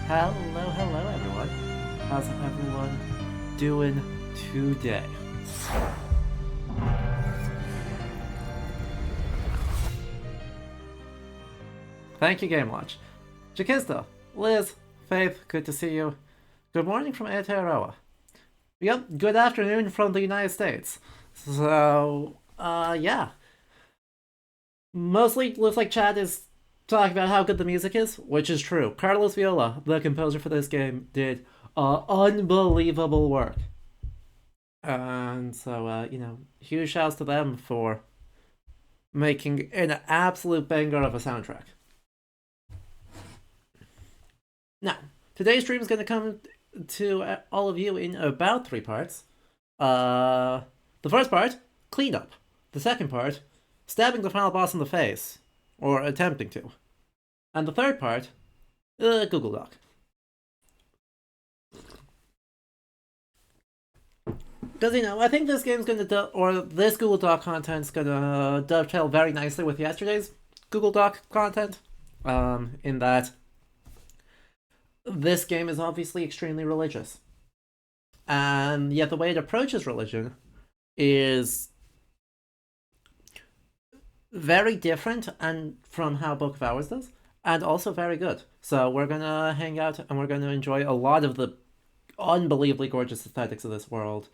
Hello everyone. How's everyone doing today? Thank you, Game Watch. Jakista, Liz, Faith, good to see you. Good morning from Aotearoa. Yep, good afternoon from the United States. So, yeah. Mostly looks like chat is talking about how good the music is, which is true. Carlos Viola, the composer for this game, did unbelievable work. And so, huge shouts to them for making an absolute banger of a soundtrack. Now, today's stream is going to come to all of you in about 3 parts. The first part, cleanup. The second part, stabbing the final boss in the face, or attempting to. And the third part, Google Doc. Because, I think this game's going to, or this Google Doc content's going to dovetail very nicely with yesterday's Google Doc content. In that this game is obviously extremely religious. And yet the way it approaches religion is very different and from how Book of Hours does, and also very good. So we're going to hang out and we're going to enjoy a lot of the unbelievably gorgeous aesthetics of this world.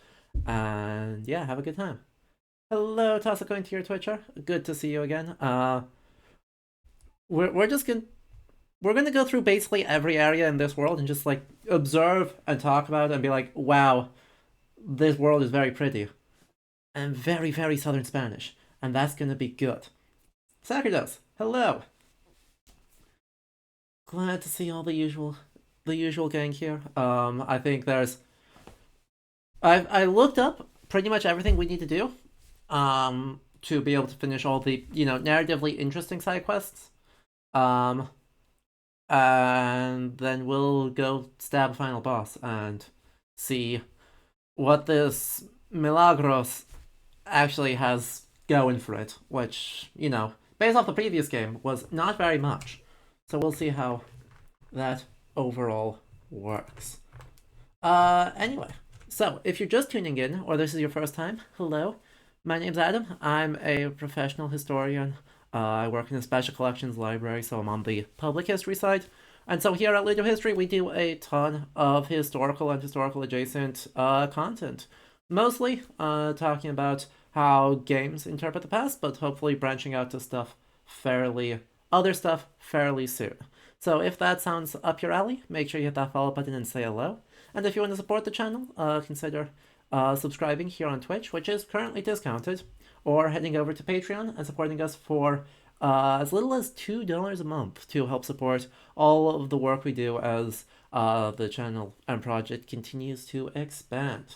And yeah, have a good time. Hello, toss a coin to your Twitcher. Good to see you again. We're gonna go through basically every area in this world and just like observe and talk about it and be like, wow, this world is very pretty and very, very Southern Spanish, and that's gonna be good. Sacerdos, hello. Glad to see all the usual gang here. I think I looked up pretty much everything we need to do, to be able to finish all the narratively interesting side quests. And then we'll go stab a final boss and see what this Milagros actually has going for it, which, based off the previous game, was not very much. So we'll see how that overall works. Anyway, so if you're just tuning in, or this is your first time, hello. My name's Adam. I'm a professional historian. I work in a special collections library, so I'm on the public history side. And so here at Lido History, we do a ton of historical and historical adjacent content. Mostly talking about how games interpret the past, but hopefully branching out to other stuff fairly soon. So if that sounds up your alley, make sure you hit that follow button and say hello. And if you want to support the channel, consider subscribing here on Twitch, which is currently discounted, or heading over to Patreon and supporting us for as little as $2 a month to help support all of the work we do as the channel and project continues to expand.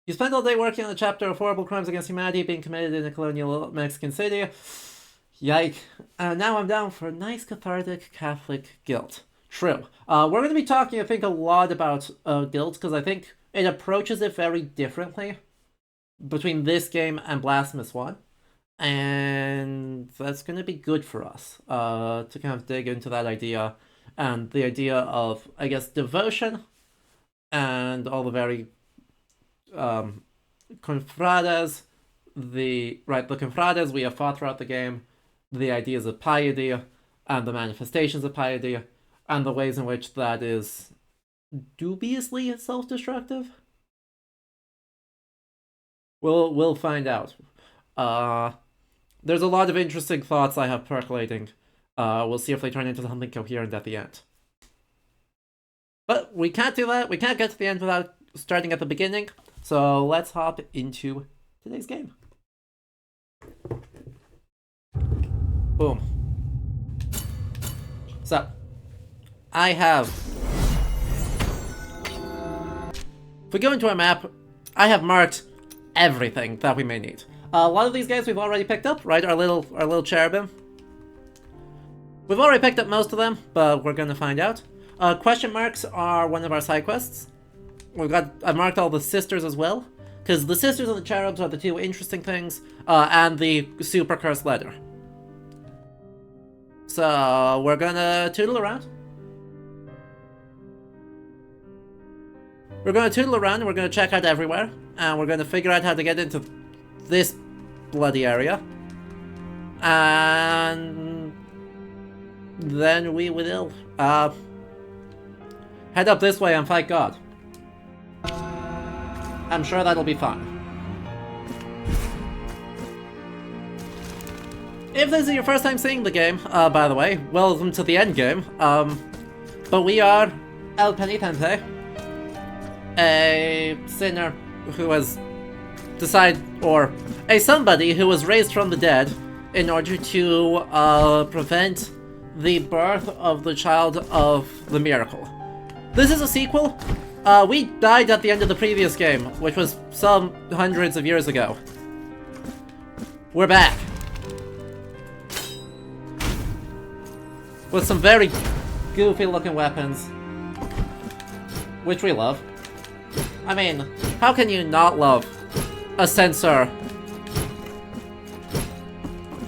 You spent all day working on a chapter of horrible crimes against humanity being committed in a colonial Mexican city. Yike. And now I'm down for a nice cathartic Catholic guilt. True. We're going to be talking, I think, a lot about guilt, because I think it approaches it very differently between this game and Blasphemous 1. And that's going to be good for us to kind of dig into that idea. And the idea of, I guess, devotion and all the very confrades, the confrades we have fought throughout the game, the ideas of piety and the manifestations of piety, and the ways in which that is dubiously self-destructive. We'll find out. There's a lot of interesting thoughts I have percolating. We'll see if they turn into something coherent at the end. But we can't do that. We can't get to the end without starting at the beginning. So let's hop into today's game. Boom. So, I have... If we go into our map, I have marked everything that we may need. A lot of these guys we've already picked up, right? Our little cherubim. We've already picked up most of them, but we're gonna find out. Question marks are one of our side quests. I've marked all the sisters as well, because the sisters and the cherubs are the two interesting things, and the super cursed letter. So we're gonna tootle around. We're gonna tootle around and we're gonna check out everywhere. And we're gonna figure out how to get into this bloody area. And then we will head up this way and fight God. I'm sure that'll be fun. If this is your first time seeing the game, by the way, welcome to the end game. But we are El Penitente, a sinner who has decided, or a somebody who was raised from the dead in order to prevent the birth of the child of the miracle. This is a sequel. We died at the end of the previous game, which was some hundreds of years ago. We're back. With some very goofy looking weapons. Which we love. I mean, how can you not love a sensor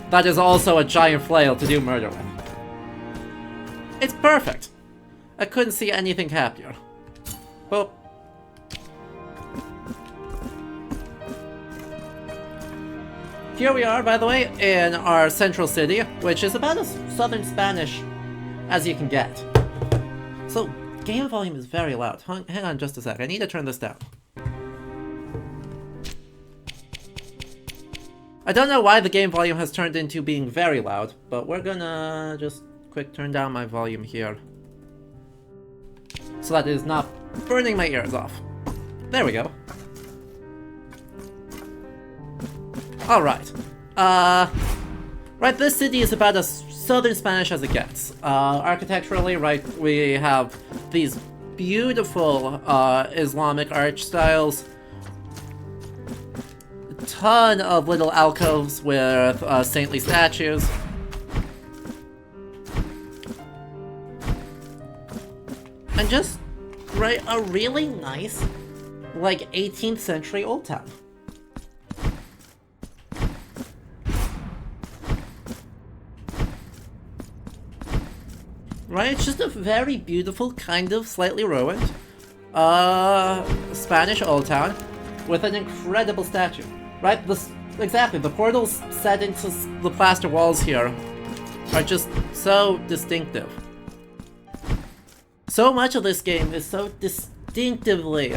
that is also a giant flail to do murder with? It's perfect. I couldn't see anything happier. Well, here we are, by the way, in our central city, which is about as southern Spanish as you can get. So, game volume is very loud. Hang on just a sec, I need to turn this down. I don't know why the game volume has turned into being very loud, but we're gonna just quick turn down my volume here. So that it is not burning my ears off. There we go. Alright. Right, this city is about as southern Spanish as it gets. Architecturally, right, we have these beautiful Islamic arch styles. A ton of little alcoves with saintly statues. And just, right, a really nice, like, 18th century old town. Right, it's just a very beautiful, kind of slightly ruined, Spanish old town with an incredible statue. Right, exactly, the portals set into the plaster walls here are just so distinctive. So much of this game is so distinctively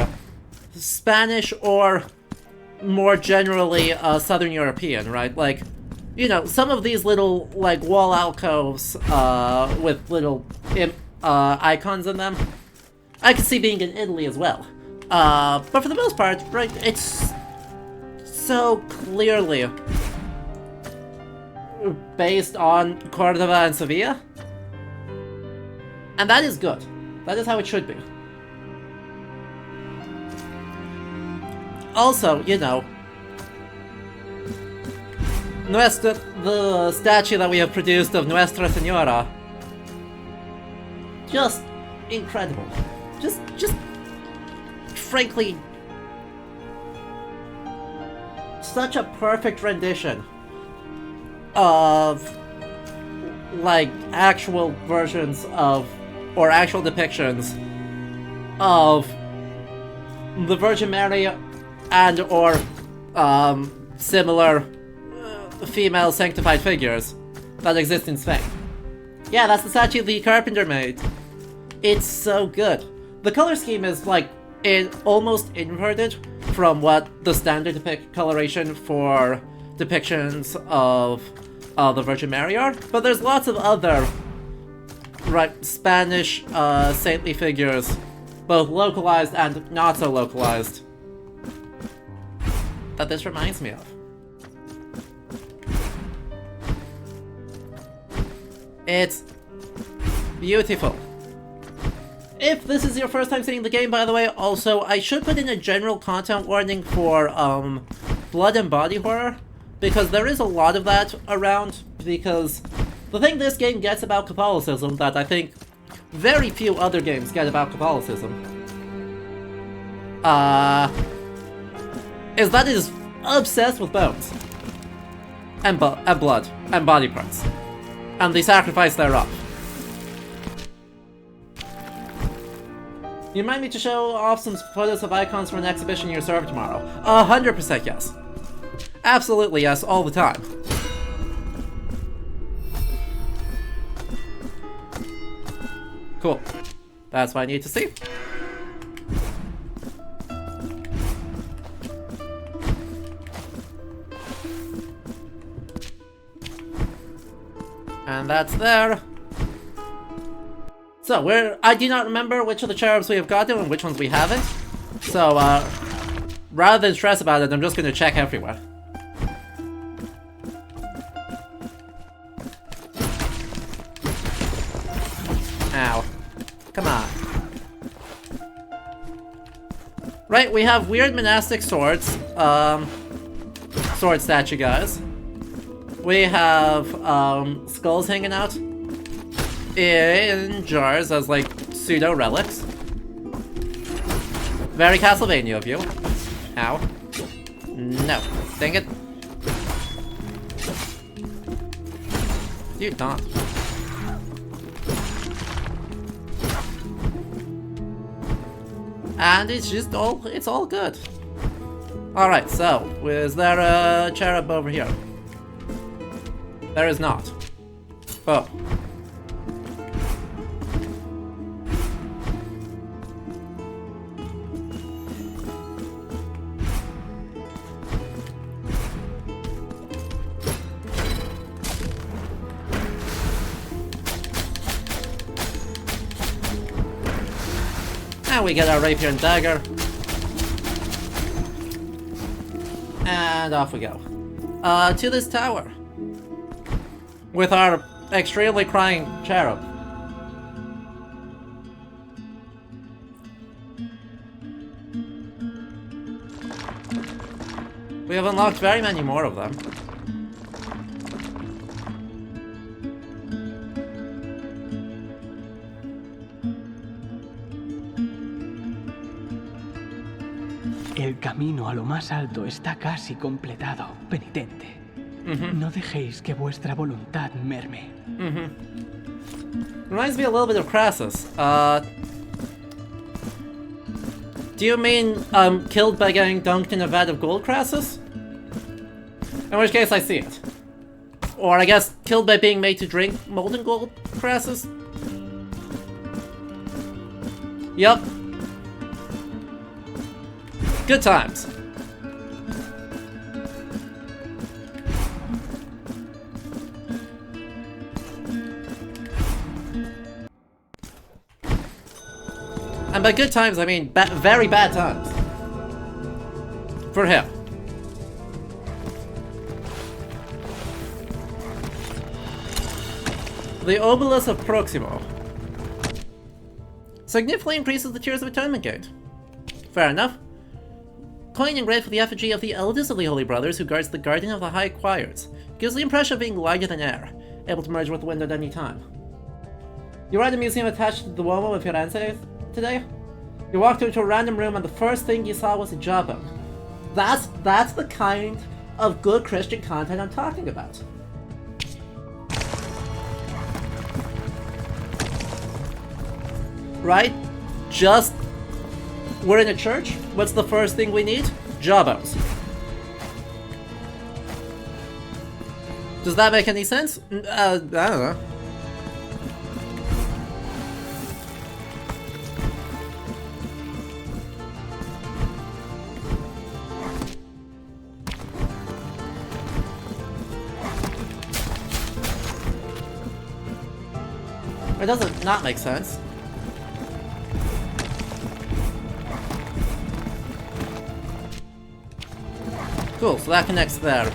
Spanish or more generally Southern European, right? Like, you know, some of these little, like, wall alcoves with little icons in them, I could see being in Italy as well. But for the most part, right, it's so clearly based on Cordova and Sevilla. And that is good. That is how it should be. Also, you know, the statue that we have produced of Nuestra Senora, just incredible. Just frankly, such a perfect rendition of, like, actual versions of, or actual depictions of the Virgin Mary and or similar female sanctified figures that exist in Spain. Yeah, that's the statue the carpenter made. It's so good. The color scheme is like almost inverted from what the standard coloration for depictions of the Virgin Mary are, but there's lots of other Spanish saintly figures, both localized and not so localized, that this reminds me of. It's beautiful. If this is your first time seeing the game, by the way, also, I should put in a general content warning for blood and body horror, because there is a lot of that around, because the thing this game gets about Catholicism that I think very few other games get about Catholicism is that it is obsessed with bones and blood and body parts. and the sacrifice thereof. You might need to show off some photos of icons for an exhibition in your server tomorrow. 100% yes. Absolutely yes, all the time. Cool. That's what I need to see. And that's there. So, I do not remember which of the cherubs we have gotten and which ones we haven't. So, rather than stress about it, I'm just gonna check everywhere. Ow. Come on. Right, we have weird monastic swords. Sword statue guys. We have, skulls hanging out in jars as, like, pseudo-relics. Very Castlevania of you. Ow. No. Dang it. You don't. And it's all good. Alright, so, is there a cherub over here? There is not. Oh. And we get our rapier and dagger. And off we go. To this tower. With our extremely crying cherub. We have unlocked very many more of them. El camino a lo más alto está casi completado, penitente. No dejéis que vuestra voluntad merme. Reminds me a little bit of Crassus. Do you mean, killed by getting dunked in a vat of gold, Crassus? In which case I see it. Or I guess, killed by being made to drink molten gold, Crassus? Yup. Good times. And by good times, I mean very bad times. For him. The Obelisk of Proximo. Significantly increases the Tears of Atonement gained. Fair enough. Coin engraved for the effigy of the eldest of the Holy Brothers who guards the Guardian of the High Choirs. Gives the impression of being lighter than air, able to merge with the wind at any time. You were at a museum attached to the Duomo of Firenze today? You walked into a random room and the first thing you saw was a jawbone. That's the kind of good Christian content I'm talking about. Right? Just... We're in a church? What's the first thing we need? Jawbones. Does that make any sense? I don't know. It doesn't not make sense. Cool, so that connects there.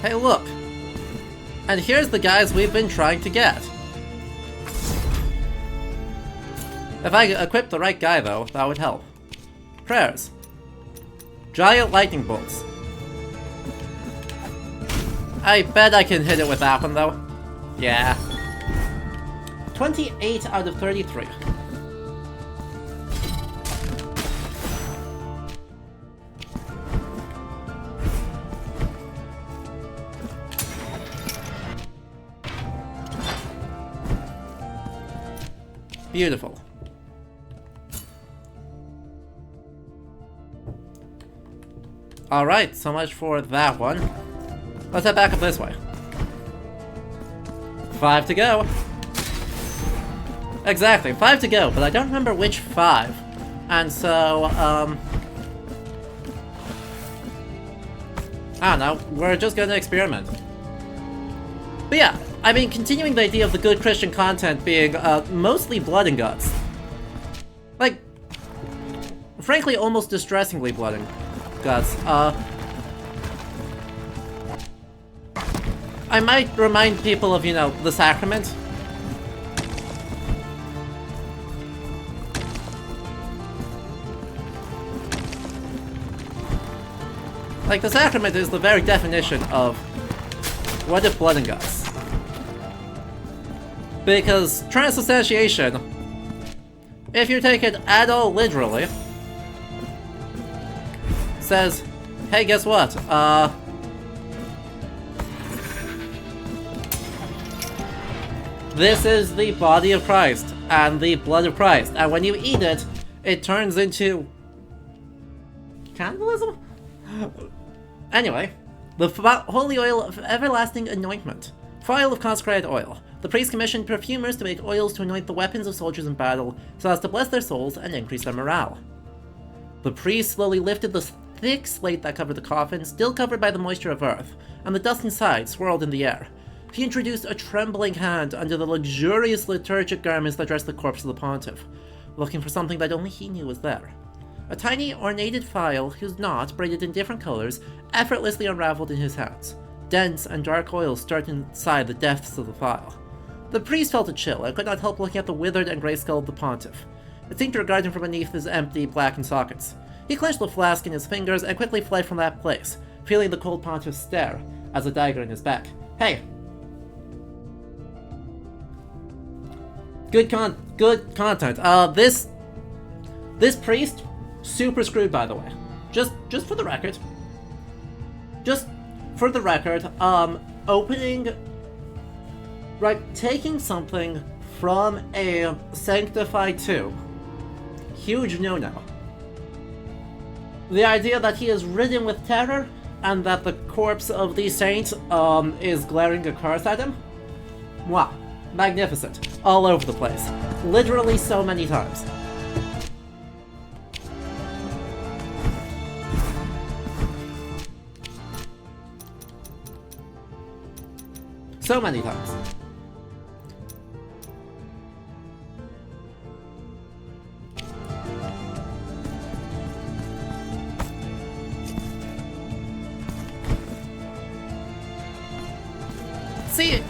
Hey, look! And here's the guys we've been trying to get. If I equip the right guy, though, that would help. Prayers. Giant lightning bolts. I bet I can hit it with that one, though. Yeah. 28 out of 33. Beautiful. Alright, so much for that one. Let's head back up this way. 5 to go. Exactly, 5 to go, but I don't remember which 5. And so, I don't know, we're just gonna experiment. But yeah, I mean, continuing the idea of the good Christian content being, mostly blood and guts. Like, frankly, almost distressingly blood and guts. I might remind people of, you know, the sacrament. Like, the sacrament is the very definition of what is blood and guts. Because transubstantiation, if you take it at all literally, says, hey, guess what? This is the body of Christ and the blood of Christ, and when you eat it, it turns into cannibalism? Anyway, the holy oil of everlasting anointment. Phial of consecrated oil. The priest commissioned perfumers to make oils to anoint the weapons of soldiers in battle, so as to bless their souls and increase their morale. The priest slowly lifted the thick slate that covered the coffin, still covered by the moisture of earth, and the dust inside swirled in the air. He introduced a trembling hand under the luxurious liturgic garments that dressed the corpse of the pontiff, looking for something that only he knew was there. A tiny, ornated phial, whose knot, braided in different colors, effortlessly unraveled in his hands. Dense and dark oil stirred inside the depths of the phial. The priest felt a chill and could not help looking at the withered and grey skull of the pontiff. It seemed to regard him from beneath his empty, blackened sockets. He clenched the flask in his fingers and quickly fled from that place, feeling the cold pontiff's stare as a dagger in his back. Hey! Good content. This priest, super screwed, by the way. Just for the record. Just for the record, taking something from a sanctified tomb. Huge no-no. The idea that he is ridden with terror, and that the corpse of the saint, is glaring a curse at him? Wow. Magnificent. All over the place. Literally so many times. So many times. See,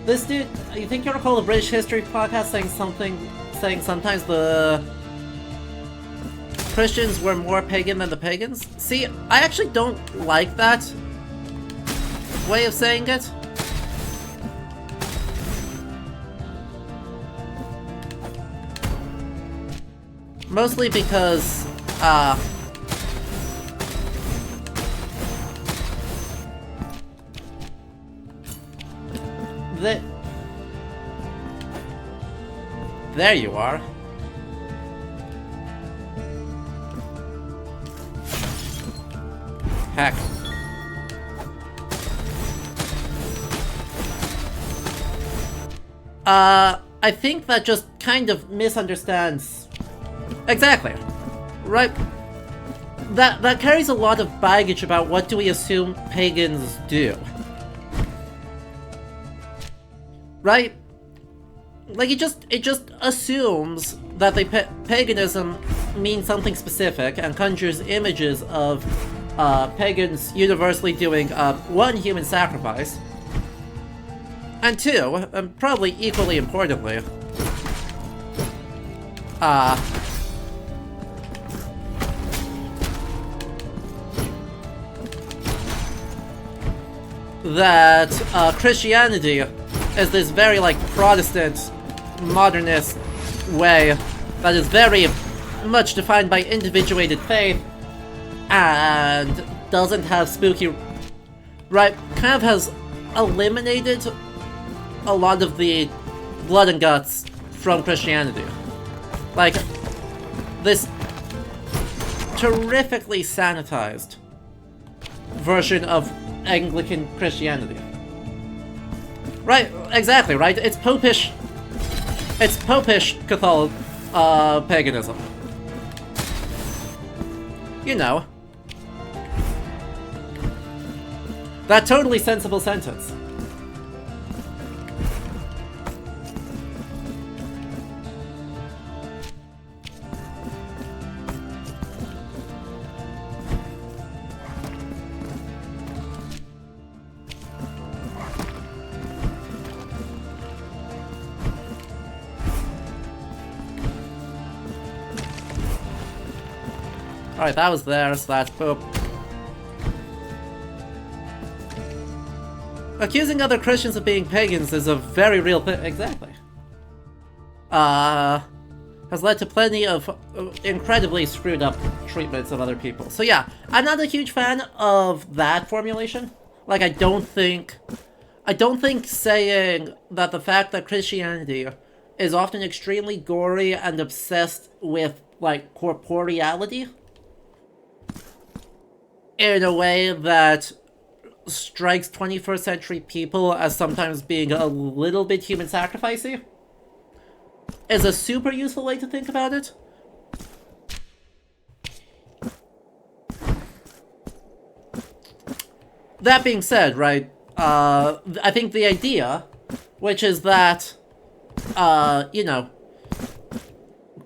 this dude, you think you recall the British History podcast saying sometimes the Christians were more pagan than the pagans? See, I actually don't like that way of saying it. Mostly because, there you are. Heck. I think that just kind of misunderstands. Exactly. Right. That carries a lot of baggage about what do we assume pagans do. Right? Like, it just assumes that paganism means something specific and conjures images of pagans universally doing one, human sacrifice, and two, and probably equally importantly, that Christianity is this very, like, Protestant, modernist way that is very much defined by individuated faith and doesn't have spooky... Right, kind of has eliminated a lot of the blood and guts from Christianity. Like, this terrifically sanitized version of Anglican Christianity. Right, exactly, right? It's popish Catholic paganism. You know. That totally sensible sentence. Alright, that was there, so that's poop. Accusing other Christians of being pagans is a very real thing. Exactly. Has led to plenty of incredibly screwed up treatments of other people. So yeah, I'm not a huge fan of that formulation. Like, I don't think saying that the fact that Christianity is often extremely gory and obsessed with, like, corporeality in a way that strikes 21st century people as sometimes being a little bit human sacrificey is a super useful way to think about it. That being said, right, I think the idea, which is that, you know,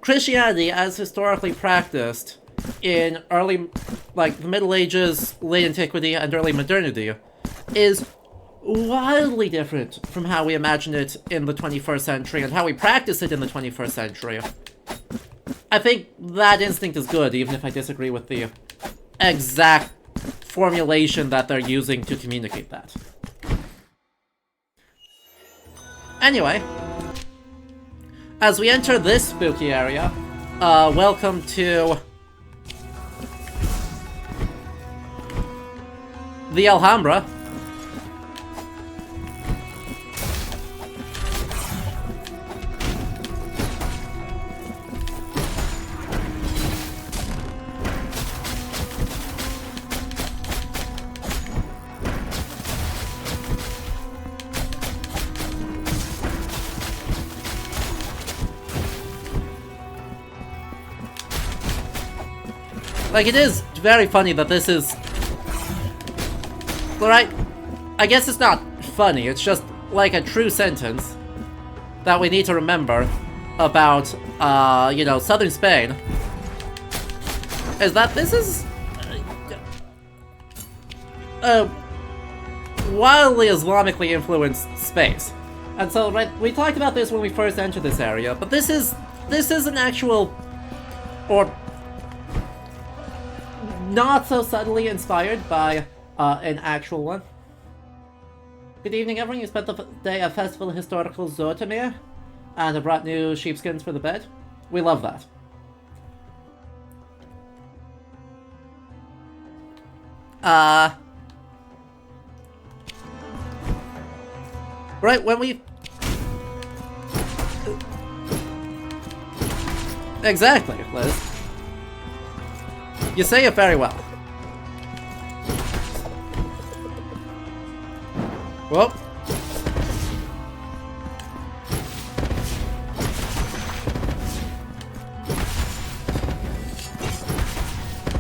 Christianity as historically practiced in early, like, the Middle Ages, late Antiquity, and early modernity, is wildly different from how we imagine it in the 21st century and how we practice it in the 21st century. I think that instinct is good, even if I disagree with the exact formulation that they're using to communicate that. Anyway, as we enter this spooky area, welcome to the Alhambra. Like, it is very funny that this is... Alright, I guess it's not funny, it's just like a true sentence that we need to remember about, you know, southern Spain, is that this is a wildly Islamically influenced space. And so, right, we talked about this when we first entered this area, but this is an actual, or not so subtly inspired by an actual one. Good evening, everyone. You spent the day at Festival Historical Zoetermeer and have brought new sheepskins for the bed. We love that. Right, when we... Exactly, Liz. You say it very well. Whoa.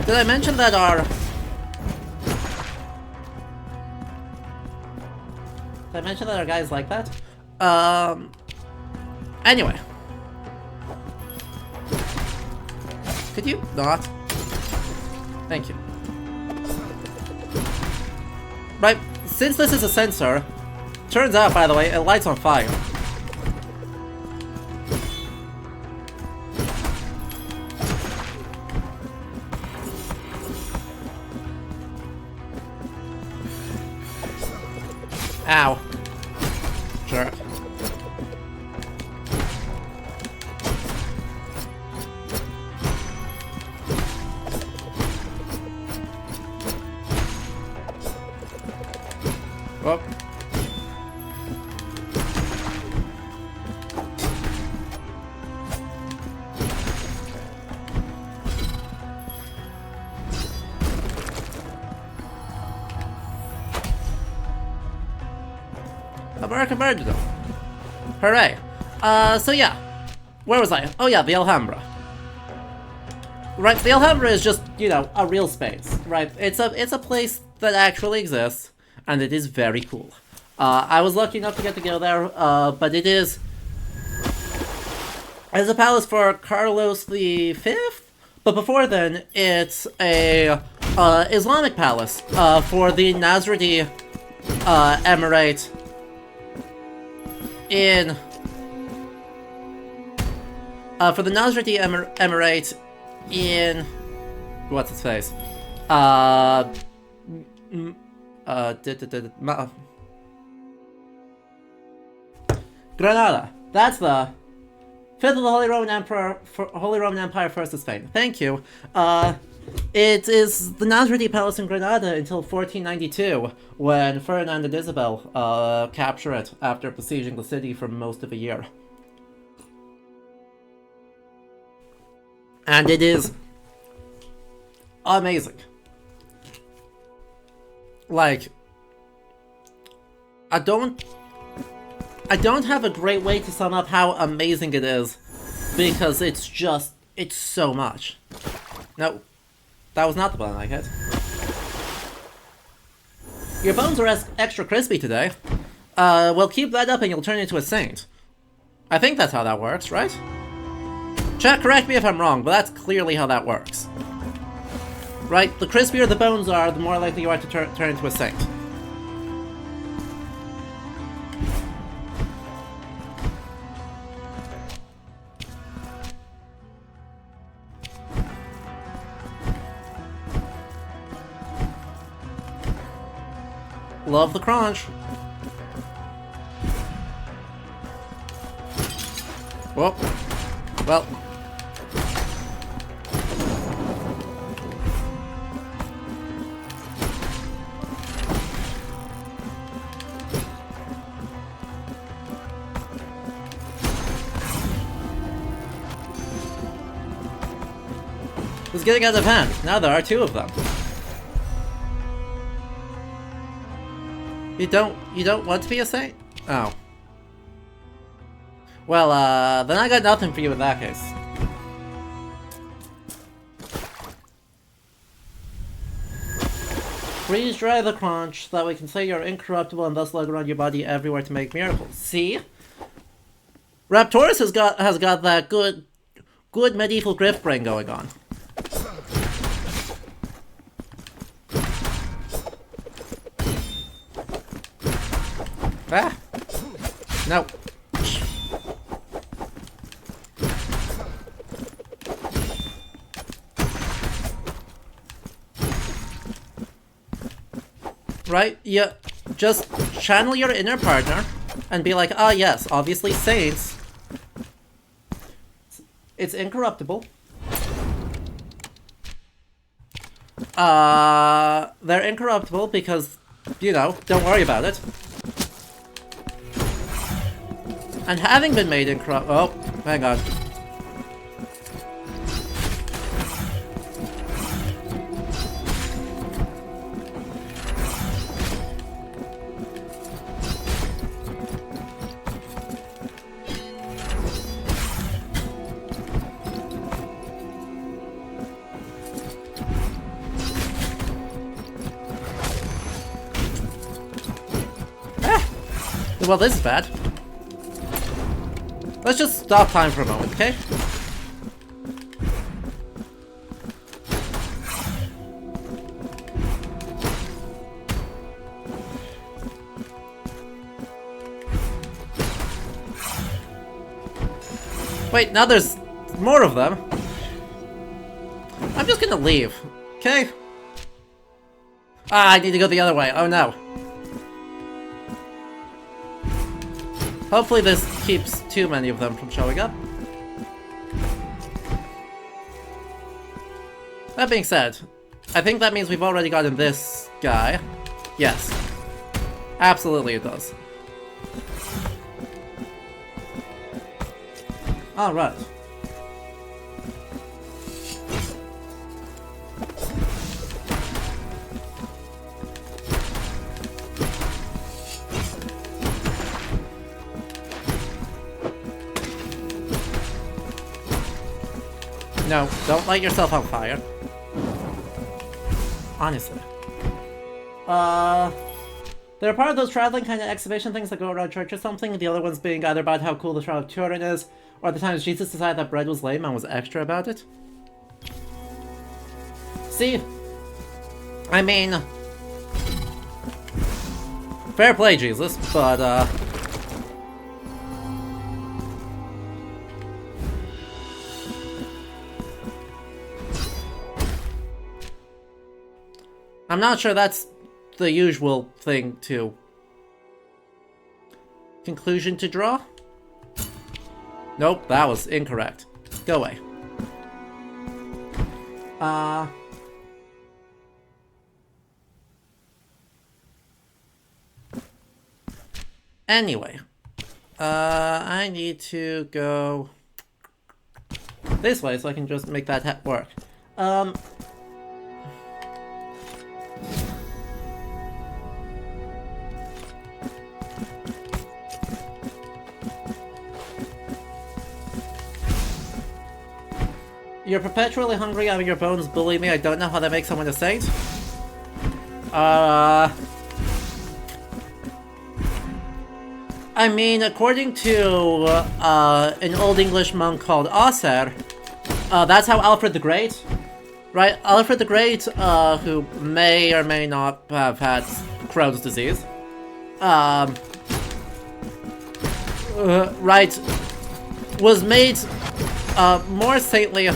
Did I mention that our... guys like that? Anyway. Could you not? Thank you. Right, since this is a sensor, turns out, by the way, it lights on fire. Ow. Sure. Oh. American Virgin. Hooray. So yeah. Where was I? Oh yeah, the Alhambra. Right, the Alhambra is just, you know, a real space, right? It's a place that actually exists, and it is very cool. I was lucky enough to get to go there, but it's a palace for Carlos V, but before then, it's a Islamic palace for the Nasridi Emirate in for the Nasridi Emirate in what's its face? Granada. That's the fifth of the Holy Roman Empire first of Spain. Thank you. It is the Nasridi Palace in Granada until 1492, when Ferdinand and Isabel capture it after besieging the city for most of a year. And it is amazing. Like, I don't have a great way to sum up how amazing it is, because it's so much. No, that was not the button I hit. Your bones are extra crispy today. Well, keep that up and you'll turn into a saint. I think that's how that works, right? Chat, correct me if I'm wrong, but that's clearly how that works. Right? The crispier the bones are, the more likely you are to turn into a saint. Love the crunch. Whoa. Well. It's getting out of hand. Now there are two of them. You don't want to be a saint? Oh. Well, then I got nothing for you in that case. Freeze dry the crunch, so that we can say you're incorruptible and thus lug around your body everywhere to make miracles. See? Raptorus has got that good medieval grift brain going on. Ah! No. Right? Yeah. Just channel your inner partner and be like, ah, yes, obviously saints. It's incorruptible. They're incorruptible because, you know, don't worry about it. And having been made incorruptible... Oh, hang on. Well, this is bad. Let's just stop time for a moment, okay? Wait, now there's more of them. I'm just gonna leave, okay? Ah, I need to go the other way. Oh no. Hopefully this keeps too many of them from showing up. That being said, I think that means we've already gotten this guy. Yes. Absolutely it does. Alright. No, don't light yourself on fire. Honestly. They're part of those traveling kind of exhibition things that go around church or something, the other ones being either about how cool the Shroud of Turin is, or the times Jesus decided that bread was lame and was extra about it. See? I mean... fair play, Jesus, but, I'm not sure that's the usual thing to... conclusion to draw? Nope, that was incorrect. Go away. Anyway. I need to go... this way so I can just make that work. You're perpetually hungry out of your bones, bully me. I don't know how that makes someone a saint. I mean, according to an Old English monk called Oser, that's how Alfred the Great, right? Alfred the Great, who may or may not have had Crohn's disease, right, was made more saintly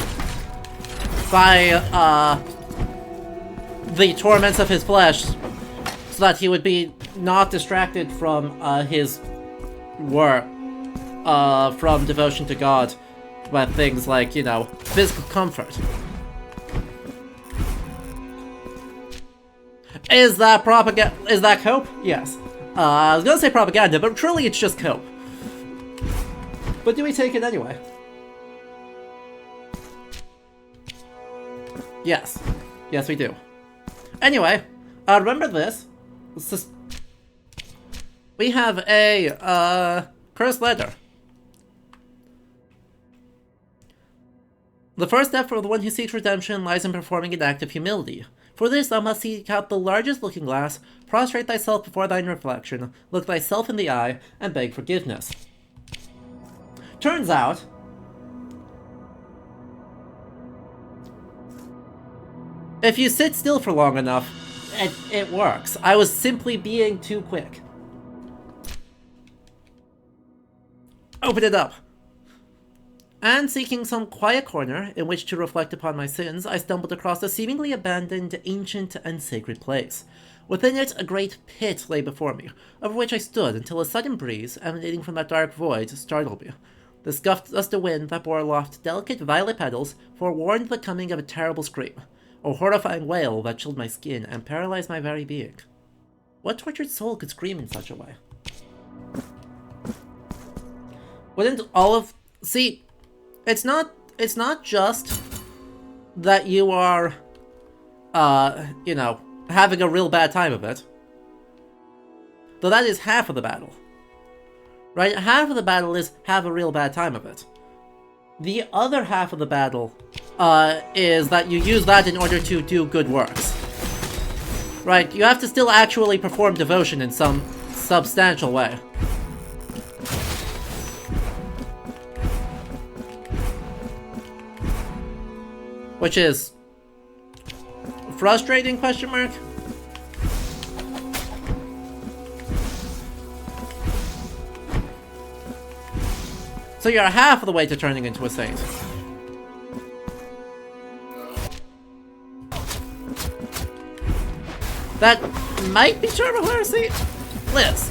by the torments of his flesh, so that he would be not distracted from his work, from devotion to God, by things like, you know, physical comfort. Is that propaganda? Is that cope? Yes. I was gonna say propaganda, but truly it's just cope. But do we take it anyway? Yes. Yes, we do. Anyway, remember this. We have a, cursed letter. The first step for the one who seeks redemption lies in performing an act of humility. For this thou must seek out the largest looking glass, prostrate thyself before thine reflection, look thyself in the eye, and beg forgiveness. Turns out... if you sit still for long enough, it works. I was simply being too quick. Open it up. And seeking some quiet corner in which to reflect upon my sins, I stumbled across a seemingly abandoned, ancient, and sacred place. Within it, a great pit lay before me, over which I stood until a sudden breeze, emanating from that dark void, startled me. The scuffed gust of wind that bore aloft delicate violet petals forewarned the coming of a terrible scream. A horrifying wail that chilled my skin and paralyzed my very being. What tortured soul could scream in such a way? Wouldn't all of... see, it's not just that you are, you know, having a real bad time of it. Though that is half of the battle. Right? Half of the battle is have a real bad time of it. The other half of the battle is that you use that in order to do good works. Right, you have to still actually perform devotion in some substantial way. Which is... frustrating, question mark? So you're half of the way to turning into a saint. That might be turbo heresy? Liz.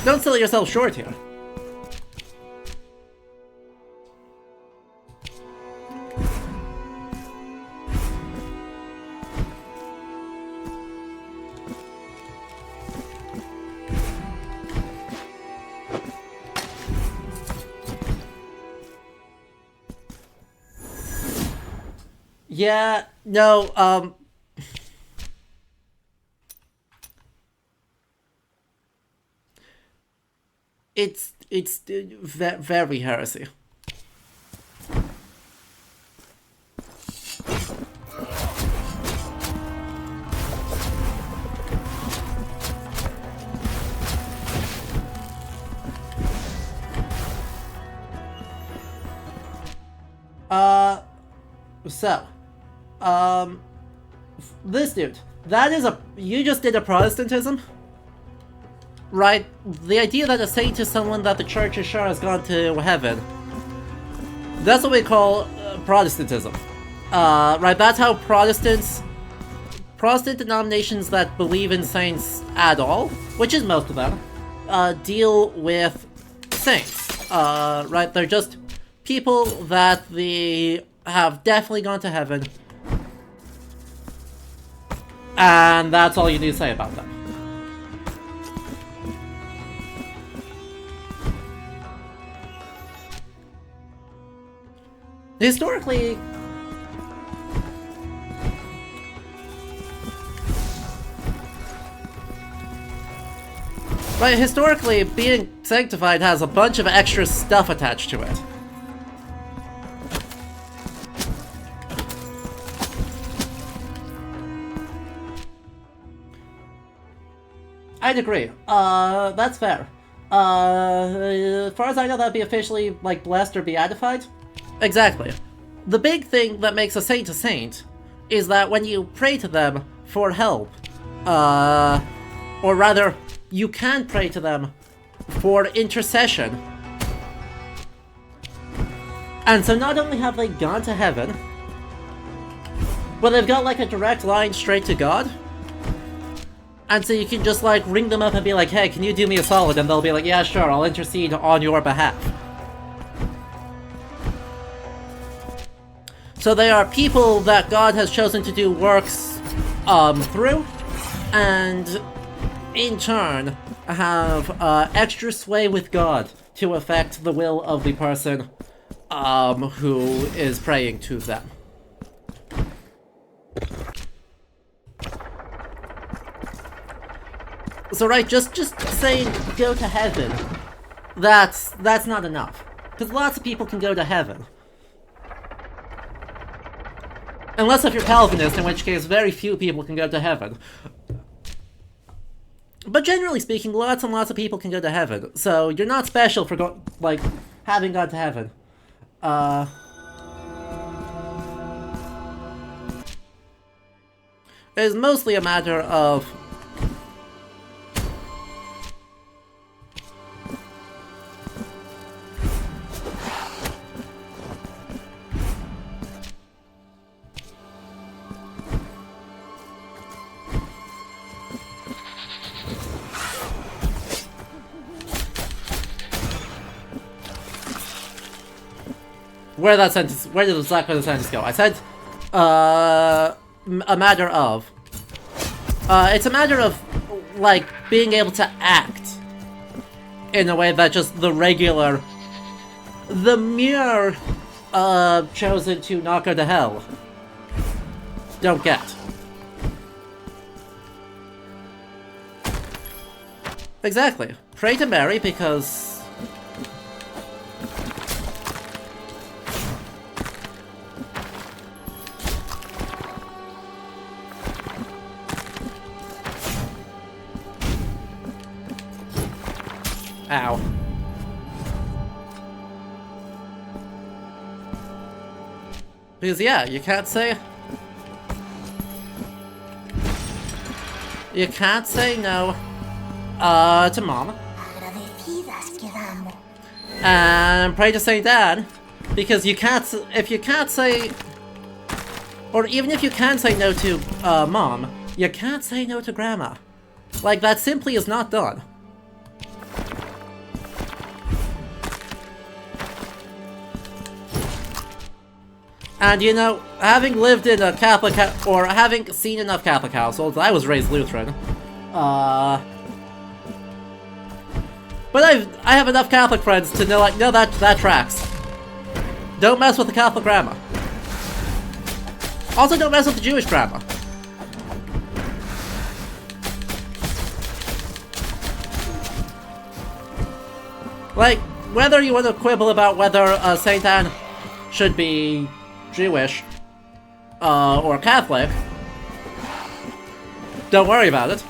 Don't sell yourself short here. Yeah, no, it's very heresy. So, this dude, that is you just did a Protestantism? Right? The idea that a saint is someone that the church is sure has gone to heaven. That's what we call Protestantism. Right, that's how Protestant denominations that believe in saints at all, which is most of them, deal with saints. Right, they're just people that have definitely gone to heaven. And that's all you need to say about them. Historically, being sanctified has a bunch of extra stuff attached to it. I'd agree. That's fair. As far as I know, that'd be officially, like, blessed or beatified. Exactly. The big thing that makes a saint is that when you pray to them for help, or rather, you can pray to them for intercession. And so not only have they gone to heaven, but they've got like a direct line straight to God. And so you can just like ring them up and be like, hey, can you do me a solid? And they'll be like, yeah, sure, I'll intercede on your behalf. So they are people that God has chosen to do works through, and in turn have extra sway with God to affect the will of the person who is praying to them. So right, just saying go to heaven, that's not enough. Because lots of people can go to heaven. Unless if you're Calvinist, in which case very few people can go to heaven. But generally speaking, lots and lots of people can go to heaven. So you're not special for having gone to heaven. It's mostly a matter of where did the Black Widow sentence go? I said, a matter of. It's a matter of, like, being able to act in a way that just the mere, chosen to not go to hell don't get. Exactly. Pray to Mary because... Ow. Because, yeah, you can't say no, to Mom. And pray to Saint Dad, because if you can't say, or even if you can say no to, Mom, you can't say no to Grandma. Like, that simply is not done. And you know, having lived in a Catholic or having seen enough Catholic households, I was raised Lutheran. But I have enough Catholic friends to know, like, no, that tracks. Don't mess with the Catholic grandma. Also, don't mess with the Jewish grandma. Like, whether you want to quibble about whether Saint Anne should be Jewish or Catholic, don't worry about it.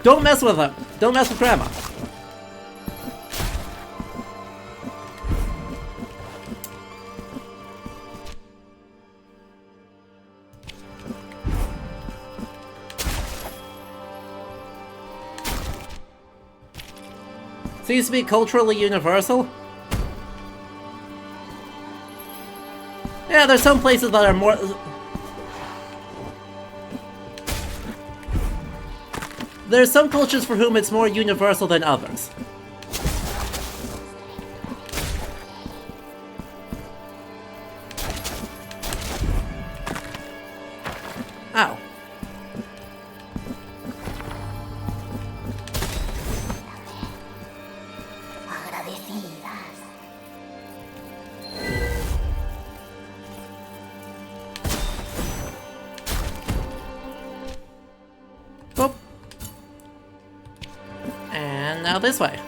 Don't mess with her. Don't mess with grandma. Seems to be culturally universal. Yeah, there's some places that are more... There's some cultures for whom it's more universal than others. Ow. Boop. And now this way.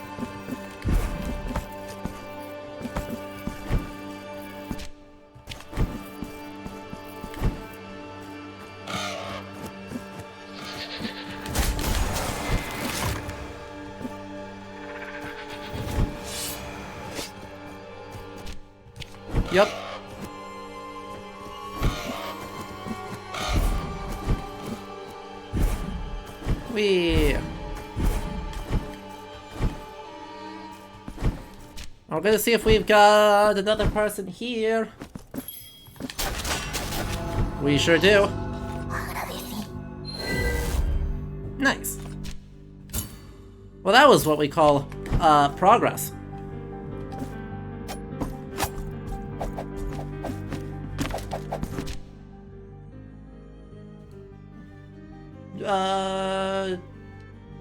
Yep. I'm gonna see if we've got another person here. We sure do. Nice. Well, that was what we call progress.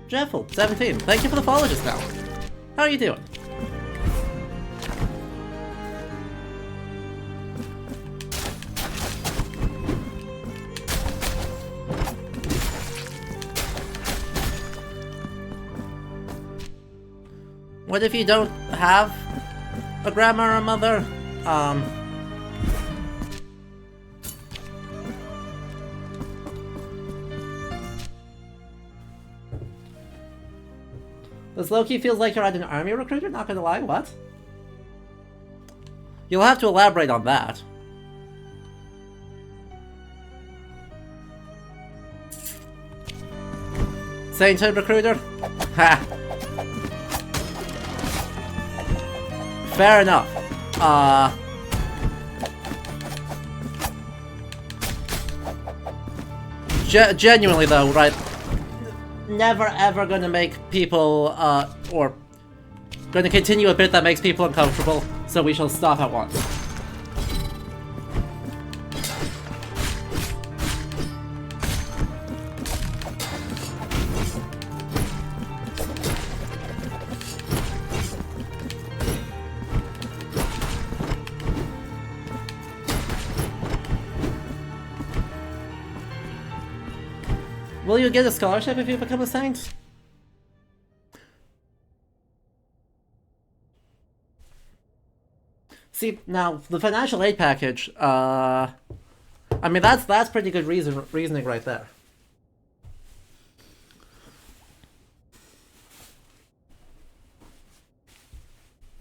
Jeffel, 17. Thank you for the follow just now. How are you doing? What if you don't have a grandma or a mother? This low-key feels like you're at an army recruiter, not gonna lie, what? You'll have to elaborate on that. Sainthood recruiter? Ha! Fair enough. Genuinely though, right? Never ever gonna make people, or gonna continue a bit that makes people uncomfortable, so we shall stop at once. Will you get a scholarship if you become a saint? See, now, the financial aid package, I mean, that's pretty good reasoning right there.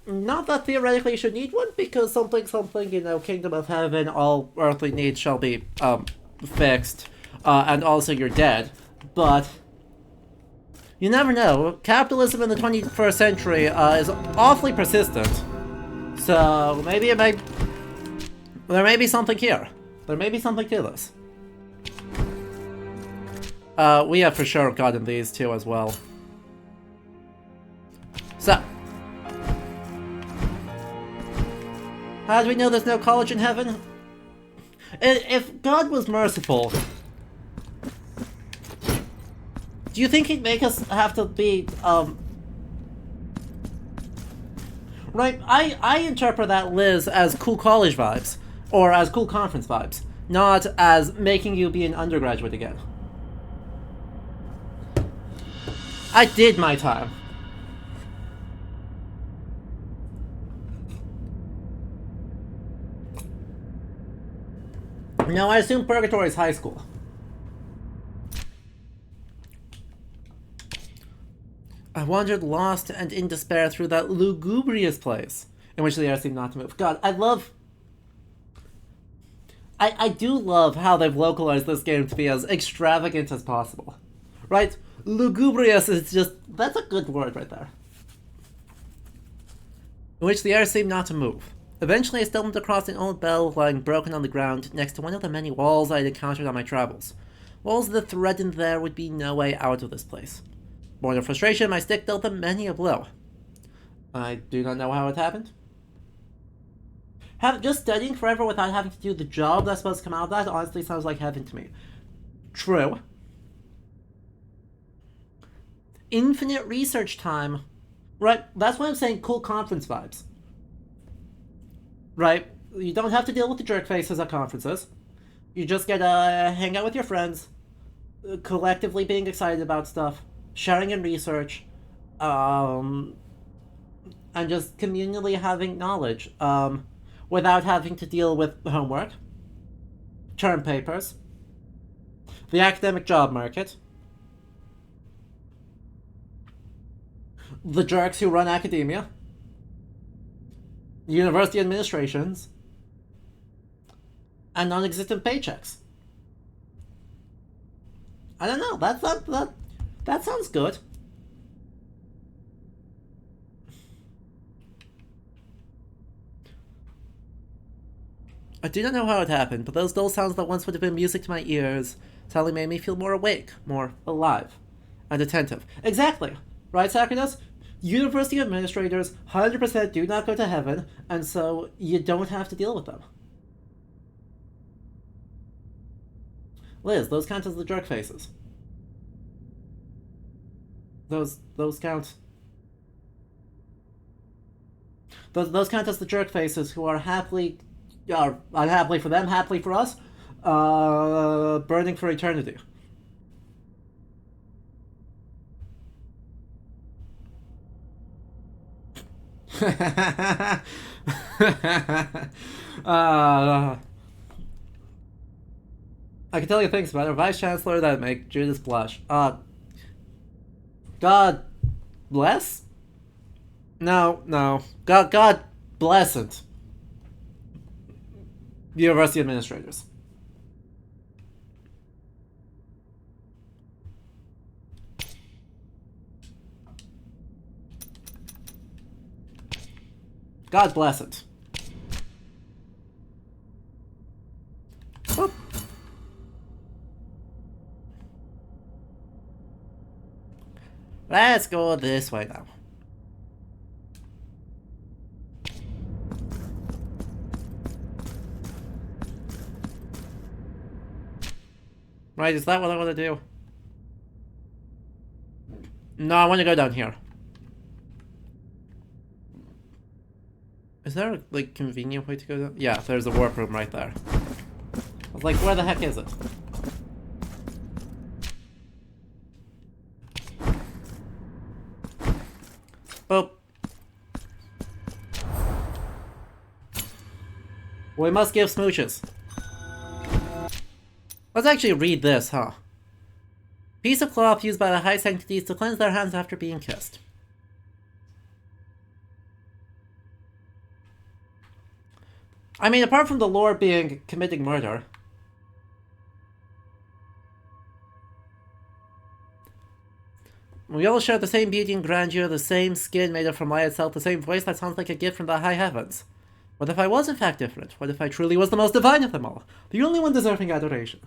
Not that theoretically you should need one, because something, you know, Kingdom of Heaven, all earthly needs shall be, fixed. And also you're dead, but you never know. Capitalism in the 21st century is awfully persistent, so maybe there may be something here. There may be something to this. We have for sure gotten these two as well. So, how do we know there's no college in heaven? If God was merciful, do you think he'd make us have to be, Right, I interpret that, Liz, as cool college vibes, or as cool conference vibes, not as making you be an undergraduate again. I did my time. Now, I assume Purgatory is high school. I wandered lost and in despair through that lugubrious place, in which the air seemed not to move. God, I do love how they've localized this game to be as extravagant as possible. Right? Lugubrious is just... that's a good word right there. In which the air seemed not to move. Eventually I stumbled across an old bell lying broken on the ground next to one of the many walls I had encountered on my travels. Walls that threatened there would be no way out of this place. Born in frustration, my stick dealt them many a blow. I do not know how it happened. Just studying forever without having to do the job that's supposed to come out of that honestly sounds like heaven to me. True. Infinite research time. Right, that's why I'm saying cool conference vibes. Right, you don't have to deal with the jerk faces at conferences. You just get to hang out with your friends, collectively being excited about stuff, sharing in research, and just communally having knowledge, without having to deal with homework, term papers, the academic job market, the jerks who run academia, university administrations, and non-existent paychecks. I don't know, that sounds good. I do not know how it happened, but those dull sounds that once would have been music to my ears suddenly made me feel more awake, more alive, and attentive. Exactly! Right, Sacrinas? University administrators 100% do not go to heaven, and so you don't have to deal with them. Liz, those count as the jerk faces. Those count. Those count as the jerk faces who are unhappily for them, happily for us, burning for eternity. I can tell you things about our Vice Chancellor that make Judas blush. God bless? No. God blessed. University administrators. God bless it. Whoop. Let's go this way now. Right, is that what I want to do? No, I want to go down here. Is there a, like, convenient way to go down? Yeah, there's a warp room right there. I was like, where the heck is it? Boop. We must give smooches. Let's actually read this, huh? Piece of cloth used by the high sanctities to cleanse their hands after being kissed. I mean, apart from the lore being committing murder. We all share the same beauty and grandeur, the same skin made from light itself, the same voice that sounds like a gift from the high heavens. What if I was in fact different? What if I truly was the most divine of them all? The only one deserving adoration?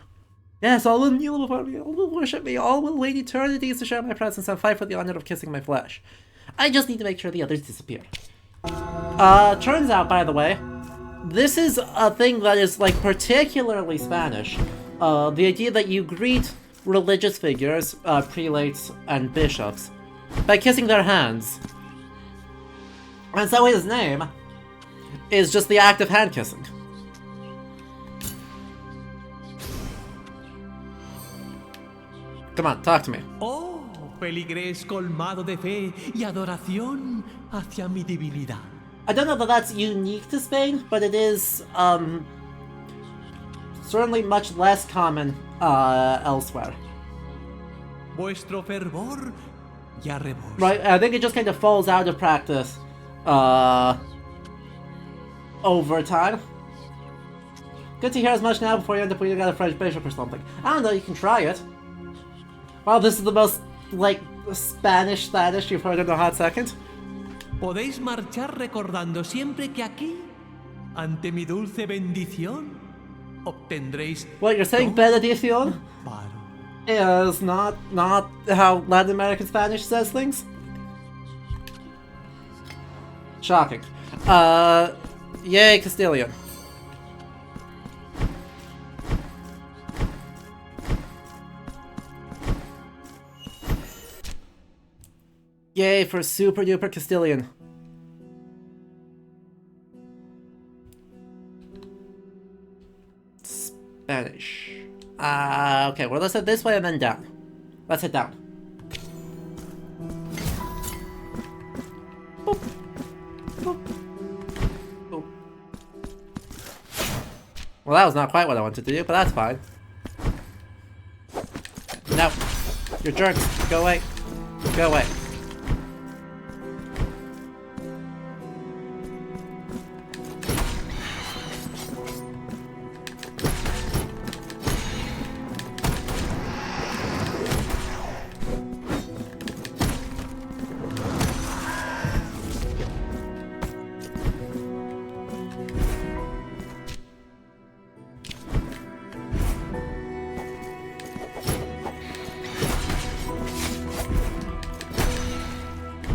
Yes, all will kneel before me, all will worship me, all will wait eternities to share my presence and fight for the honor of kissing my flesh. I just need to make sure the others disappear. Turns out, by the way, this is a thing that is, like, particularly Spanish. The idea that you greet religious figures, prelates and bishops, by kissing their hands. And so his name is just the act of hand kissing. Come on, talk to me. Oh, peligrés colmado de fe y adoración hacia mi divinidad. I don't know that that's unique to Spain, but it is, certainly much less common, elsewhere. Vuestro fervor ya rebosa. Right, I think it just kind of falls out of practice, over time. Good to hear as much now before you end up putting out a French bishop or something. I don't know, you can try it. Wow, this is the most, like, Spanish you've heard in a hot second. Podéis marchar recordando siempre que aquí, ante mi dulce bendición, obtendréis. What, you're saying todo benedición amparo. is not how Latin American Spanish says things? Shocking. Yay, Castilian. Yay for super duper Castilian. Spanish. Okay, well, let's head this way and then down. Let's head down. Boop. Boop. Boop. Well, that was not quite what I wanted to do, but that's fine. No. You're jerks. Go away. Go away.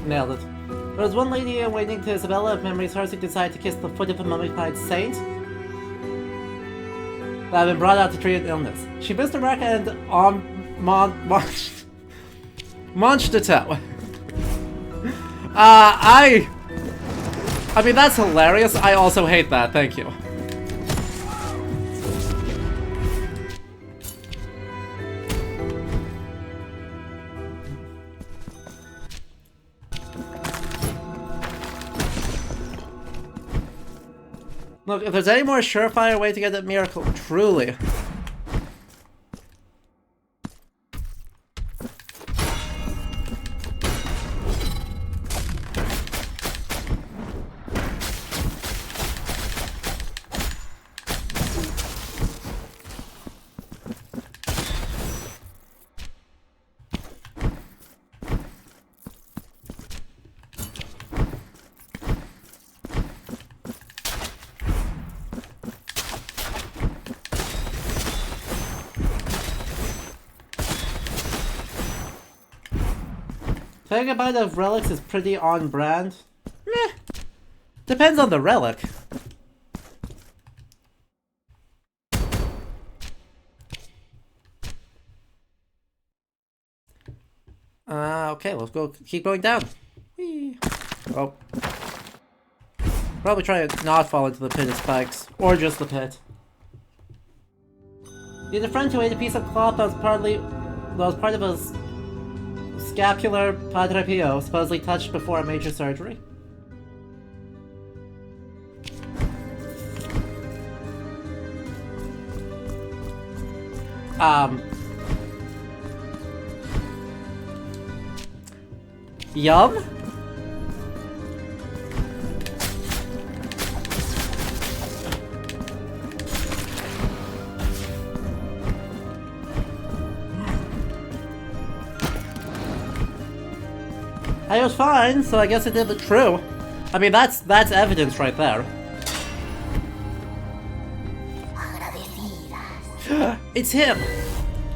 Nailed it. There was one lady waiting to Isabella of memory serves who decided to kiss the foot of a mummified saint that had been brought out to treat an illness. She missed her mark and launched the toe. I mean, that's hilarious. I also hate that. Thank you. Look, if there's any more surefire way to get that miracle, truly. Taking a bite of relics is pretty on brand. Meh. Depends on the relic. Okay, let's go. Keep going down. Whee. Oh. Probably try to not fall into the pit of spikes, or just the pit. He's a friend who ate a piece of cloth that was part of his scapular Padre Pio, supposedly touched before a major surgery. Yum? I was fine, so I guess I did the true. I mean, that's evidence right there. It's him!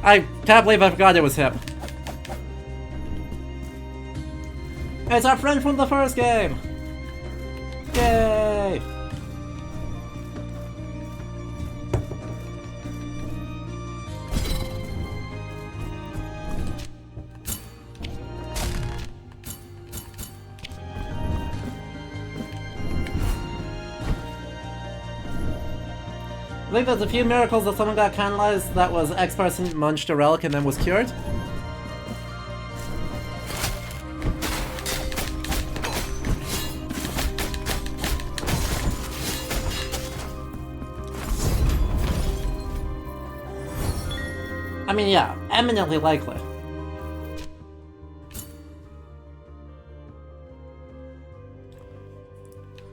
I can't believe I forgot it was him. It's our friend from the first game! Yay! I think there's a few miracles that someone got canonized that was X person munched a relic and then was cured. I mean, yeah, eminently likely.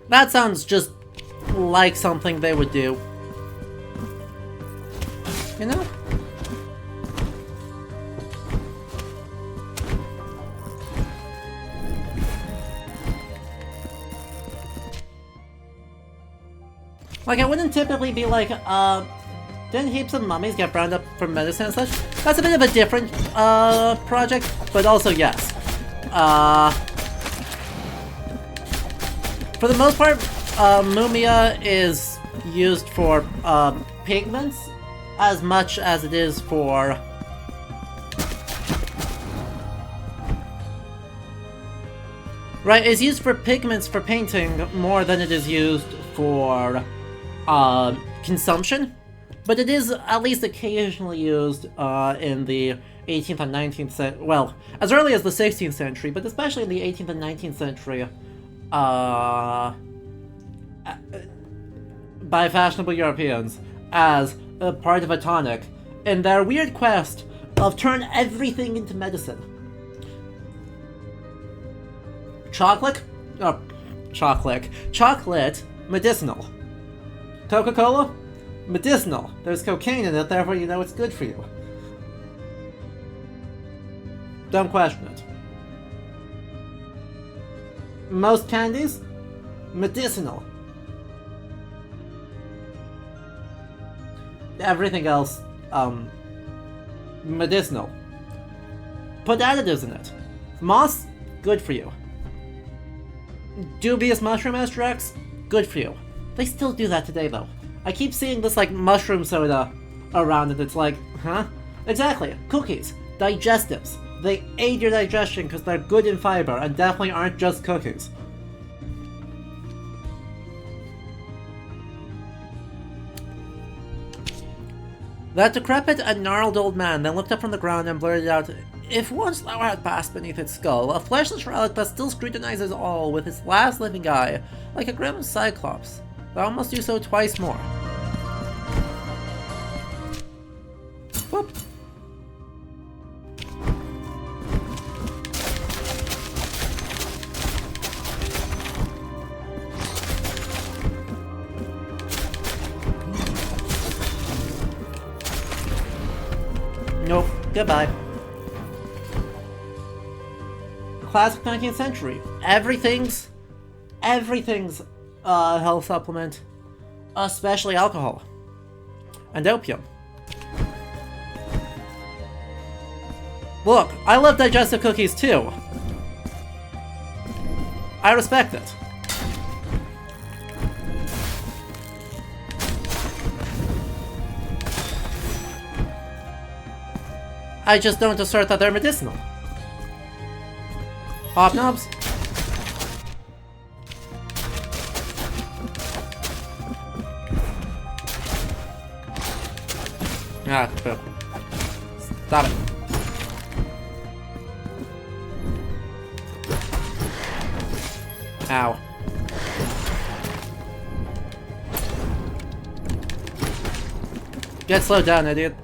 That sounds just like something they would do. You know? Like, it wouldn't typically be like, didn't heaps of mummies get burned up for medicine and such? That's a bit of a different, project, but also yes. For the most part, mumia is used for, pigments as much as it is for... Right, it's used for pigments for painting more than it is used for, consumption. But it is at least occasionally used in the 18th and 19th century, well, as early as the 16th century, but especially in the 18th and 19th century, by fashionable Europeans as a part of a tonic in their weird quest of turn everything into medicine. Chocolate, medicinal. Coca-Cola, medicinal. There's cocaine in it, therefore you know it's good for you. Don't question it. Most candies, medicinal. Everything else, medicinal. Put additives in it. Moss, good for you. Dubious mushroom extracts, good for you. They still do that today though. I keep seeing this like mushroom soda around and it's like, huh? Exactly, cookies, digestives. They aid your digestion because they're good in fiber and definitely aren't just cookies. That decrepit and gnarled old man then looked up from the ground and blurted out, "If once thou art passed beneath its skull, a fleshless relic that still scrutinizes all with its last living eye, like a grim cyclops, thou must do so twice more." Whoop. Nope. Goodbye. Classic 19th century. Everything's a health supplement, especially alcohol and opium. Look, I love digestive cookies too. I respect it. I just don't assert that they're medicinal. Hobnobs? Ah, boo. Stop it. Ow. Get slowed down, idiot.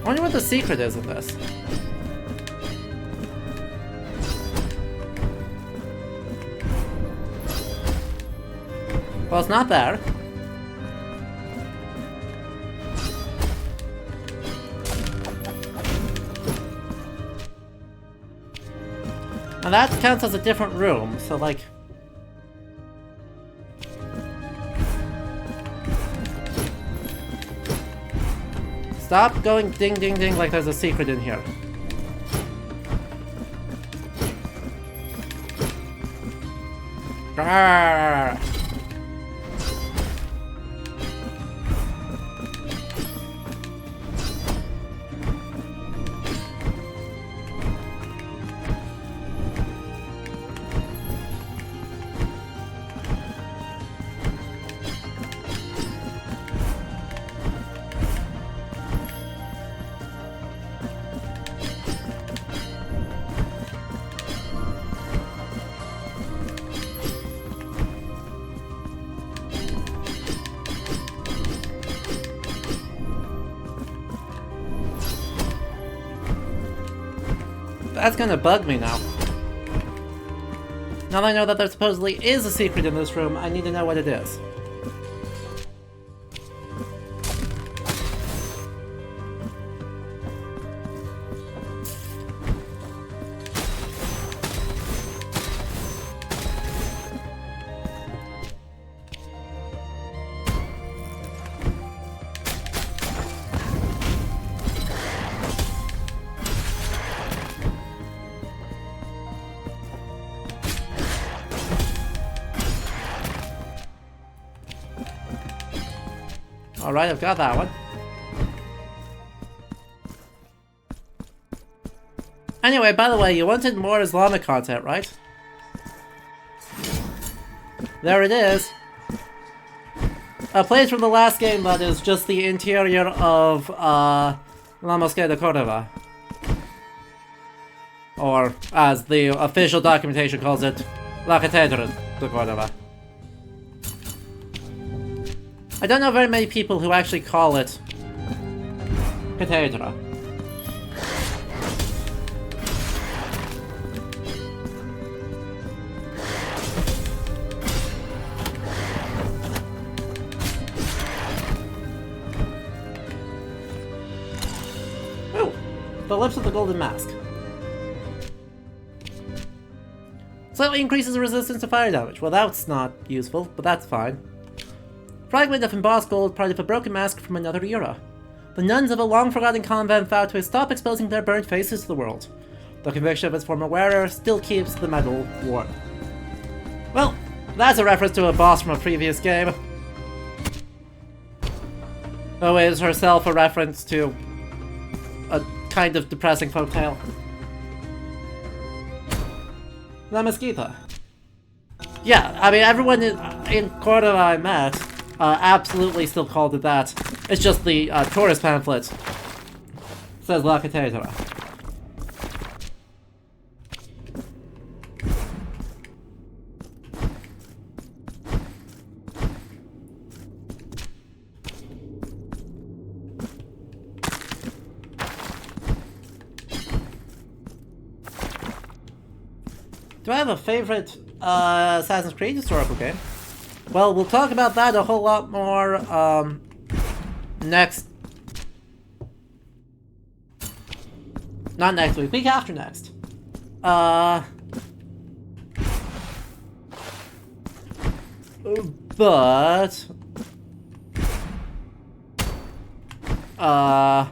I wonder what the secret is of this. Well, it's not there. And that counts as a different room, so like... Stop going ding ding ding like there's a secret in here. Grrr. That's gonna bug me now. Now that I know that there supposedly is a secret in this room, I need to know what it is. Alright, I've got that one. Anyway, by the way, you wanted more Islamic content, right? There it is. A place from the last game that is just the interior of La Mosquée de Córdoba. Or, as the official documentation calls it, La Catedral de Córdoba. I don't know very many people who actually call it Catedra. Ooh, the lips of the golden mask. Slightly increases resistance to fire damage. Well, that's not useful, but that's fine. Fragment of embossed gold, part of a broken mask from another era. The nuns of a long-forgotten convent vowed to stop exposing their burnt faces to the world. The conviction of its former wearer still keeps the medal warm. Well, that's a reference to a boss from a previous game. Though it is herself a reference to a kind of depressing folktale. La Mezquita. Yeah, I mean, everyone in Córdoba I met absolutely still called it that. It's just the tourist pamphlet says La Catedra. Do I have a favorite Assassin's Creed historical game? Well, we'll talk about that a whole lot more next. Not next week, week after next. But I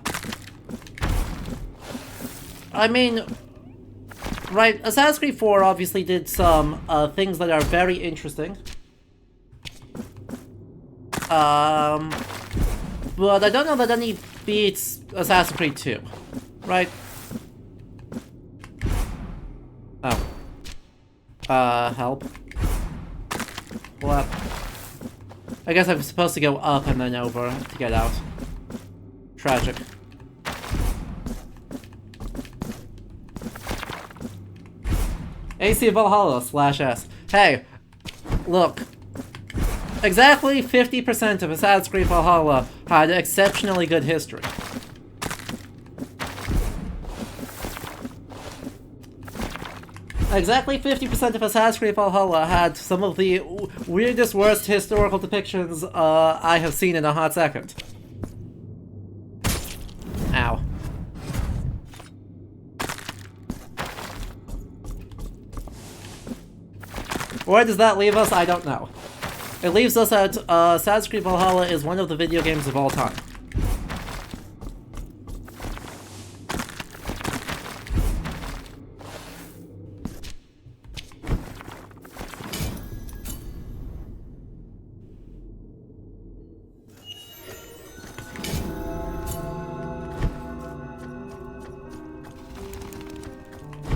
mean, right, Assassin's Creed 4 obviously did some things that are very interesting. But I don't know that any beats Assassin's Creed 2, right? Oh. Help. What? I guess I'm supposed to go up and then over to get out. Tragic. AC Valhalla /S. Hey, look. Exactly 50% of Assassin's Creed Valhalla had exceptionally good history. Exactly 50% of Assassin's Creed Valhalla had some of the weirdest, worst historical depictions I have seen in a hot second. Ow. Where does that leave us? I don't know. It leaves us at Assassin's Creed Valhalla is one of the video games of all time.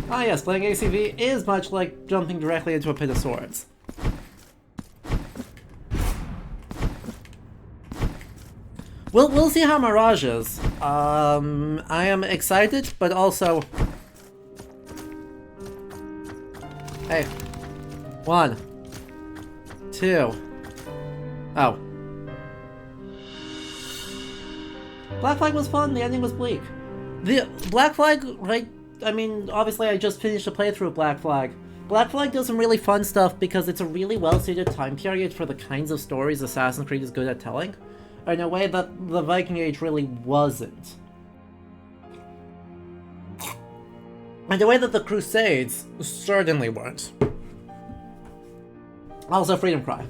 Ah yes, playing ACV is much like jumping directly into a pit of swords. We'll see how Mirage is. I am excited, but also... Hey. 1. 2. Oh. Black Flag was fun, the ending was bleak. The Black Flag, right, I mean, obviously I just finished a playthrough of Black Flag. Black Flag does some really fun stuff because it's a really well-suited time period for the kinds of stories Assassin's Creed is good at telling, in a way that the Viking Age really wasn't. And the way that the Crusades certainly weren't. Also, Freedom Cry.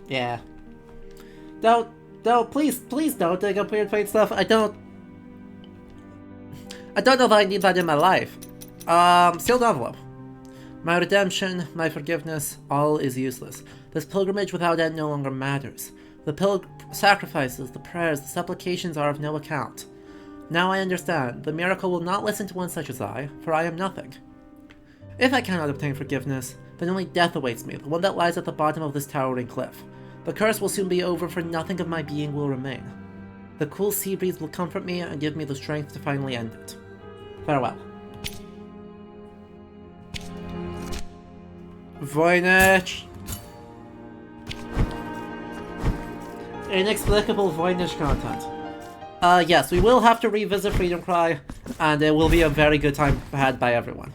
Yeah. Don't, please don't dig up Weird Fate stuff. I don't know if I need that in my life. Sealed envelope. My redemption, my forgiveness, all is useless. This pilgrimage without end no longer matters. The sacrifices, the prayers, the supplications are of no account. Now I understand. The miracle will not listen to one such as I, for I am nothing. If I cannot obtain forgiveness, then only death awaits me, the one that lies at the bottom of this towering cliff. The curse will soon be over, for nothing of my being will remain. The cool sea breeze will comfort me and give me the strength to finally end it. Farewell. Voynich. Inexplicable Voynich content. Yes, we will have to revisit Freedom Cry, and it will be a very good time had by everyone.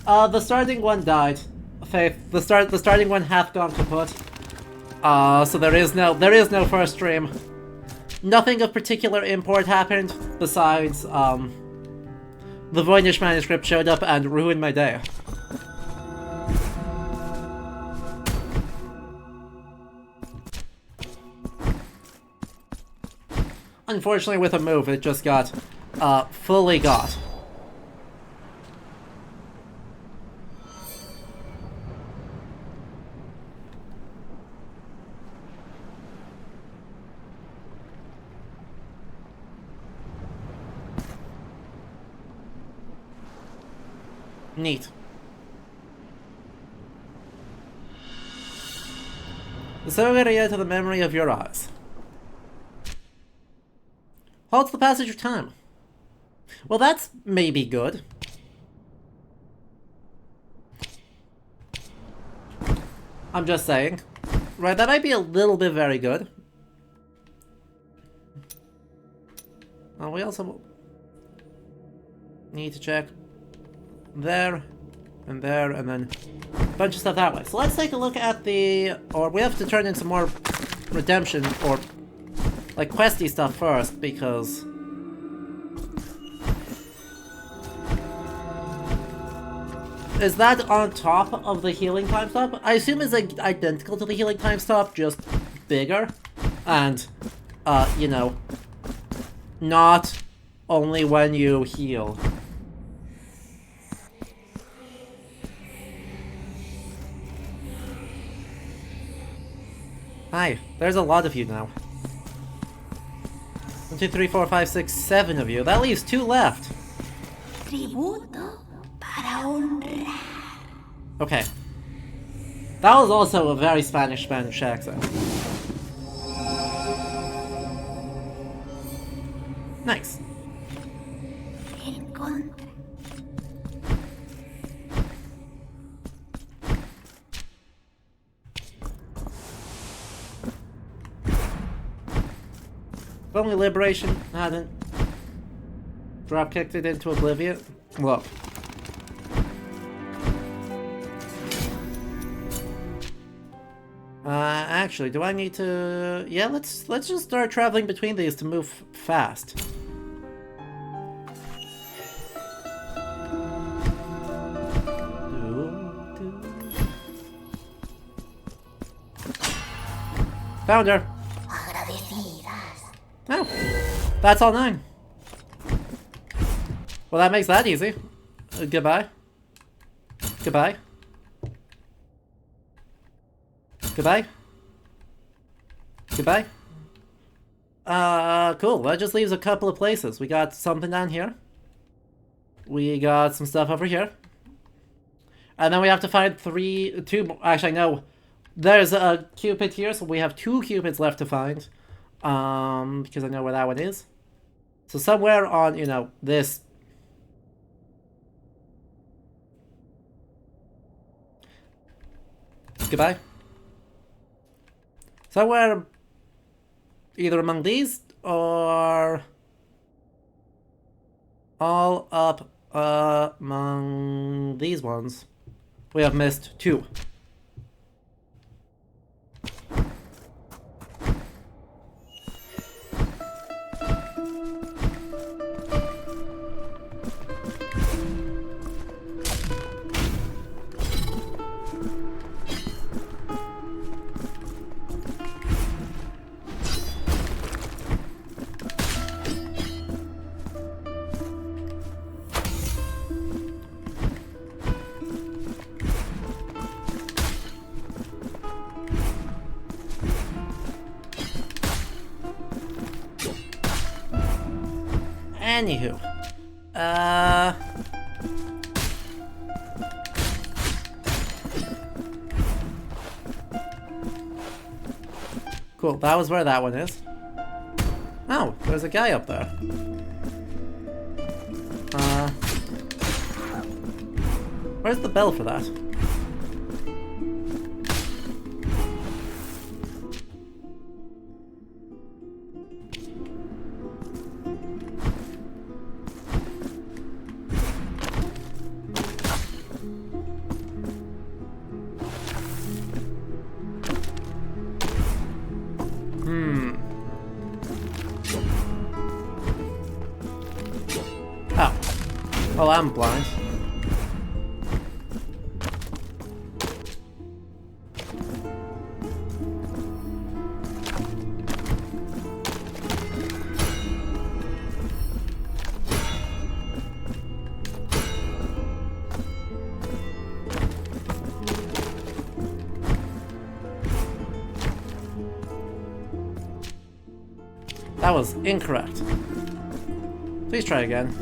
The starting one died. Faith, the starting one hath gone kaput. So there is no first stream. Nothing of particular import happened, besides, the Voynich manuscript showed up and ruined my day. Unfortunately, with a move, it just got, fully got. Neat. Surrogate to the memory of your eyes. Halts the passage of time. Well, that's maybe good. I'm just saying. Right, that might be a little bit very good. Oh, we also need to check there, and then a bunch of stuff that way. So let's take a look at the... Or we have to turn in some more redemption, or like questy stuff first, because... Is that on top of the healing time stop? I assume it's like identical to the healing time stop, just bigger. And, you know, not only when you heal. Hi, there's a lot of you now. 1, 2, 3, 4, 5, 6, 7 of you. That leaves 2 left. Tributo para honrar. Okay. That was also a very Spanish accent. Nice. En contra. If only Liberation hadn't drop-kicked it into oblivion. Look. Actually, do I need to... Yeah, let's just start traveling between these to move fast. Found her! Oh, that's all 9. Well, that makes that easy. Goodbye. Goodbye. Goodbye. Goodbye. Cool. That just leaves a couple of places. We got something down here. We got some stuff over here. And then we have to find 2 more. Actually, no. There's a Cupid here, so we have 2 Cupids left to find. Because I know where that one is. So somewhere on, you know, this... Goodbye. Somewhere either among these or all up among these ones. We have missed 2. Anywho, cool, that was where that one is. Oh, there's a guy up there. Where's the bell for that? Oh. Well, I'm blind. That was incorrect. Please try again.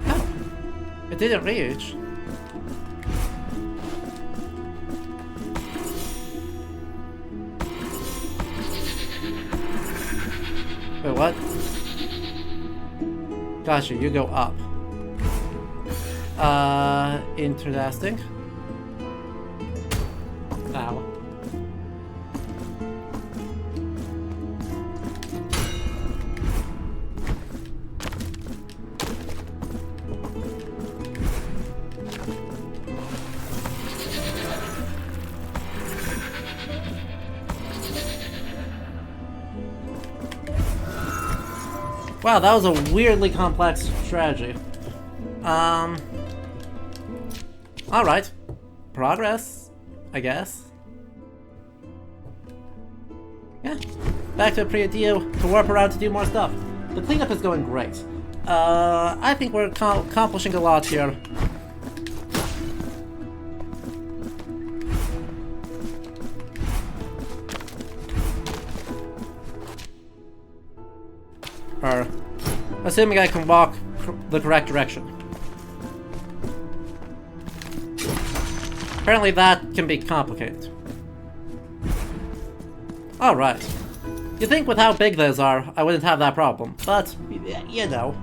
Oh, it didn't reach. Wait, what? Gotcha, you go up. Interesting. Ow. Wow, that was a weirdly complex strategy. Alright. Progress, I guess. Yeah. Back to Priodio to warp around to do more stuff. The cleanup is going great. I think we're accomplishing a lot here. Assuming I can walk the correct direction. Apparently that can be complicated. Alright. You'd think with how big those are, I wouldn't have that problem, but, you know.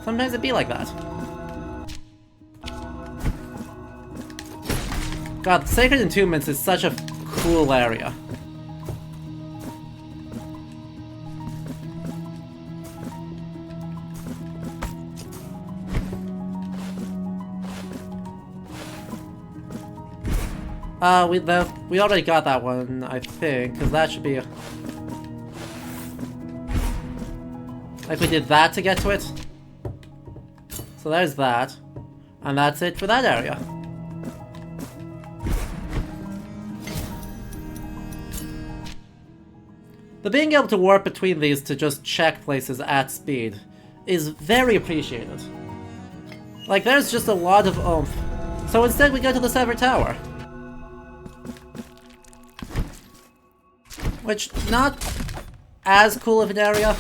Sometimes it'd be like that. God, Sacred Entombments is such a cool area. We already got that one, I think, because that should be... Like, we did that to get to it. So there's that. And that's it for that area. The being able to warp between these to just check places at speed is very appreciated. Like, there's just a lot of oomph. So instead we go to the Severed Tower. Which, not as cool of an area,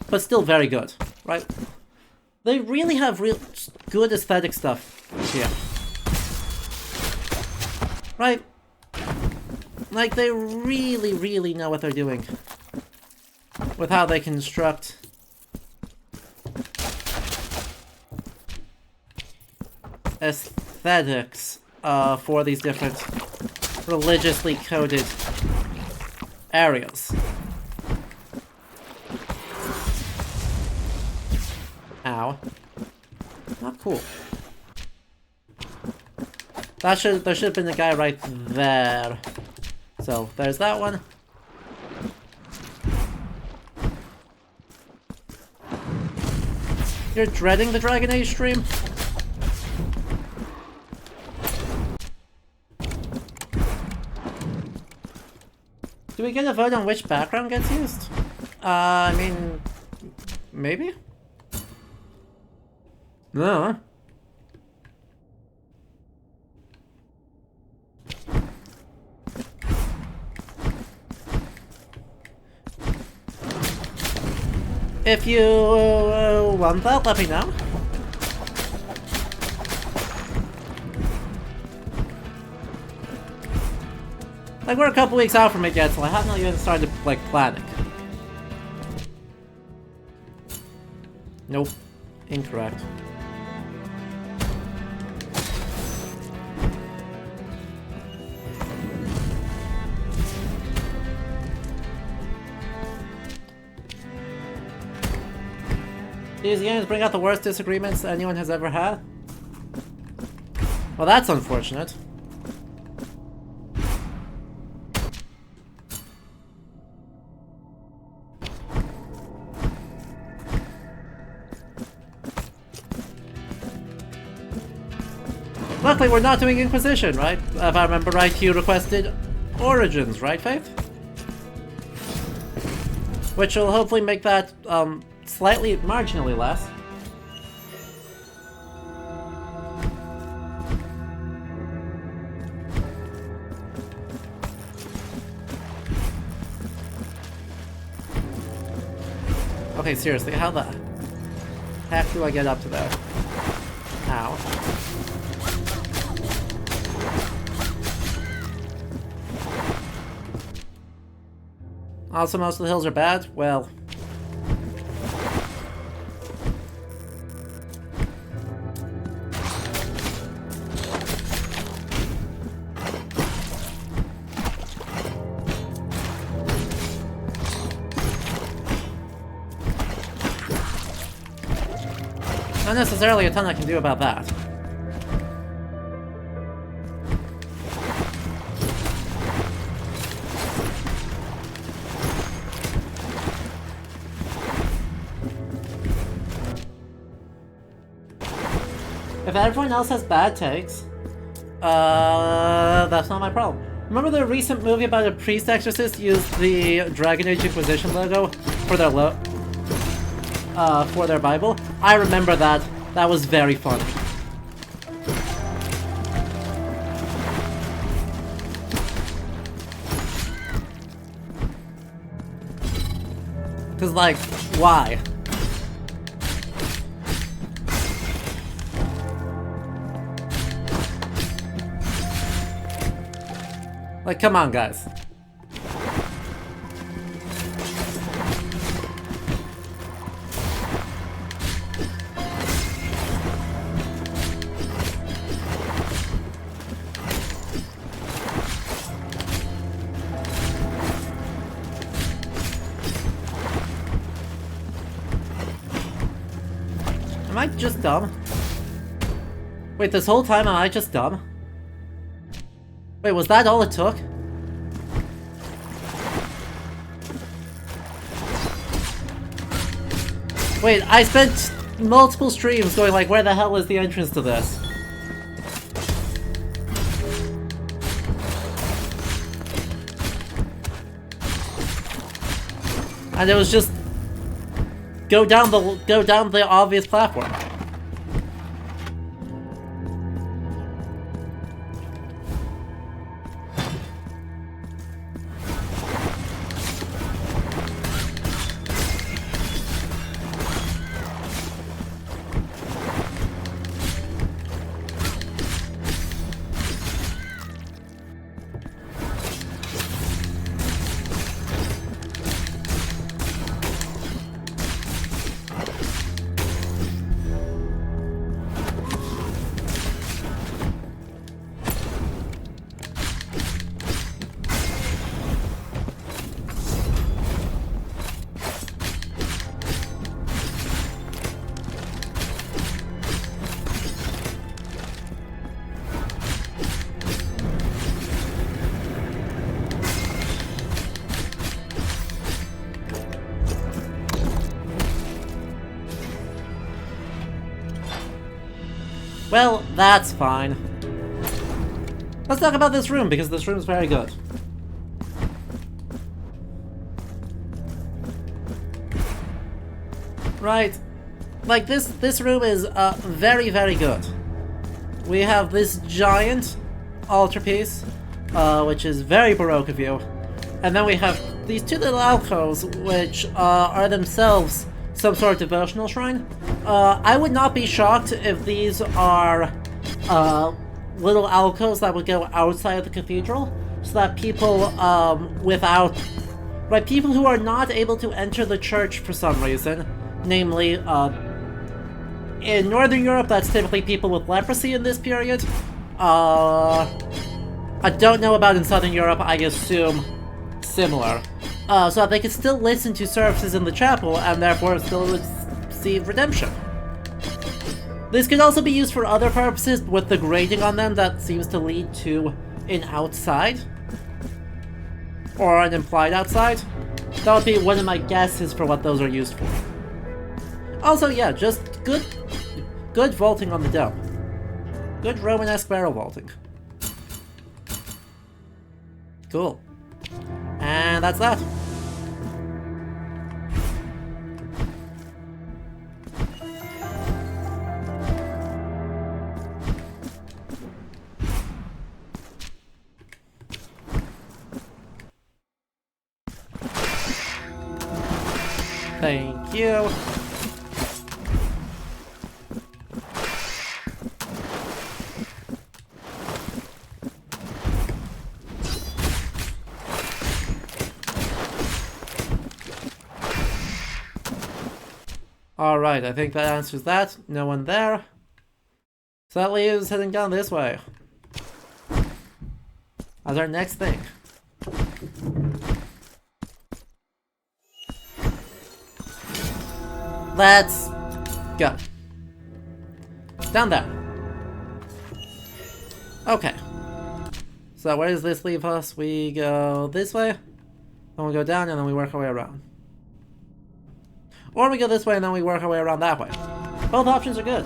but still very good, right? They really have real good aesthetic stuff here. Right? Like, they really, really know what they're doing with how they construct aesthetics for these different religiously coded areas. Ow. Not cool. There should have been a guy right there. So, there's that one. You're dreading the Dragon Age stream? Do we get a vote on which background gets used? I mean... maybe? No. If you want that, let me know. Like, we're a couple weeks out from it yet, so I haven't even started, like, planning. Nope. Incorrect. These games bring out the worst disagreements anyone has ever had? Well, that's unfortunate. Luckily, we're not doing Inquisition, right? If I remember right, you requested Origins, right, Faith? Which will hopefully make that, slightly, marginally less. Okay, seriously, how the heck do I get up to there? Ow. Also, most of the hills are bad? Well... not necessarily a ton I can do about that. If everyone else has bad takes, that's not my problem. Remember the recent movie about a priest exorcist used the Dragon Age Inquisition logo for their Bible? I remember that. That was very funny. Cause like, why? Like, come on, guys. Am I just dumb? Wait, this whole time am I just dumb? Wait, was that all it took? Wait, I spent multiple streams going like, where the hell is the entrance to this? And it was just go down the obvious platform. Well, that's fine. Let's talk about this room, because this room is very good. Right. Like, this room is very, very good. We have this giant altarpiece, which is very Baroque of you. And then we have these two little alcoves, which are themselves some sort of devotional shrine. I would not be shocked if these are little alcoves that would go outside of the cathedral, so that people people who are not able to enter the church for some reason, namely, in Northern Europe, that's typically people with leprosy in this period. I don't know about in Southern Europe, I assume similar. So that they could still listen to services in the chapel and therefore still receive redemption. This could also be used for other purposes, with the grading on them that seems to lead to an outside. Or an implied outside. That would be one of my guesses for what those are used for. Also, yeah, just good vaulting on the dome. Good Romanesque barrel vaulting. Cool. And that's that. Thank you. Alright, I think that answers that. No one there. So that leaves heading down this way. As our next thing. Let's go. Down there. Okay. So where does this leave us? We go this way, then we go down, and then we work our way around. Or we go this way and then we work our way around that way. Both options are good.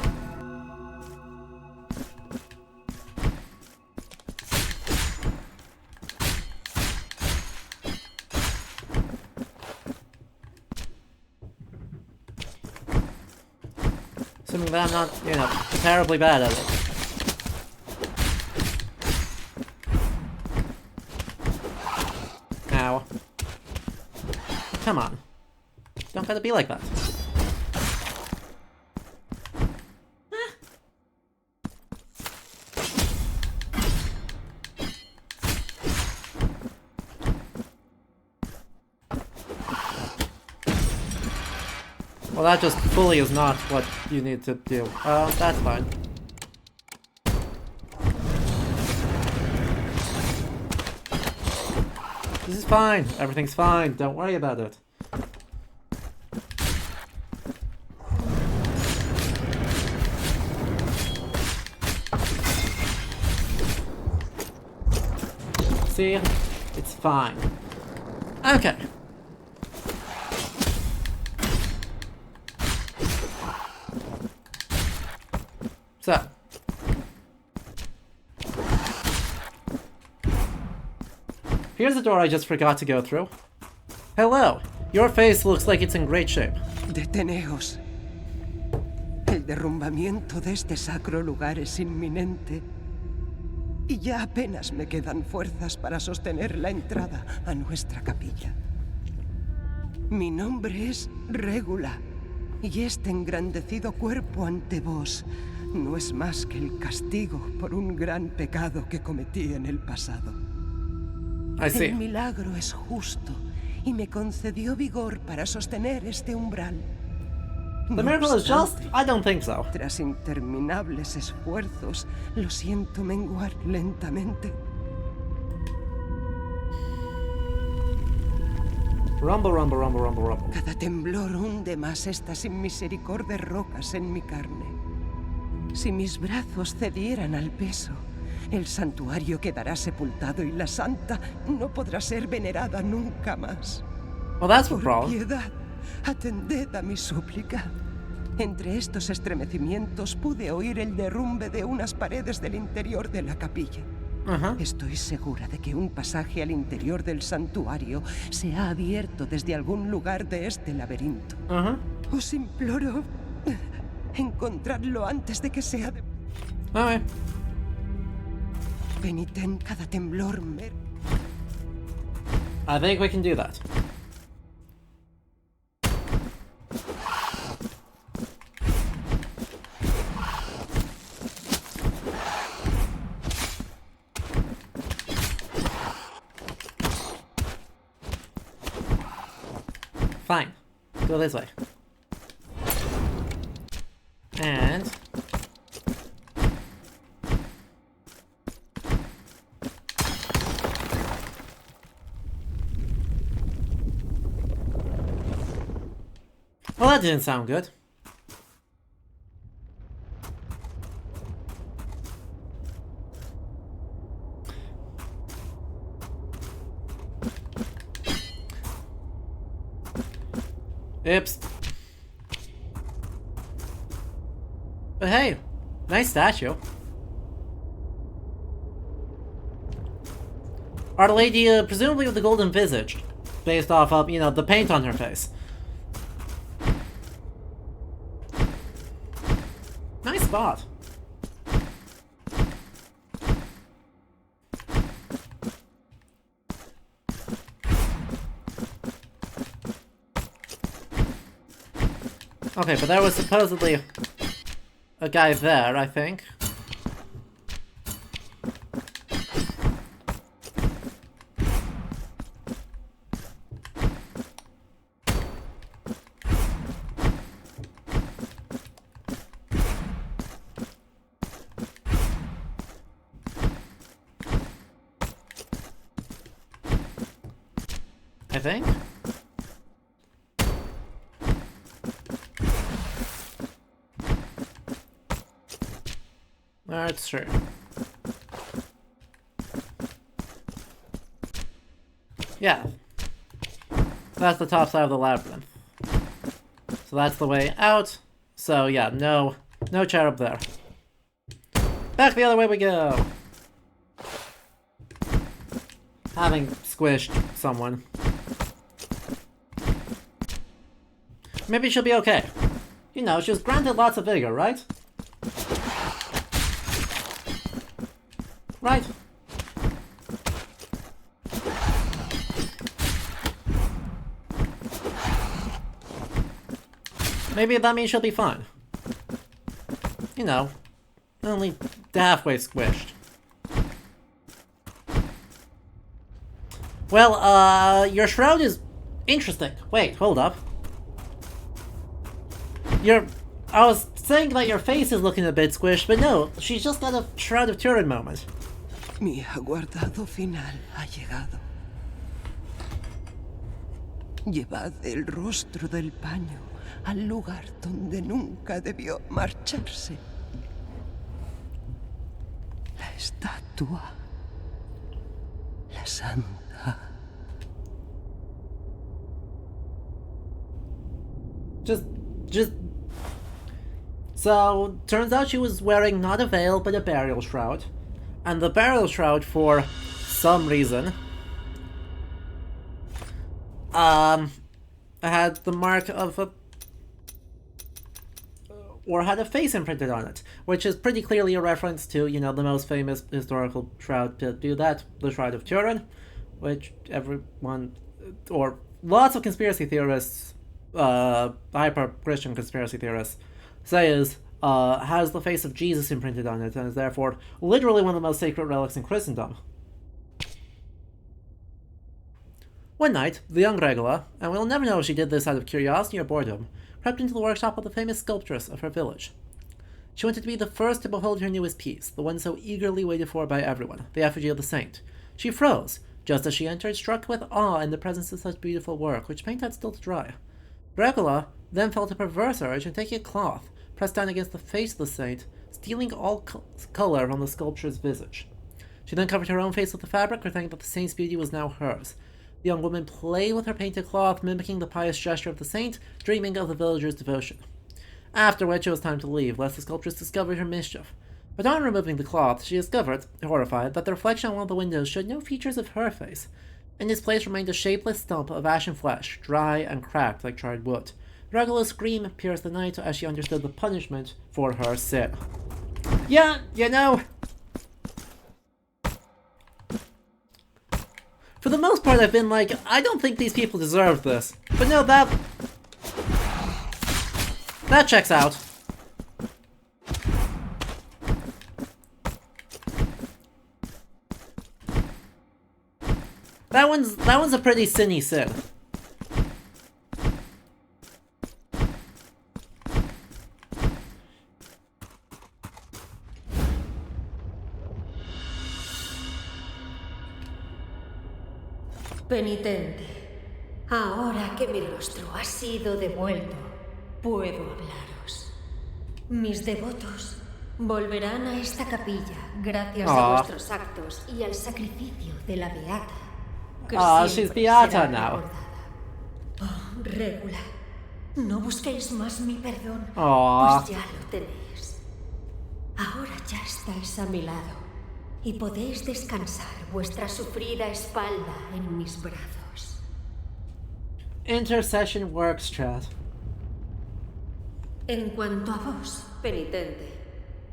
Assuming that I'm not, terribly bad at it. Ow. Come on. Don't gotta be like that. Well, that just fully is not what you need to do. That's fine. This is fine. Everything's fine. Don't worry about it. See? It's fine. Okay. So. Here's the door I just forgot to go through. Hello. Your face looks like it's in great shape. Deteneos. El derrumbamiento de este sacro lugar es inminente. Y ya apenas me quedan fuerzas para sostener la entrada a nuestra capilla. Mi nombre es Régula, y este engrandecido cuerpo ante vos no es más que el castigo por un gran pecado que cometí en el pasado. El milagro es justo y me concedió vigor para sostener este umbral. The miracle is just? I don't think so. Tras interminables esfuerzos, lo siento menguar lentamente. Rumble, rumble, rumble, rumble, rumble. Cada temblor hunde más estas inmisericordes rocas en mi carne. Si mis brazos cedieran al peso, el santuario quedará sepultado y la santa no podrá ser venerada nunca más. Well, that's the Por problem. piedad, atended a mi súplica. Entre estos estremecimientos pude oír el derrumbe de unas paredes del interior de la capilla. Estoy segura de que un pasaje al interior del santuario se ha abierto desde algún lugar de este laberinto. Os imploro encontrarlo antes de que sea de... Peniten, cada temblor me... I think we can do that. Fine. Go this way. And... well, that didn't sound good. Oops. But hey, nice statue. Our lady, presumably with the golden visage, based off of, you know, the paint on her face. Nice spot. Okay, but there was supposedly a guy there, I think. I think? That's true. Yeah. That's the top side of the labyrinth. So that's the way out. So yeah, no cherub there. Back the other way we go! Having squished someone. Maybe she'll be okay. You know, she was granted lots of vigor, right? Right. Maybe that means she'll be fine. You know, only halfway squished. Well, your shroud is interesting. Wait, hold up. I was saying that your face is looking a bit squished, but no, she's just got a Shroud of Turin moment. Mi aguardado final ha llegado. Llevad el rostro del paño al lugar donde nunca debió marcharse. La estatua. La santa. Just... So, turns out she was wearing not a veil, but a burial shroud. And the burial shroud, for some reason, had the mark of a... or had a face imprinted on it, which is pretty clearly a reference to, you know, the most famous historical shroud to do that, the Shroud of Turin, which everyone, or lots of conspiracy theorists, hyper-Christian conspiracy theorists, say is, has the face of Jesus imprinted on it, and is therefore literally one of the most sacred relics in Christendom. One night, the young Regula, and we'll never know if she did this out of curiosity or boredom, crept into the workshop of the famous sculptress of her village. She wanted to be the first to behold her newest piece, the one so eagerly waited for by everyone, the effigy of the saint. She froze, just as she entered, struck with awe in the presence of such beautiful work, which paint had still to dry. Regula then felt a perverse urge in taking a cloth, pressed down against the face of the saint, stealing all color from the sculpture's visage. She then covered her own face with the fabric, pretending that the saint's beauty was now hers. The young woman played with her painted cloth, mimicking the pious gesture of the saint, dreaming of the villagers' devotion. After which it was time to leave, lest the sculptress discover her mischief. But on removing the cloth, she discovered, horrified, that the reflection on one of the windows showed no features of her face. In its place remained a shapeless stump of ashen flesh, dry and cracked like charred wood. A regular scream pierced the night as she understood the punishment for her sin. Yeah, you know, for the most part I've been like, I don't think these people deserve this. But no, that checks out. That one's a pretty sinny sin. Penitente, ahora que mi rostro ha sido devuelto, puedo hablaros. Mis devotos volverán a esta capilla gracias a vuestros actos y al sacrificio de la beata. She's beata now. Oh, Régula, no busquéis más mi perdón, pues ya lo tenéis. Ahora ya estáis a mi lado y podéis descansar vuestra sufrida espalda en mis brazos. Intercession works, chat. En cuanto a vos, penitente,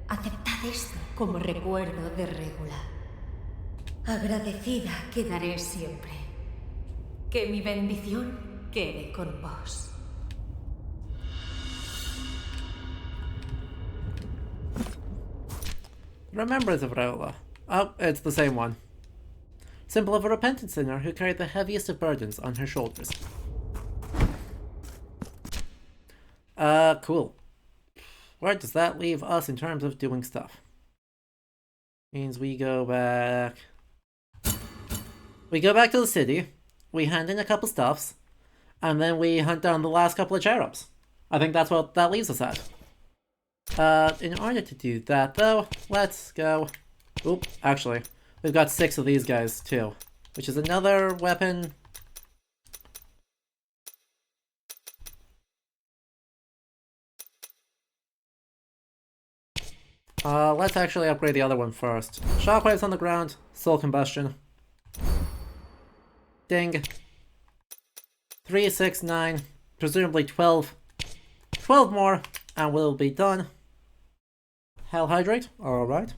aceptad esto como recuerdo de Régula. Agradecida quedaré siempre. Que mi bendición quede con vos. Remembrance of Raola. Oh, it's the same one. Symbol of a repentant sinner who carried the heaviest of burdens on her shoulders. Cool. Where does that leave us in terms of doing stuff? Means we go back... We go back to the city, we hand in a couple stuffs, and then we hunt down the last couple of cherubs. I think that's what that leaves us at. In order to do that, though, let's go... Oop, actually, we've got 6 of these guys, too. Which is another weapon... let's actually upgrade the other one first. Shockwaves on the ground, soul combustion. Ding. 3, 6, 9, presumably 12. 12 more, and we'll be done. Hell hydrate, alright.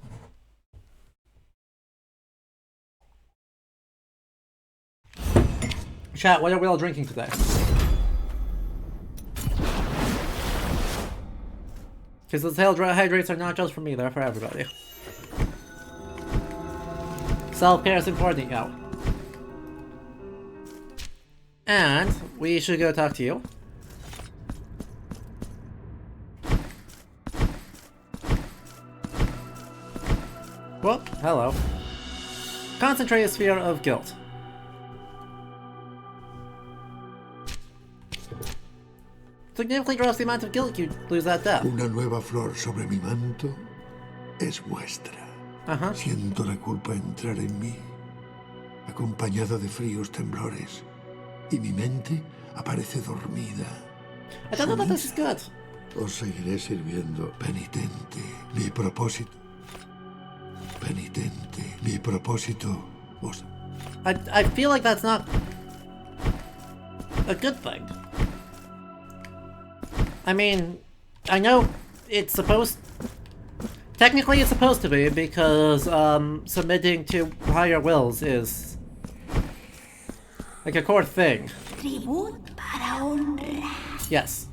Chat, what are we all drinking today? Because those hell hydrates are not just for me, they're for everybody. Self-care is important, yo. And we should go talk to you. Well, hello. Concentrate a sphere of guilt. Significantly drops the amount of guilt you lose at death. Una nueva flor sobre mi manto es vuestra. Siento la culpa entrar en mí, acompañada de fríos temblores, y mi mente aparece dormida. I don't know that this is good. Os seguiré sirviendo, penitente. Mi propósito. Penitente. Mi propósito os... I feel like that's not a good thing. I mean, I know it's supposed... Technically it's supposed to be, because submitting to higher wills is like a core thing. Tribut para honrar. Yes.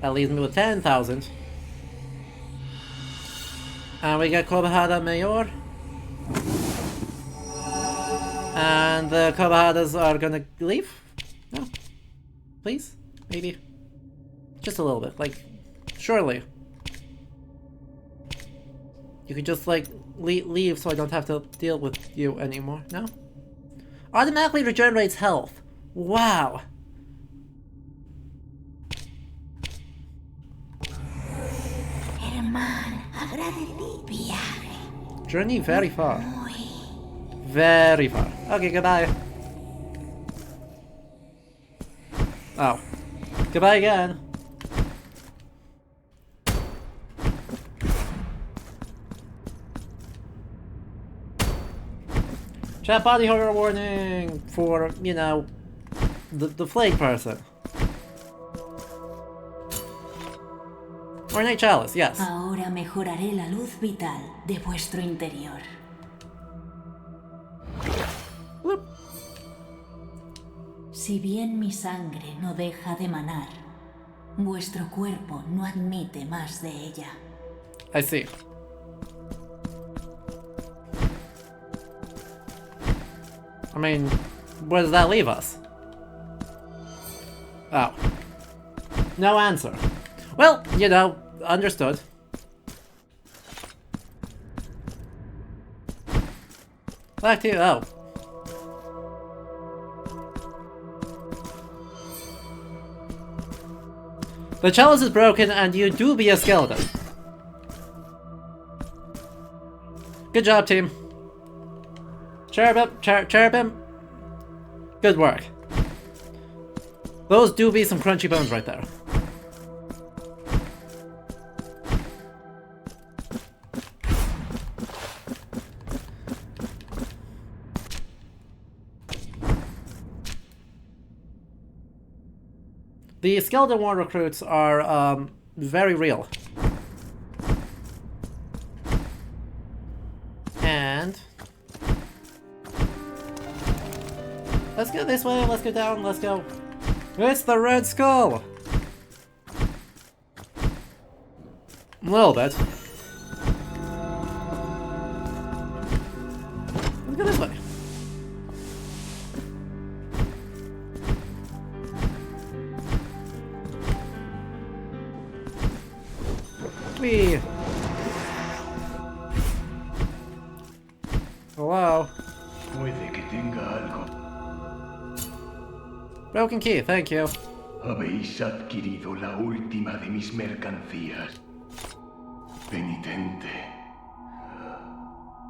That leaves me with 10,000. And we get Cobajada Mayor. And the Cobajadas are gonna leave? No. Please? Maybe. Just a little bit. Like, surely. You could just, like, leave so I don't have to deal with you anymore. No? Automatically regenerates health. Wow. Hermano, agradecido viaje. Journey very far. Very far. Okay, goodbye. Oh. Goodbye again. Chat body horror warning for, you know, the flake person. Ornate chalice, yes. Ahora mejoraré la luz vital de vuestro interior. Whoop. Si bien mi sangre no deja de manar, vuestro cuerpo no admite más de ella. I see. I mean, where does that leave us? Oh. No answer. Well, you know, understood. Back to you. Oh. The chalice is broken and you do be a skeleton. Good job, team. Cherubim. Good work. Those do be some crunchy bones right there. The Skeleton War recruits are very real. And let's go this way, let's go down, let's go. It's the Red Skull! A little bit. Let's go this way. Whee! Hello? Puede que tenga algo. Broken key, thank you. Habéis adquirido la última de mis mercancías. Penitente.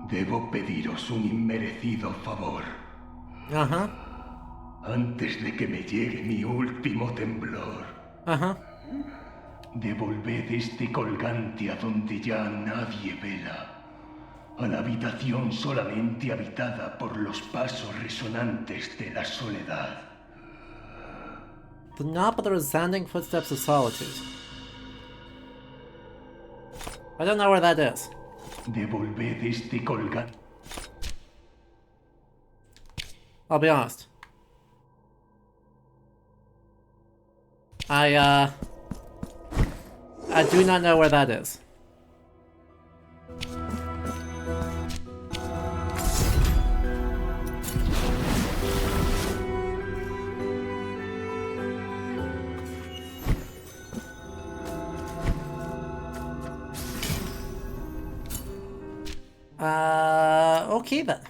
Debo pediros un inmerecido favor. Ajá. Antes de que me llegue mi último temblor. Ajá. Devolved este colgante a donde ya nadie vela. A la habitación solamente habitada por los pasos resonantes de la soledad. The knob of the resounding footsteps of solitude. I don't know where that is. Devolved este colgante. I'll be honest. I do not know where that is. Okay then.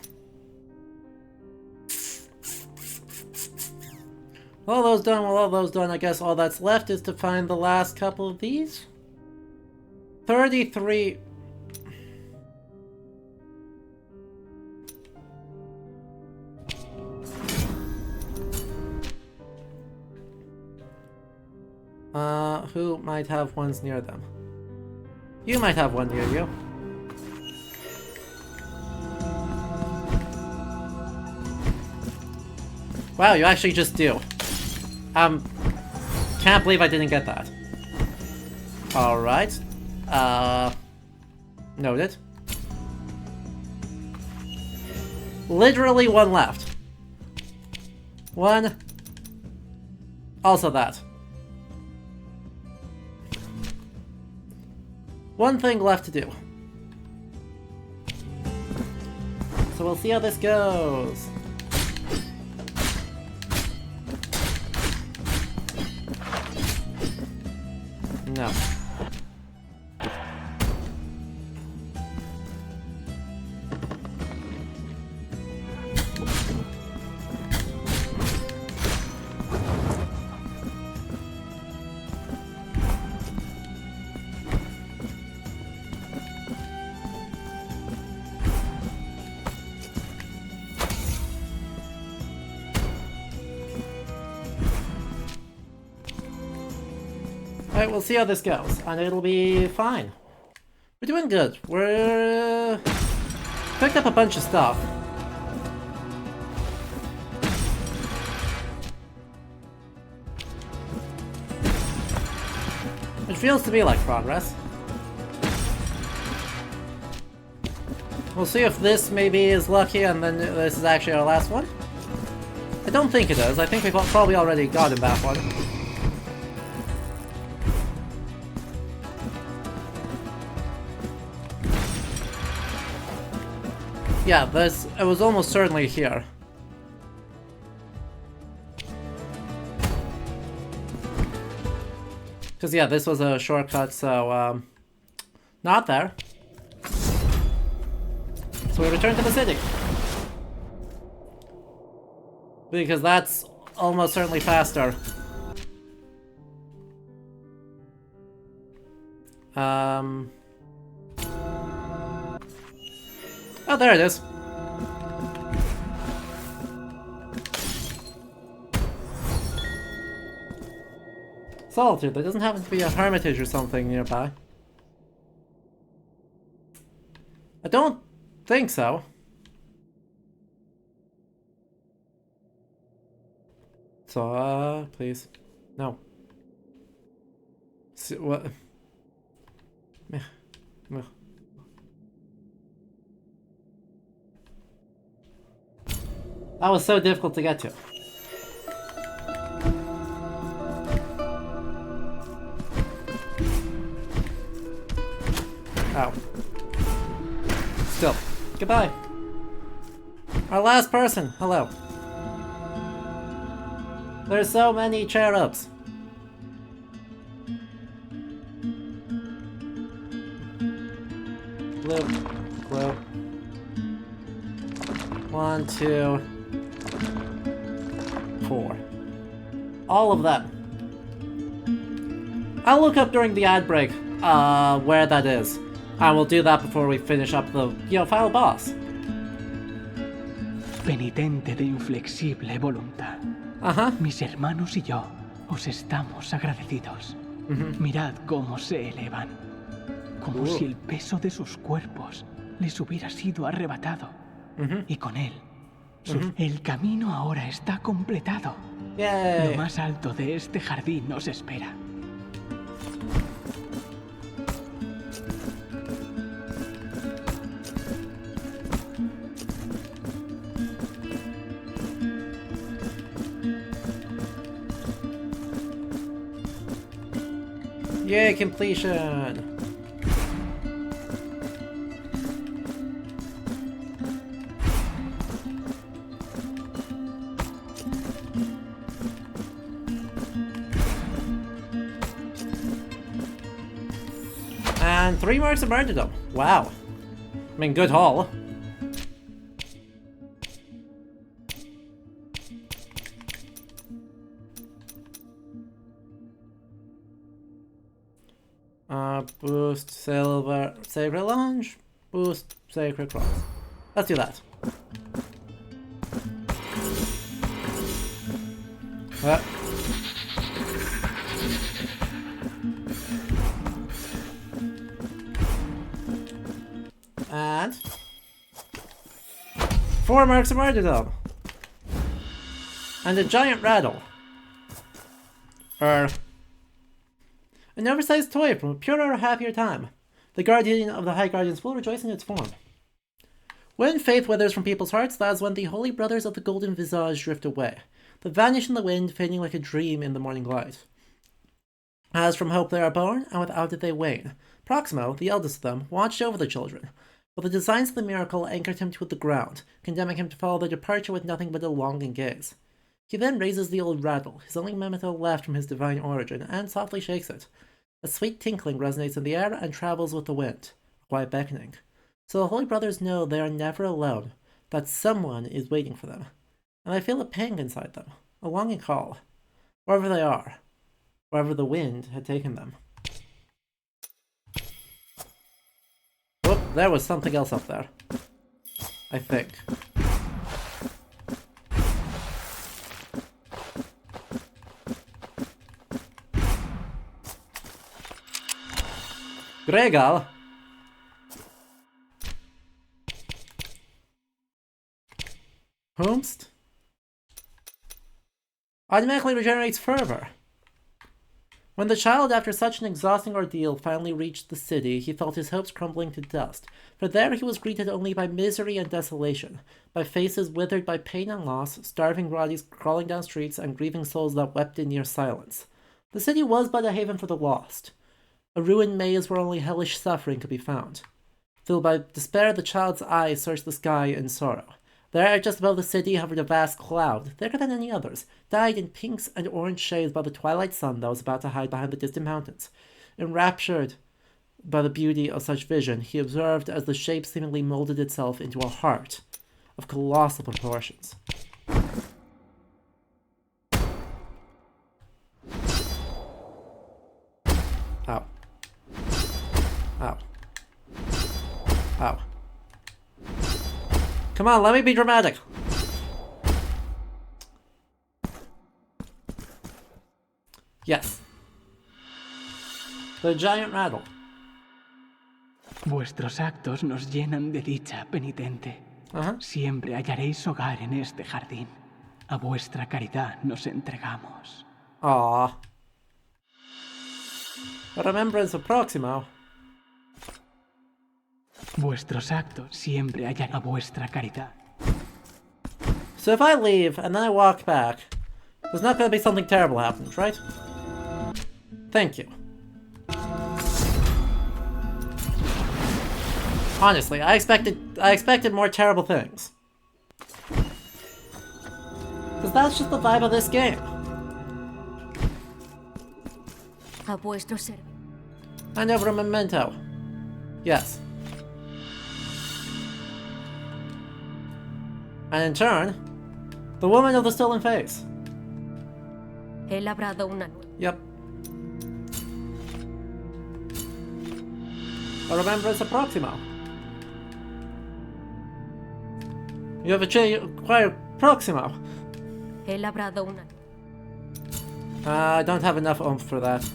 All those done, well, all those done, I guess all that's left is to find the last couple of these. 33... who might have ones near them? You might have one near you. Wow, you actually just do. Can't believe I didn't get that. Alright. Noted. Literally one left. One. Also that. One thing left to do. So we'll see how this goes. No. Alright, we'll see how this goes, and it'll be fine. We're doing good. We're... picked up a bunch of stuff. feels to me like progress. We'll see if this maybe is lucky and then this is actually our last one. I don't think it is. I think we've probably already gotten that one. Yeah, it was almost certainly here. Because, yeah, this was a shortcut, so, not there. So we return to the city. Because that's almost certainly faster. Oh, there it is. Solitude. There doesn't happen to be a hermitage or something nearby. I don't think so. So, please. No. What? That was so difficult to get to. Ow. Still. Goodbye. Our last person. Hello. There's so many cherubs. Blue. Blue. 1, 2, 4. All of them. I'll look up during the ad break where that is. And we'll do that before we finish up the, final boss. Penitente de inflexible voluntad. Mis hermanos y yo os estamos agradecidos. Mirad cómo se elevan. Como si el peso de sus cuerpos les hubiera sido arrebatado. Y con él, el camino ahora está completado. Yay. Lo más alto de este jardín nos espera. Yay, completion! And 3 marks of martyrdom. Wow. I mean, good haul. Boost silver sacred lunge. Boost sacred cross. Let's do that. And 4 marks of martyrdom. And a giant rattle. An oversized toy from a purer, happier time. The guardian of the High Guardians will rejoice in its form. When faith withers from people's hearts, that is when the holy brothers of the Golden Visage drift away. They vanish in the wind, fading like a dream in the morning light. As from hope they are born, and without it they wane. Proximo, the eldest of them, watched over the children, but the designs of the miracle anchored him to the ground, condemning him to follow their departure with nothing but a longing gaze. He then raises the old rattle, his only memento left from his divine origin, and softly shakes it. A sweet tinkling resonates in the air and travels with the wind, a quiet beckoning. So the Holy Brothers know they are never alone, that someone is waiting for them. And I feel a pang inside them, a longing call, wherever they are, wherever the wind had taken them. Whoop, there was something else up there. I think. Gregal. Whomst? Automatically regenerates fervor. When the child, after such an exhausting ordeal, finally reached the city, he felt his hopes crumbling to dust. For there he was greeted only by misery and desolation, by faces withered by pain and loss, starving bodies crawling down streets, and grieving souls that wept in near silence. The city was but a haven for the lost, a ruined maze where only hellish suffering could be found. Filled by despair, the child's eyes searched the sky in sorrow. There, just above the city, hovered a vast cloud, thicker than any others, dyed in pinks and orange shades by the twilight sun that was about to hide behind the distant mountains. Enraptured by the beauty of such vision, he observed as the shape seemingly molded itself into a heart of colossal proportions. Ow. Ow. Ow. Come on, let me be dramatic. Yes. The giant rattle. Vuestros actos nos llenan de dicha, penitente. Siempre hallaréis hogar en este jardín. A vuestra caridad nos entregamos. Aww. A remembrance of Proximo. Vuestros actos siempre hallarán a vuestra caridad. So if I leave and then I walk back, there's not going to be something terrible happens, right? Thank you. Honestly, I expected more terrible things. Because that's just the vibe of this game. A vuestro servicio. Hand over a memento. Yes. And in turn, the woman of the stolen face. He labrado una. Yep. A remembrance of Proximo. You have acquired Proximo. He labrado una. I don't have enough oomph for that.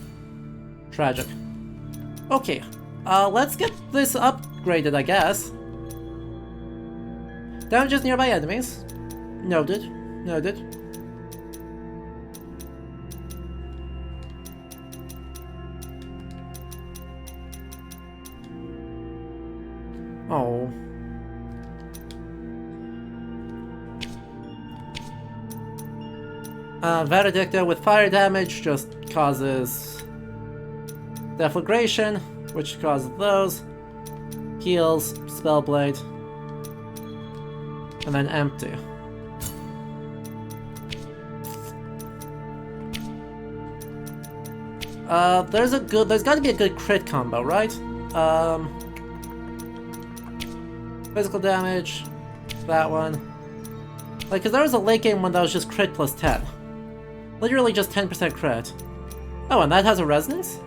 Tragic. Okay, let's get this upgraded, I guess. Damages nearby enemies. Noted. Noted. Oh. Valedicto with fire damage just causes deflagration, which causes those. Heals, Spellblade. And then empty. There's gotta be a good crit combo, right? Physical damage, that one. Like, cause there was a late game one that was just crit plus 10. Literally just 10% crit. Oh, and that has a resonance?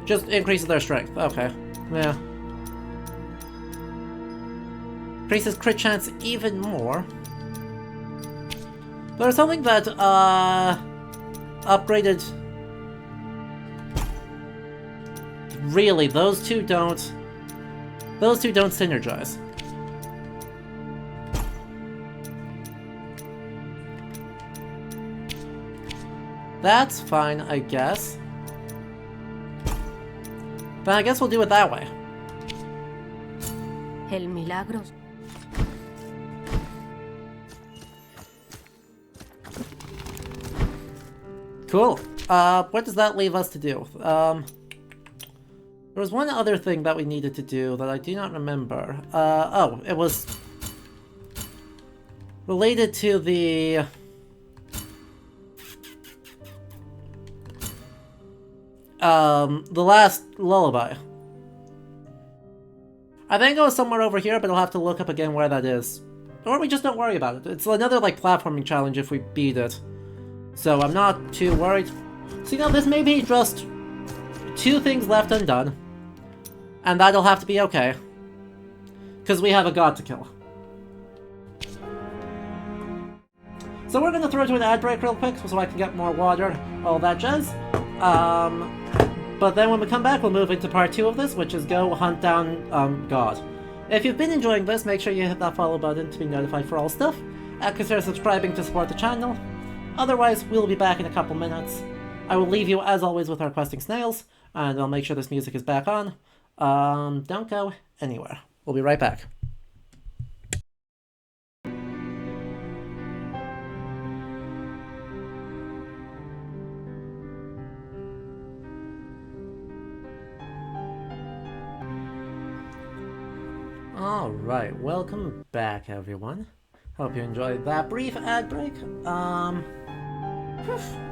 Just increases their strength, okay. Yeah. Increases crit chance even more. There's something that, upgraded... Really, those two don't synergize. That's fine, I guess. Then I guess we'll do it that way. El milagro. Cool. What does that leave us to do? There was one other thing that we needed to do that I do not remember. Oh, it was related to the last lullaby. I think it was somewhere over here, but I'll have to look up again where that is. Or we just don't worry about it. It's another, like, platforming challenge if we beat it. So I'm not too worried. So, you know, this may be just 2 things left undone. And that'll have to be okay. Because we have a god to kill. So we're gonna throw to an ad break real quick so I can get more water, all that jazz. But then when we come back, we'll move into part 2 of this, which is go hunt down, God. If you've been enjoying this, make sure you hit that follow button to be notified for all stuff, and consider subscribing to support the channel. Otherwise, we'll be back in a couple minutes. I will leave you, as always, with our questing snails, and I'll make sure this music is back on. Don't go anywhere. We'll be right back. Alright, welcome back, everyone. Hope you enjoyed that brief ad break.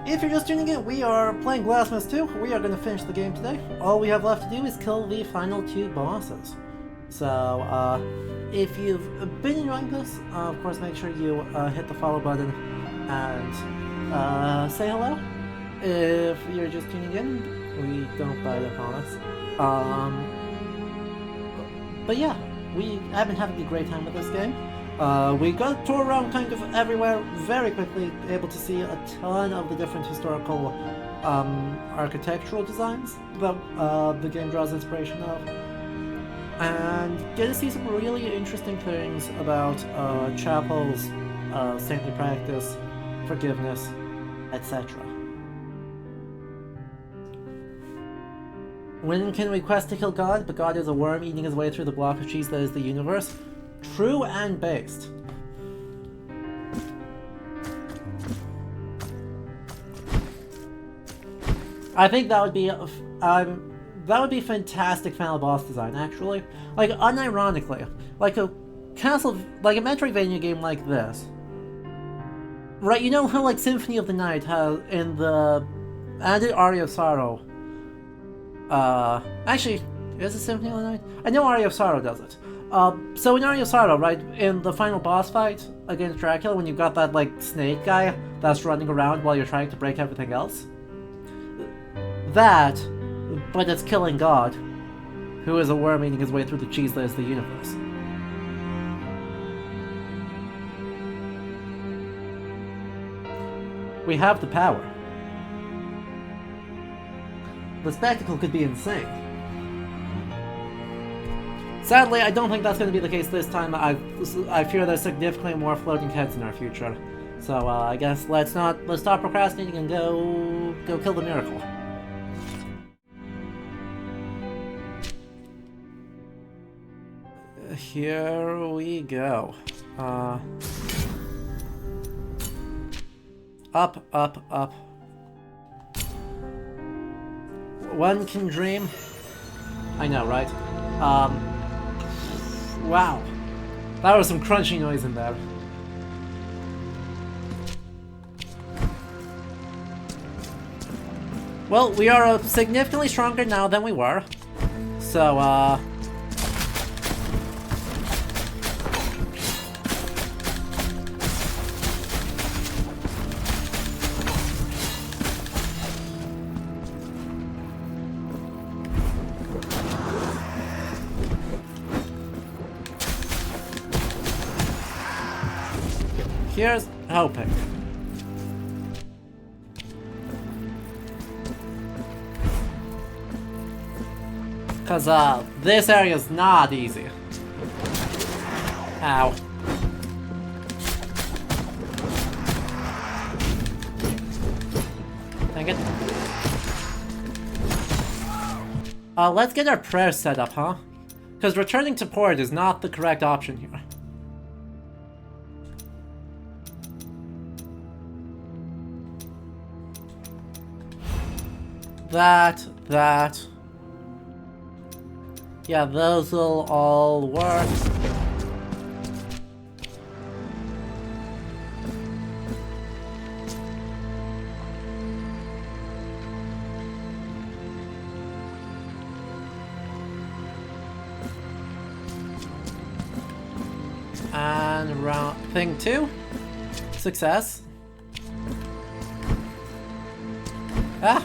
If you're just tuning in, we are playing Blasphemous 2. We are going to finish the game today. All we have left to do is kill the final 2 bosses. So, if you've been enjoying this, of course make sure you hit the follow button and say hello. If you're just tuning in, we don't bite upon us. But yeah, I've been having a great time with this game. We got to tour around kind of everywhere very quickly, able to see a ton of the different historical architectural designs that the game draws inspiration of, and get to see some really interesting things about chapels, saintly practice, forgiveness, etc. When can we quest to kill God, but God is a worm eating his way through the block of cheese that is the universe? True and based. I think that would be fantastic final boss design, actually. Like, unironically, like a Metroidvania game like this. Right, you know how like Symphony of the Night has in the Aria of Sorrow. Actually, is it Symphony of the Night? I know Aria of Sorrow does it. So in Aria of Sorrow, right, in the final boss fight against Dracula, when you've got that, like, snake guy that's running around while you're trying to break everything else? That, but it's killing God, who is a worm eating his way through the cheese that is the universe. We have the power. The spectacle could be insane. Sadly, I don't think that's going to be the case this time. I fear there's significantly more floating heads in our future. So I guess let's stop procrastinating and go kill the miracle. Here we go. Up, up, up. One can dream. I know, right? Wow. That was some crunchy noise in there. Well, we are significantly stronger now than we were. So, here's hoping. Cause, this area's not easy. Ow. Dang it. Let's get our prayers set up, huh? Cause returning to port is not the correct option here. That. Yeah, those will all work. And round thing 2. Success. Ah!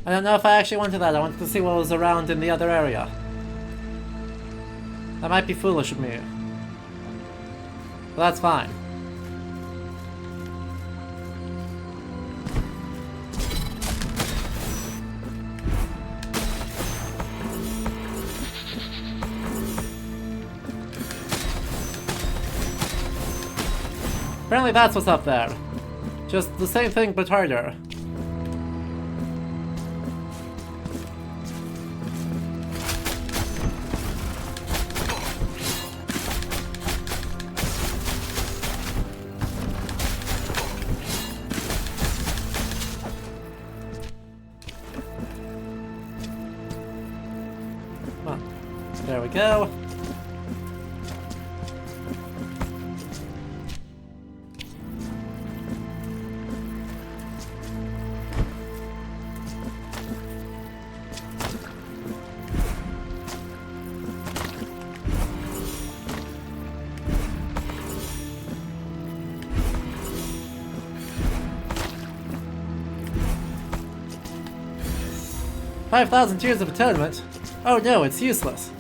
I don't know if I actually wanted that. I wanted to see what was around in the other area. That might be foolish of me. But that's fine. Apparently that's what's up there. Just the same thing, but harder. There we go. "5,000 Years of Atonement? Oh no, it's useless."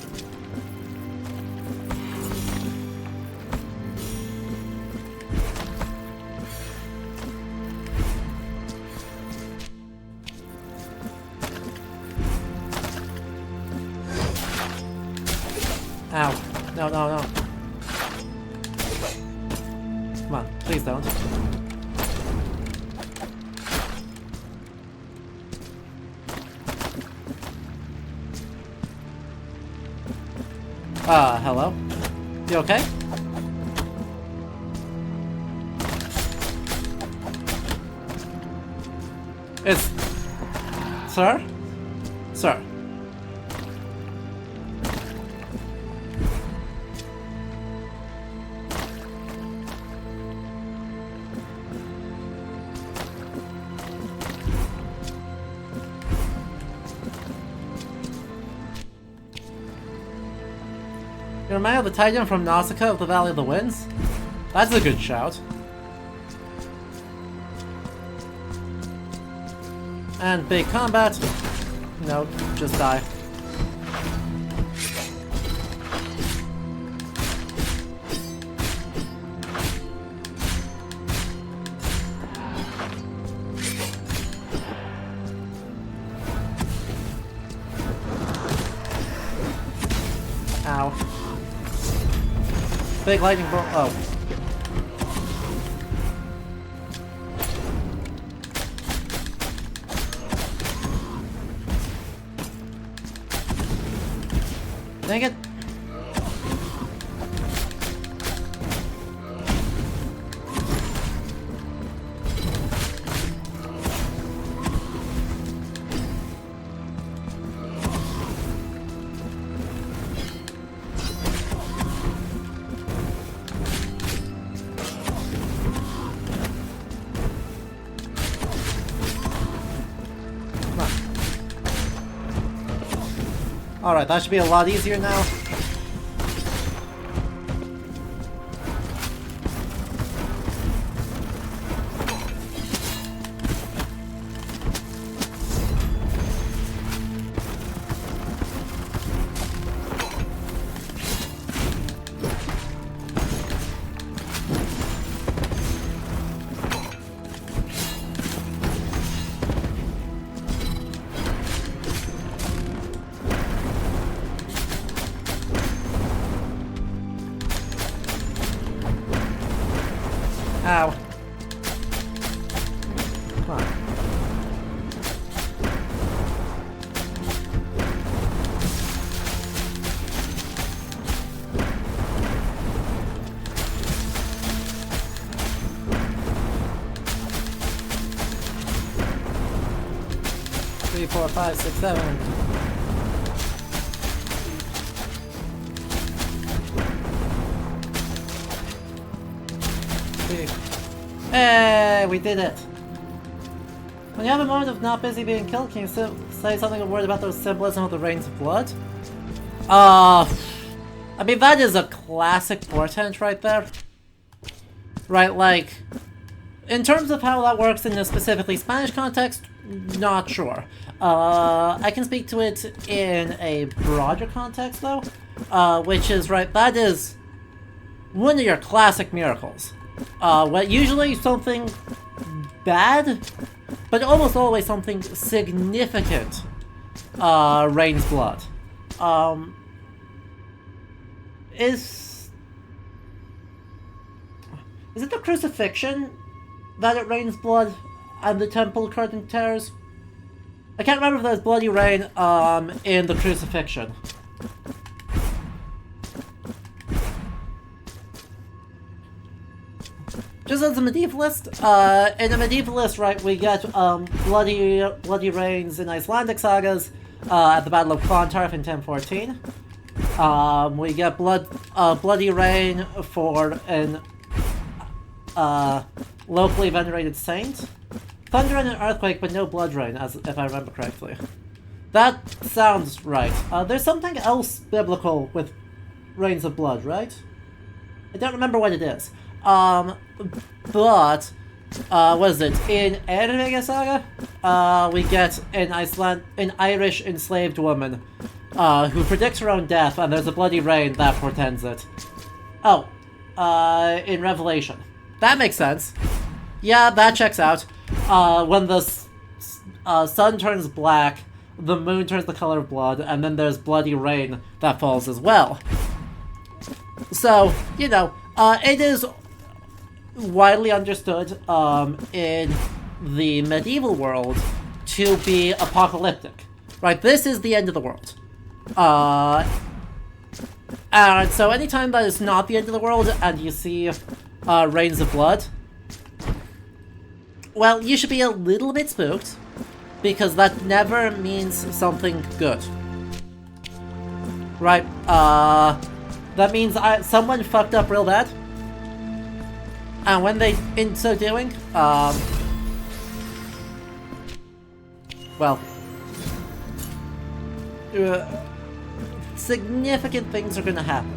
Ow. No, no, no. Come on, please don't. Hello? You okay? Sir? Sir. You remind me of the Titan from Nausicaa of the Valley of the Winds? That's a good shout. And big combat. No, just die. Ow. Big lightning bolt. Oh. Dang it. Alright, that should be a lot easier now. Ow. Come on. Three, four, five, six, seven. Hey, we did it! When you have a moment of not busy being killed, can you say something a word about those symbolism of the rains of blood? I mean, that is a classic portent right there. Right, like, in terms of how that works in a specifically Spanish context, not sure. I can speak to it in a broader context, though, which is, right, that is one of your classic miracles. What usually something bad, but almost always something significant rains blood. Is it the crucifixion that it rains blood and the temple curtain tears? I can't remember if there's bloody rain in the crucifixion. Just as a medievalist, in a medievalist, right, we get bloody rains in Icelandic sagas at the Battle of Clontarf in 1014. We get bloody rain for an locally venerated saint. Thunder and an earthquake, but no blood rain, as if I remember correctly. That sounds right. There's something else biblical with rains of blood, right? I don't remember what it is. But what is it? In Ervega Saga, we get an Irish enslaved woman who predicts her own death, and there's a bloody rain that portends it. Oh, in Revelation. That makes sense. Yeah, that checks out. When the sun turns black, the moon turns the color of blood, and then there's bloody rain that falls as well. So, you know, it is widely understood in the medieval world to be apocalyptic. Right, this is the end of the world. And so anytime that is not the end of the world and you see rains of blood, well, you should be a little bit spooked, because that never means something good. Right, that means someone fucked up real bad. And when they, in so doing, well, significant things are gonna happen.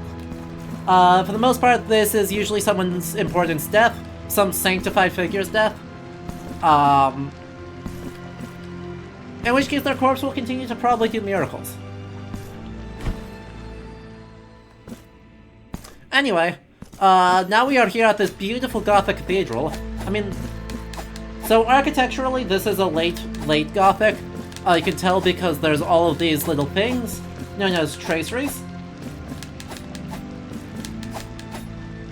For the most part, this is usually someone's important's death, some sanctified figure's death. In which case their corpse will continue to probably do miracles. Anyway, now we are here at this beautiful Gothic cathedral. I mean, so architecturally, this is a late Gothic. You can tell because there's all of these little things known as traceries.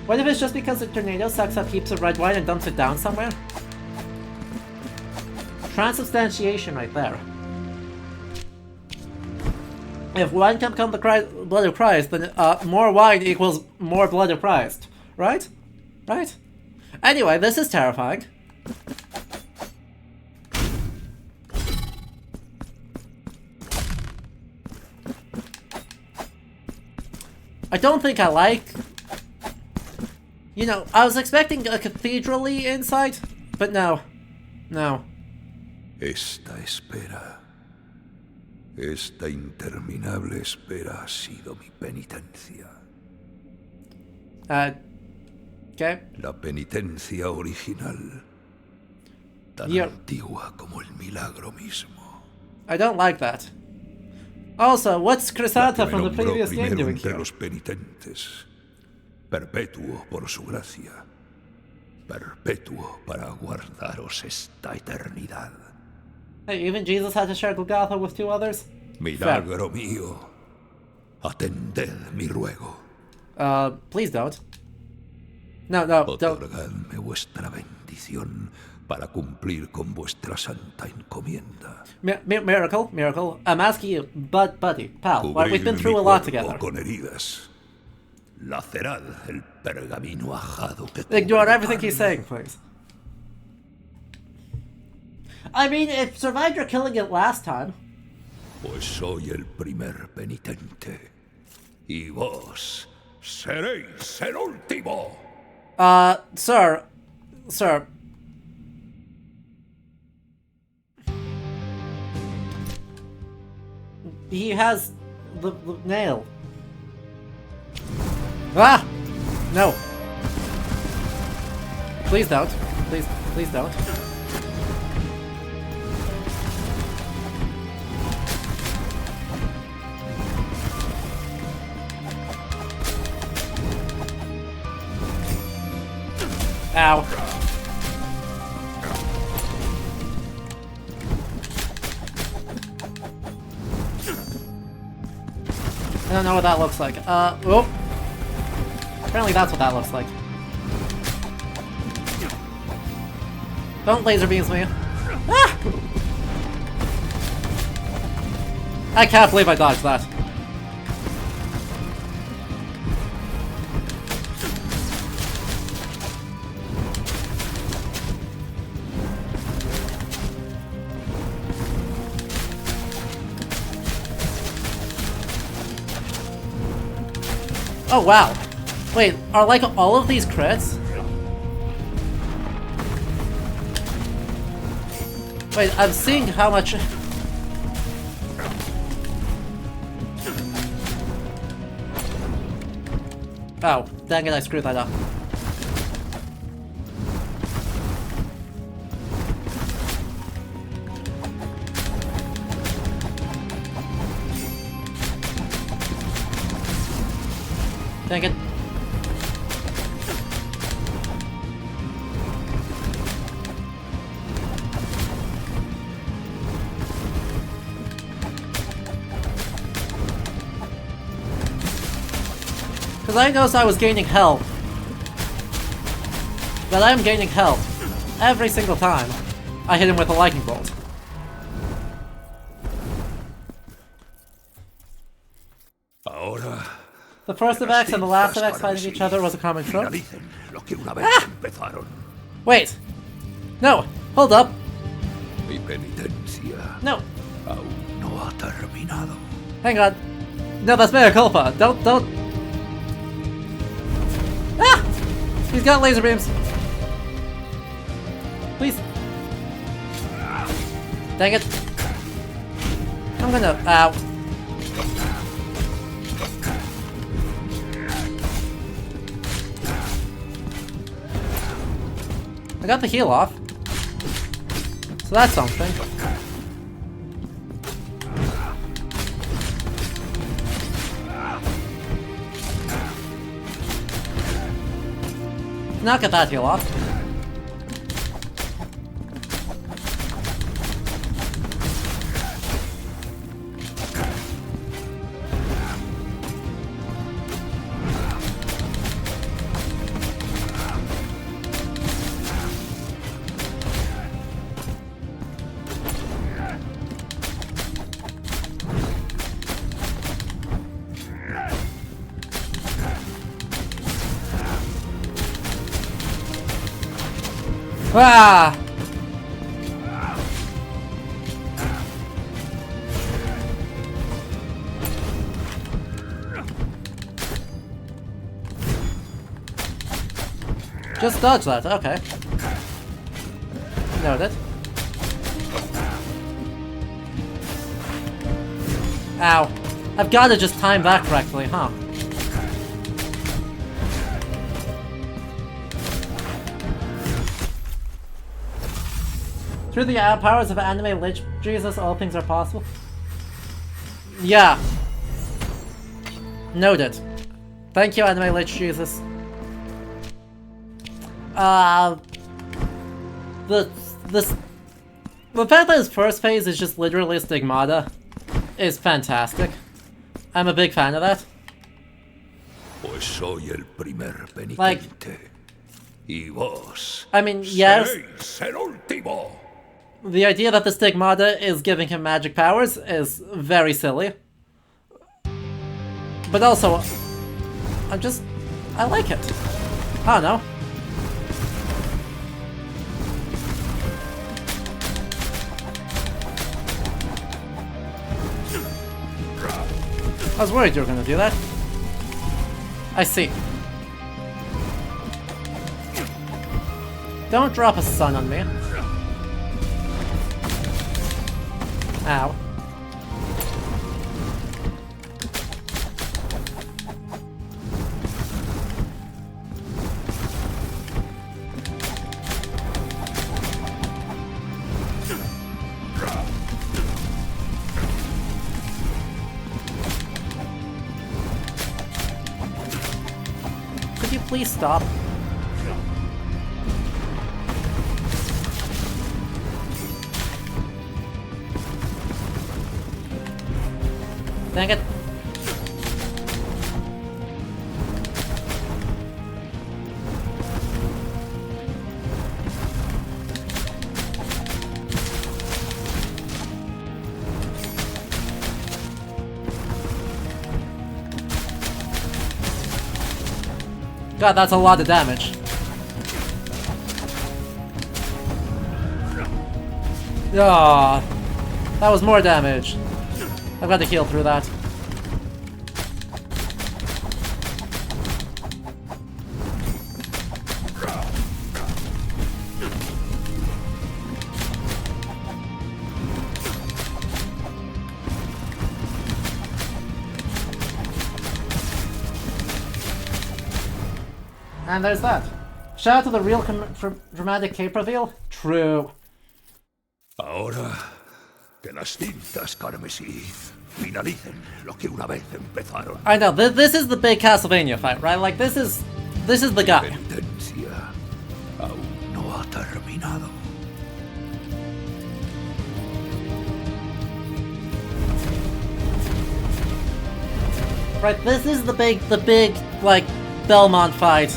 What if it's just because a tornado sucks up heaps of red wine and dumps it down somewhere? Transubstantiation right there. If wine can become the blood of Christ, then more wine equals more blood of Christ. Right? Right? Anyway, this is terrifying. I don't think I like... You know, I was expecting a cathedral-y inside, but no. No. Esta espera, esta interminable espera ha sido mi penitencia. Okay. La penitencia original, tan antigua como el milagro mismo. I don't like that. Also, what's Crisanta from the previous game doing entre here? los penitentes, perpetuo por su gracia, perpetuo para guardaros esta eternidad. Hey, even Jesus had to share Golgotha with two others? Milagro mío, atended mi ruego. Please don't. No, don't. Otorgadme vuestra bendición para cumplir con vuestra santa encomienda. Miracle. I'm asking you, buddy, pal. We've been through a lot together. Con heridas. Lacerad el pergamino ajado que Ignore everything he's saying, please. I mean, it survived your killing it last time. Pues soy el primer penitente. Y vos seréis el último. Sir. He has the nail. Ah! No. Please don't. Please don't. Ow. I don't know what that looks like. Oh. Apparently that's what that looks like. Don't laser beams me. Ah! I can't believe I dodged that. Oh wow. Wait, are like all of these crits? Wait, I'm seeing how much... Oh, dang it, I screwed that up. Dang it. Because I noticed I was gaining health. But I'm gaining health every single time I hit him with a lightning bolt. Ahora, the first of X and the last of X fighting each other was a common trope. Ah! Wait! No! Hold up! Mi penitencia No! aún no ha terminado. Hang on. No, that's mea culpa. Don't. Ah! He's got laser beams. Please. Dang it. I'm gonna... Ow. I got the heal off. So that's something. Now get that heal off. Ah! Just dodge that, okay. Noted. Ow. I've gotta just time that correctly, huh? Through the powers of anime Lich Jesus, all things are possible. Yeah. Noted. Thank you, anime Lich Jesus. The fact that his first phase is just literally stigmata is fantastic. I'm a big fan of that. Pues soy el primer penitente. Like, y vos. I mean, yes. Seréis el último. The idea that the stigmata is giving him magic powers is very silly. But also, I like it. I don't know. I was worried you were gonna do that. I see. Don't drop a sun on me. Ow. Could you please stop? Dang it. God, that's a lot of damage. Ah, that was more damage. I've got to heal through that. And there's that. Shout out to the real dramatic cape reveal. True. Ahora que las cintas carmesí finalicen lo que una vez empezaron. I know, this is the big Castlevania fight, right? Like, this is the guy. Penitencia aún no ha terminado. Right, this is the big, like, Belmont fight.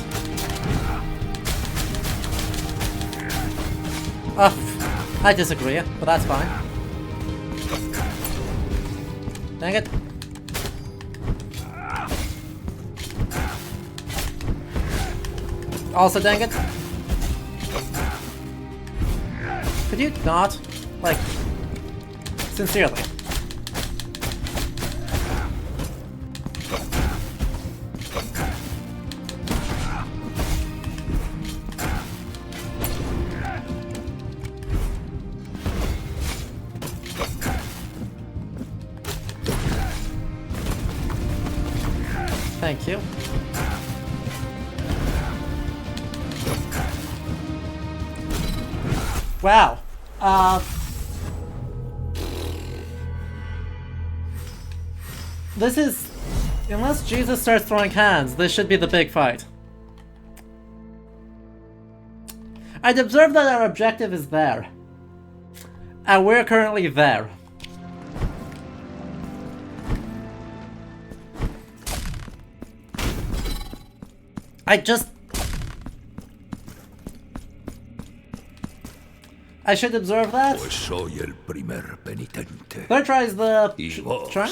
I disagree, but that's fine. Dang it. Also dang it. Could you not? Like, sincerely. Thank you. Wow. This is... Unless Jesus starts throwing hands, this should be the big fight. I'd observe that our objective is there. And we're currently there. I should observe that. Pues soy el primer penitente. Third try is the... Y vos try?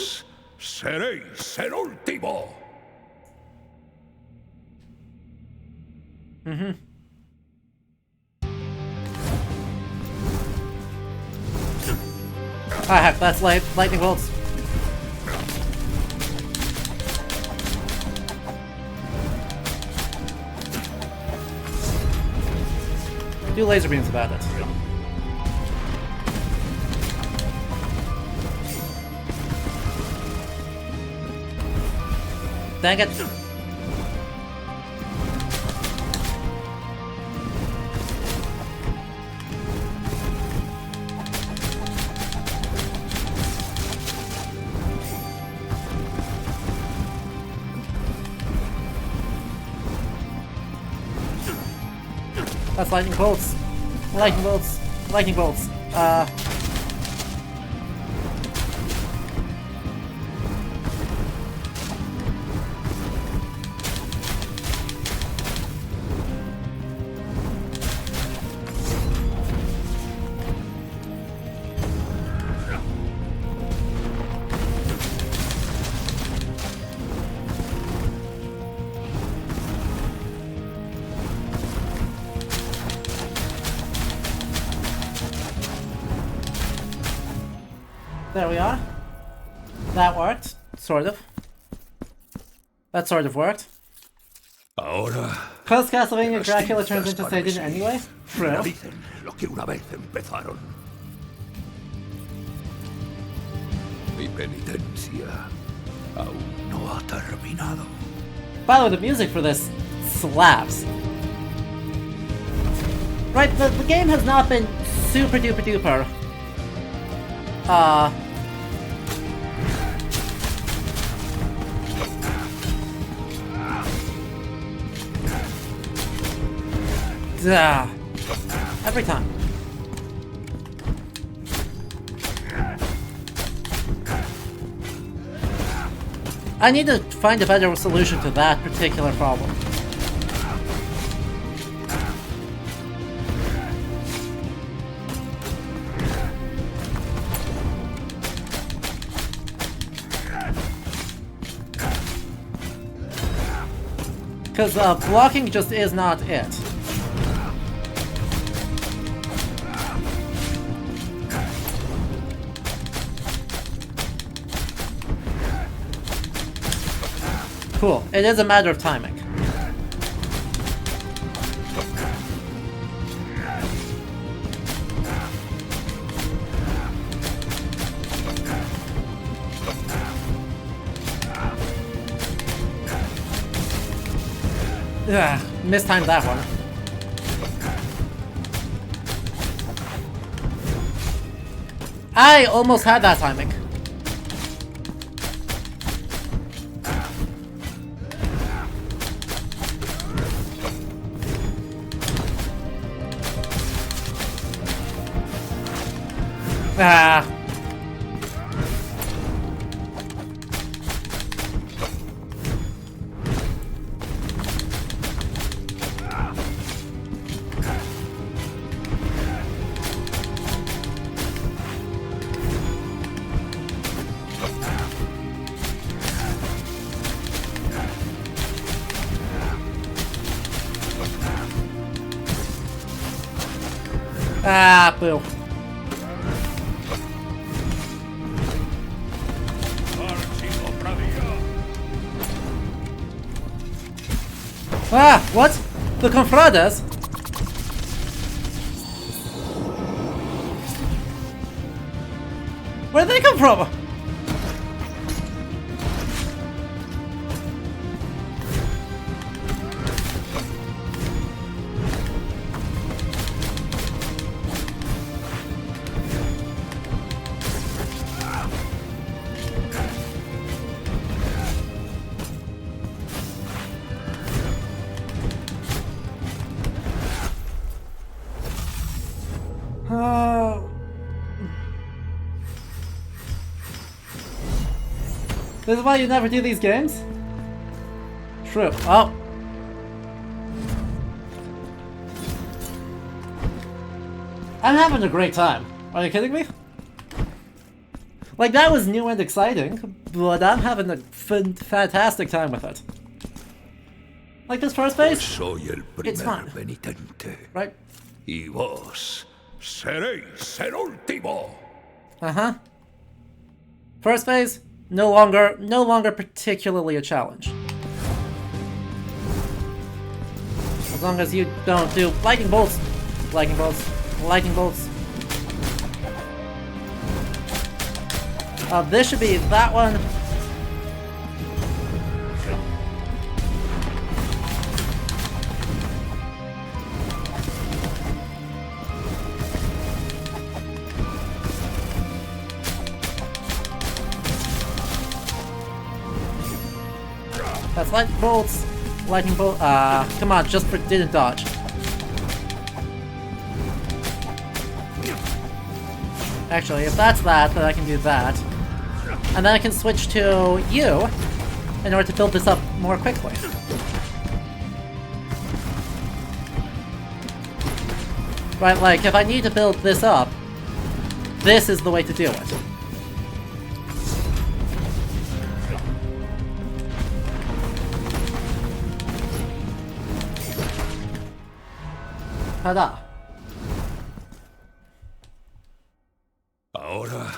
seréis el último. Ah, heck, that's lightning bolts. Do laser beams about it. Dang it. That's lightning bolts. Lightning bolts. Lightning bolts. There we are. That worked. Sort of. That sort of worked. Ahora Post Castlevania, Dracula turns into Satan anyway? True. finalicen lo que una vez empezaron. Mi penitencia aún no ha terminado. By the way, the music for this slaps. Right, the game has not been super duper duper. Every time. I need to find a better solution to that particular problem. Because blocking just is not it. Cool. It is a matter of timing. Ugh, mistimed that one. I almost had that timing. Ah. Ah, boo. Ah, what? The Confrades? Where'd they come from? This is why you never do these games? True. Oh. I'm having a great time. Are you kidding me? Like, that was new and exciting, but I'm having a fantastic time with it. Like this first phase? Soy el it's fun. penitente. Right? Y vos seréis el último. Uh-huh. First phase, no longer particularly a challenge. As long as you don't do lightning bolts, lightning bolts, lightning bolts. This should be that one. That's lightning bolts. Lightning bolt. Come on, just didn't dodge. Actually, if that's that, then I can do that. And then I can switch to you in order to build this up more quickly. Right, like, if I need to build this up, this is the way to do it. Ta-da. Ahora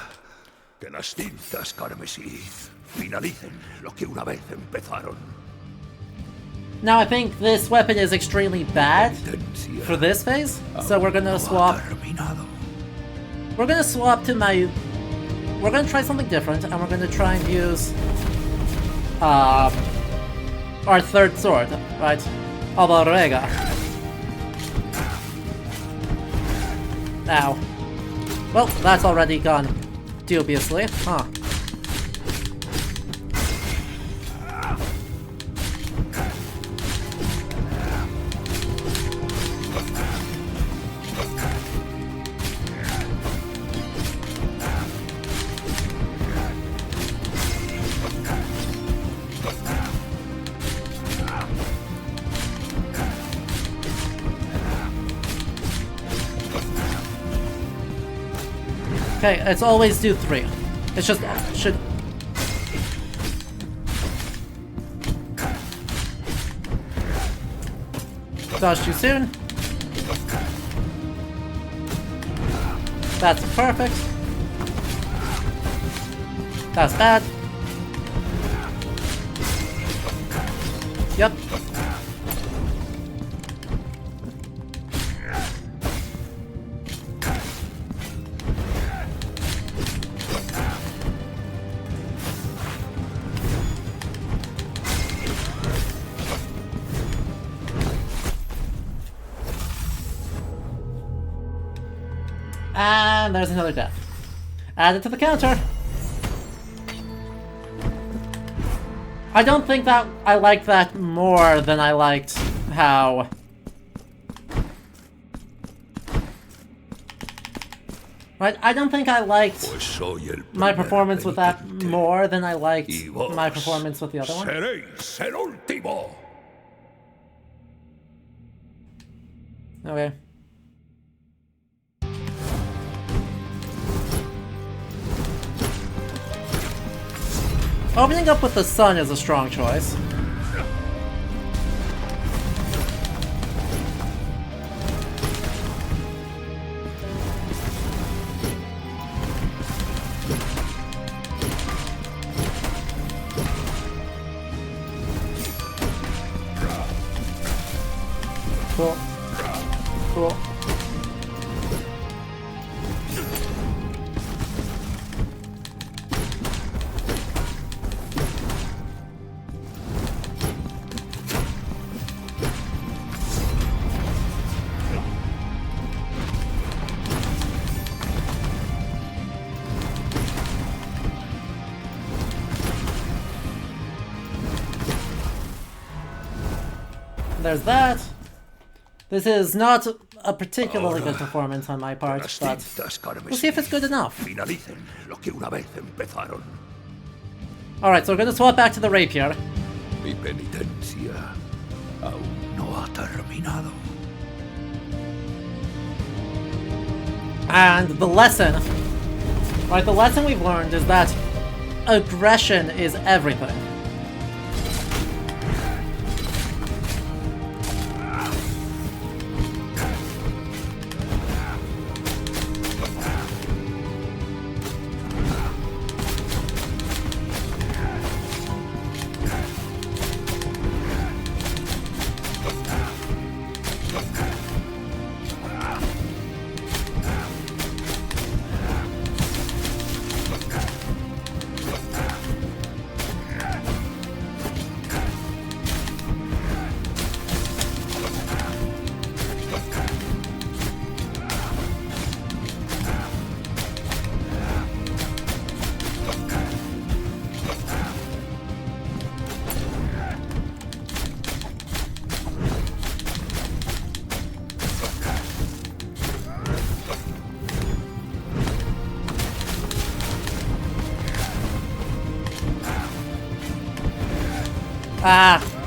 que las cintas carmesí finalicen lo que una vez empezaron. Now I think this weapon is extremely bad for this phase, so we're gonna swap. We're gonna swap to my. We're gonna try something different, and we're gonna try and use our third sword, right? Albarrega. Now, well, that's already gone dubiously, huh? Okay, it's always do 3. It's just should. Dodge too soon. That's perfect. That's bad. Yep. And there's another death. Add it to the counter. I don't think that I liked that more than I liked how... Right, I don't think I liked my performance with that more than I liked my performance with the other one. Okay. Opening up with the sun is a strong choice. Cool. Cool. There's that. This is not a particularly good performance on my part, but we'll see if it's good enough. Alright, so we're gonna swap back to the rapier. Mi penitencia aún no ha terminado. And the lesson, right, the lesson we've learned is that aggression is everything.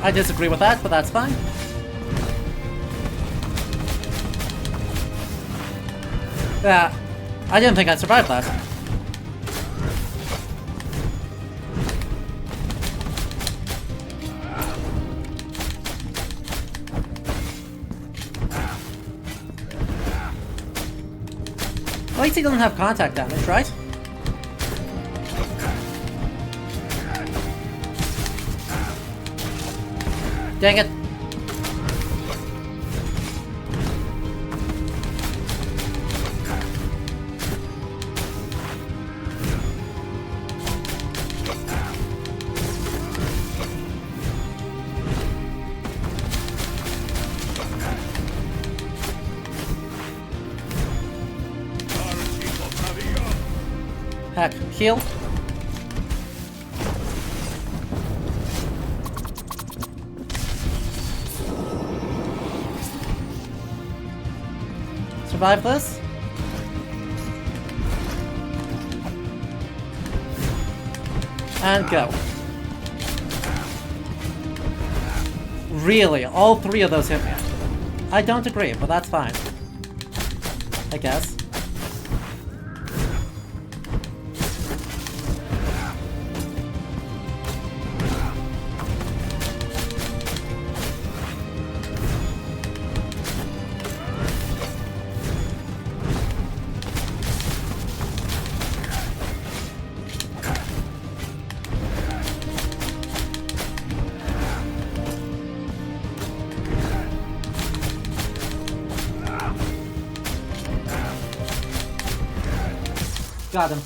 I disagree with that, but that's fine. Yeah, I didn't think I'd survive that. At least he doesn't have contact damage, right? Dang it. Heck, heal. Survive this. And go. Really, all three of those hit me. I don't agree, but that's fine. I guess. Got him.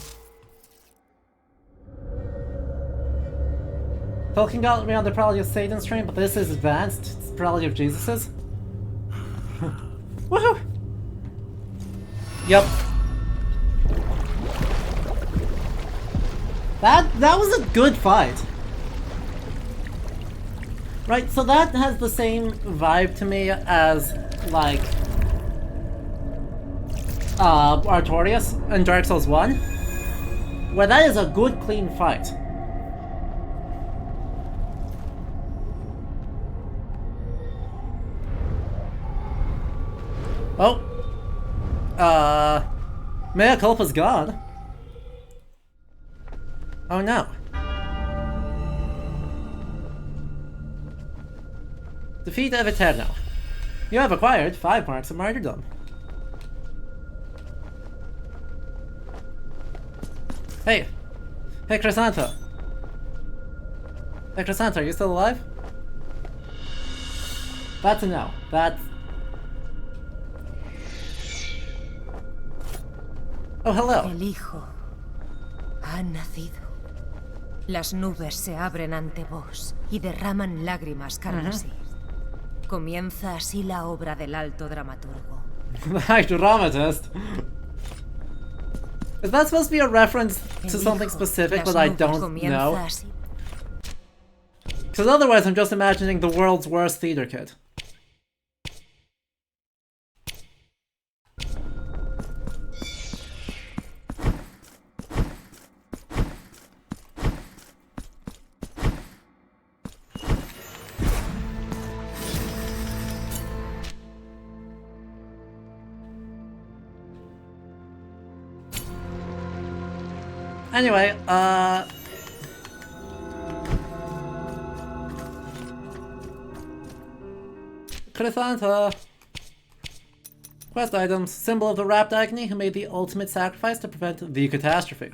Tolkien got me on the Prologue of Satan's train, but this is advanced. It's Prologue of Jesus's. Woohoo! Yep. That was a good fight. Right, so that has the same vibe to me as, like, Artorias in Dark Souls 1, where that is a good, clean fight. Oh. Mea culpa's gone. Oh no. Defeat of Eterno. You have acquired 5 marks of martyrdom. Hey! Hey, Chrysanta! Hey, Chrysanta, are you still alive? That's a no. That's... Oh, hello! El hijo ha nacido. Las nubes se abren ante vos y derraman lágrimas carmesí. Comienza así la obra del alto dramaturgo. High dramatist? Is that supposed to be a reference to something specific that I don't know? Because otherwise I'm just imagining the world's worst theater kid. Anyway, Chrysanta. Quest items. Symbol of the Rapt Agony who made the ultimate sacrifice to prevent the catastrophe.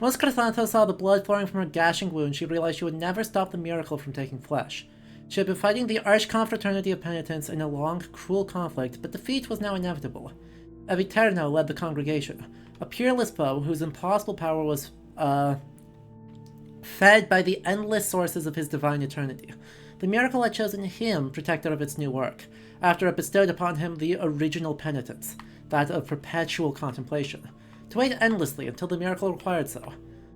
Once Chrysanta saw the blood flowing from her gashing wound, she realized she would never stop the miracle from taking flesh. She had been fighting the Arch-Confraternity of Penitents in a long, cruel conflict, but defeat was now inevitable. Eviterno led the congregation, a peerless foe whose impossible power was fed by the endless sources of his divine eternity. The miracle had chosen him protector of its new work, after it bestowed upon him the original penitence, that of perpetual contemplation, to wait endlessly until the miracle required so.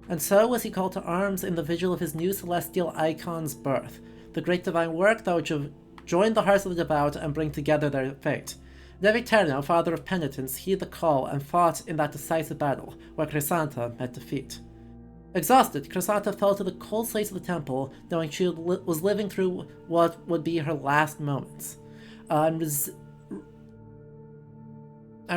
And so was he called to arms in the vigil of his new celestial icon's birth, the great divine work that would join the hearts of the devout and bring together their fate. Eviterno, father of penitence, heeded the call and fought in that decisive battle, where Chrysanta met defeat. Exhausted, Chrysanta fell to the cold slates of the temple, knowing she was living through what would be her last moments, and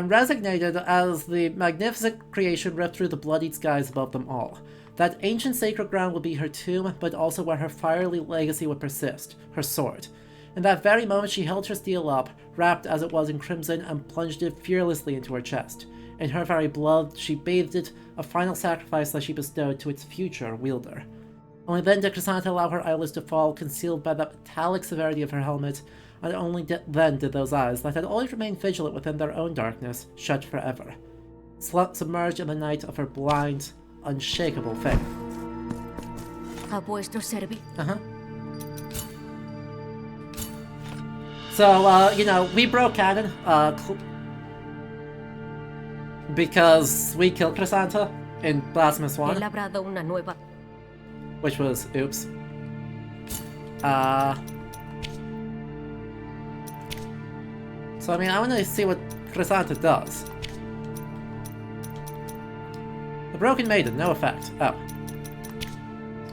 resignated as the magnificent creation ripped through the bloodied skies above them all. That ancient sacred ground would be her tomb, but also where her fiery legacy would persist, her sword. In that very moment she held her steel up, wrapped as it was in crimson, and plunged it fearlessly into her chest. In her very blood, she bathed it, a final sacrifice that she bestowed to its future wielder. Only then did Chrysanta allow her eyelids to fall, concealed by the metallic severity of her helmet, and only then did those eyes, that had always remained vigilant within their own darkness, shut forever, submerged in the night of her blind, unshakable faith. A vuestro servicio. So, you know, we broke canon, because we killed Chrysanta in Blasphemous 1. Which was, oops. So, I mean, I want to see what Chrysanta does. The Broken Maiden, no effect. Oh.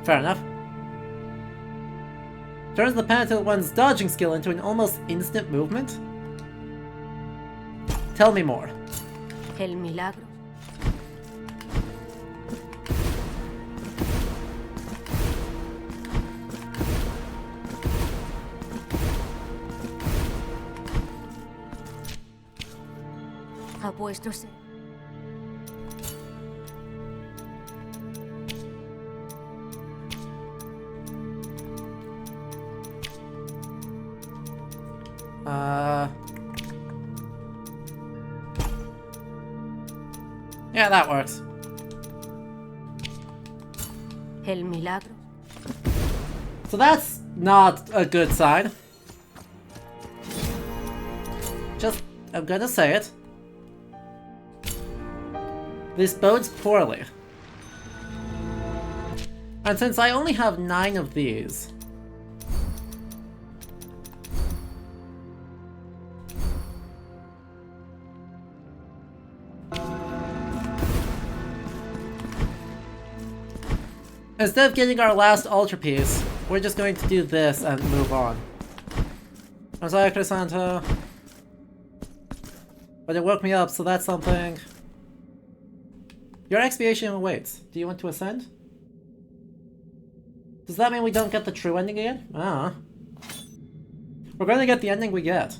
Fair enough. Turns the penitent one's dodging skill into an almost instant movement? Tell me more. El milagro. A vuestro ser. Yeah, that works. El milagro. So that's not a good sign. Just, I'm gonna say it. This bodes poorly. And since I only have 9 of these... Instead of getting our last Ultra Piece, we're just going to do this and move on. I'm sorry, Crisanta. But it woke me up, so that's something. Your expiation awaits. Do you want to ascend? Does that mean we don't get the true ending again? Ah. We're gonna get the ending we get.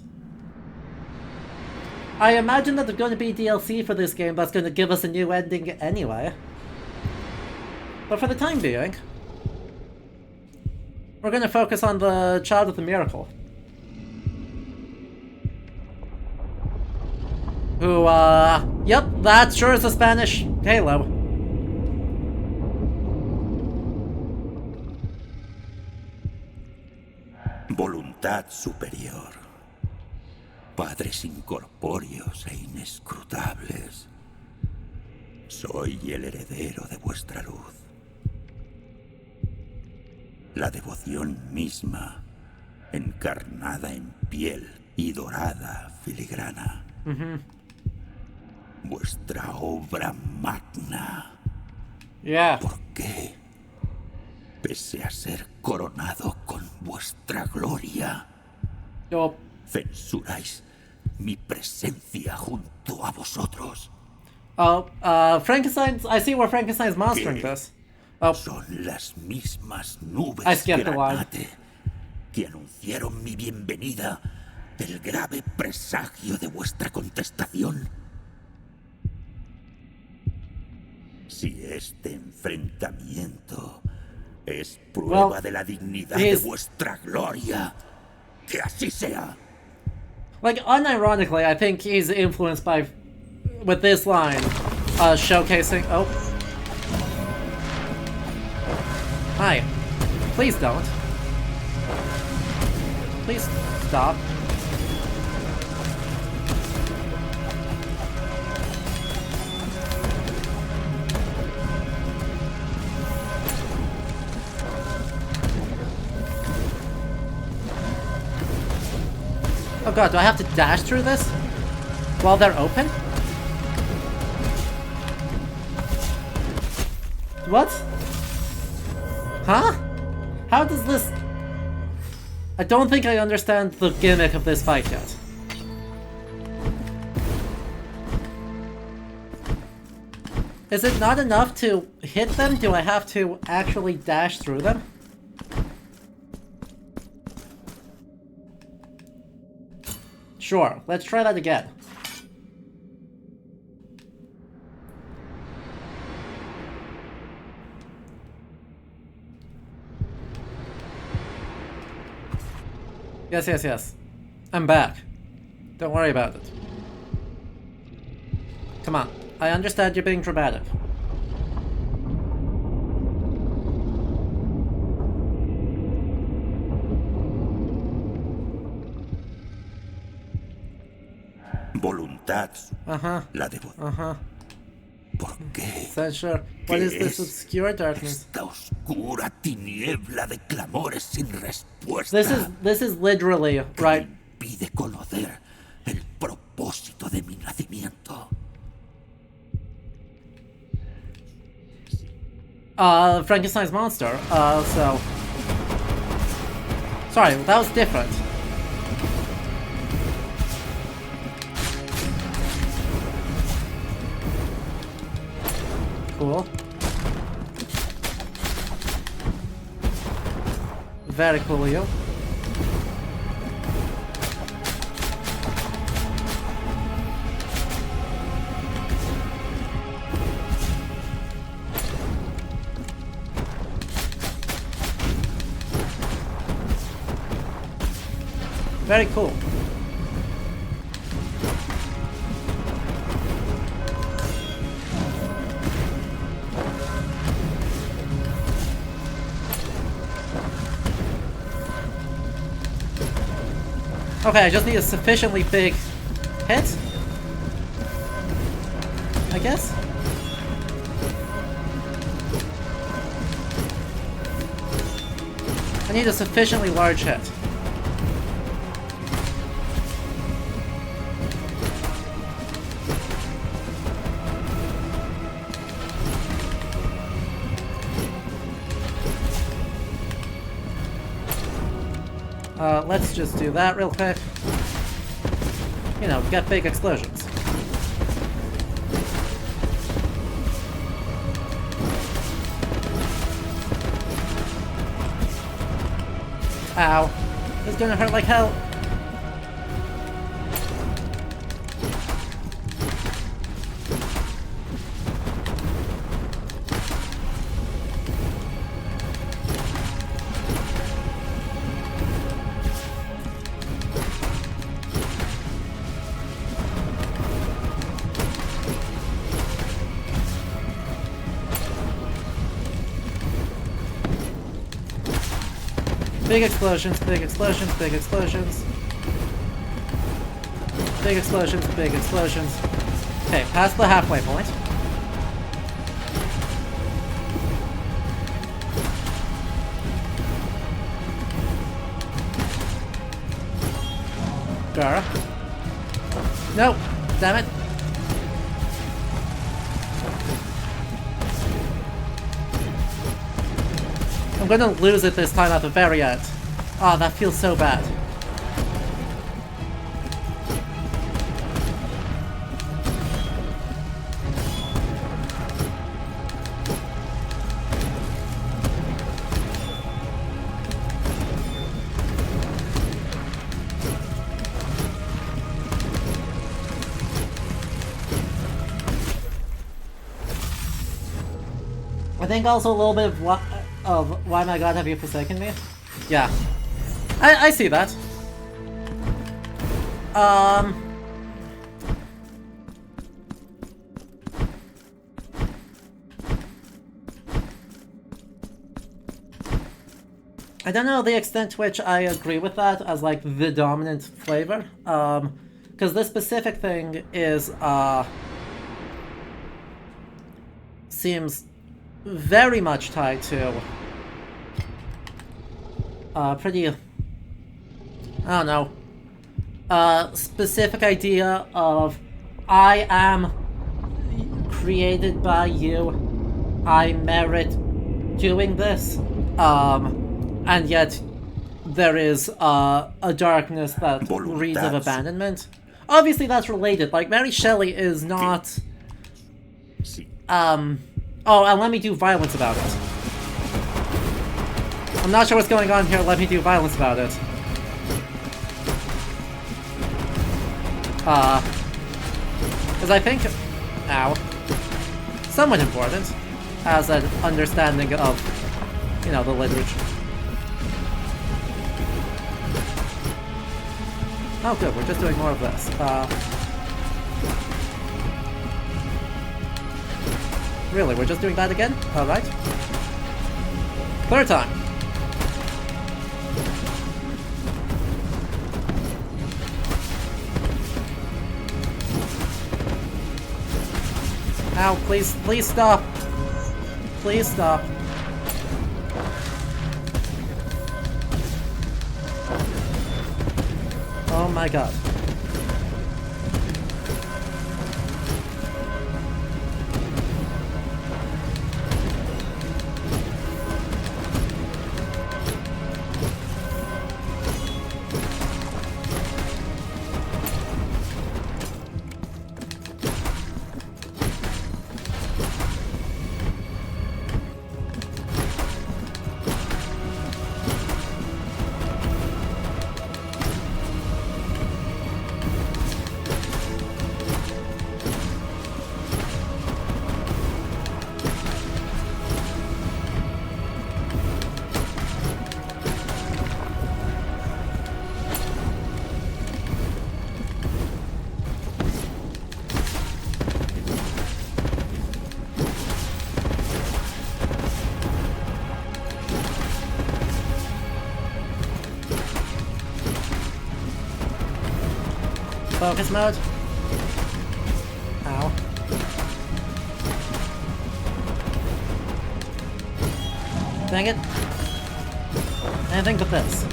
I imagine that there's gonna be DLC for this game that's gonna give us a new ending anyway. But for the time being, we're gonna focus on the Child of the Miracle. Who, yep, that sure is a Spanish Halo. Voluntad superior. Padres incorpóreos e inescrutables. Soy el heredero de vuestra luz. La devoción misma, encarnada en piel y dorada filigrana. Vuestra obra magna. Yeah. ¿Por qué? Pese a ser coronado con vuestra gloria, censuráis mi presencia junto a vosotros. Frankenstein's... I see where Frankenstein's monstering this. Son las mismas nubes granate que anunciaron mi bienvenida del grave presagio de vuestra contestación. Si este enfrentamiento es prueba de la dignidad de vuestra gloria, que así sea. Like, unironically, I think he's influenced by, with this line, showcasing... Oh. Hi. Please don't. Please stop. Oh god, do I have to dash through this? While they're open? What? Huh? How does this... I don't think I understand the gimmick of this fight yet. Is it not enough to hit them? Do I have to actually dash through them? Sure, let's try that again. Yes, yes, yes. I'm back. Don't worry about it. Come on, I understand you're being dramatic. Voluntad. La devoción. ¿Por qué? Censure. What is this obscure darkness? Esta oscura tiniebla de clamores sin respuesta. This is literally right. Pide conocer el propósito de mi nacimiento. Frankenstein's monster. So. Sorry, that was different. Cool. Very cool, you. Very cool. Okay, I just need a sufficiently big hit, I guess? I need a sufficiently large hit. Let's just do that real quick. You know, get big explosions. Ow. It's gonna hurt like hell. Big explosions, big explosions, big explosions. Big explosions, big explosions. Okay, past the halfway point. Gara. No! Damn it! I'm gonna lose it this time at the very end. Oh, that feels so bad. I think also a little bit of why my god have you forsaken me? Yeah. I see that. I don't know the extent to which I agree with that as like the dominant flavor. Because this specific thing is seems very much tied to pretty, I don't know, specific idea of I am created by you, I merit doing this, and yet there is a darkness that reads of abandonment. Obviously that's related, like Mary Shelley is not, oh, and let me do violence about it. I'm not sure what's going on here, let me do violence about it. Because I think, ow, somewhat important as an understanding of, you know, the literature. Oh good, we're just doing more of this. Really, we're just doing that again? Alright. Third time. Ow, please, please stop. Please stop. Oh my god. focus mode. Ow. Dang it. Anything but this.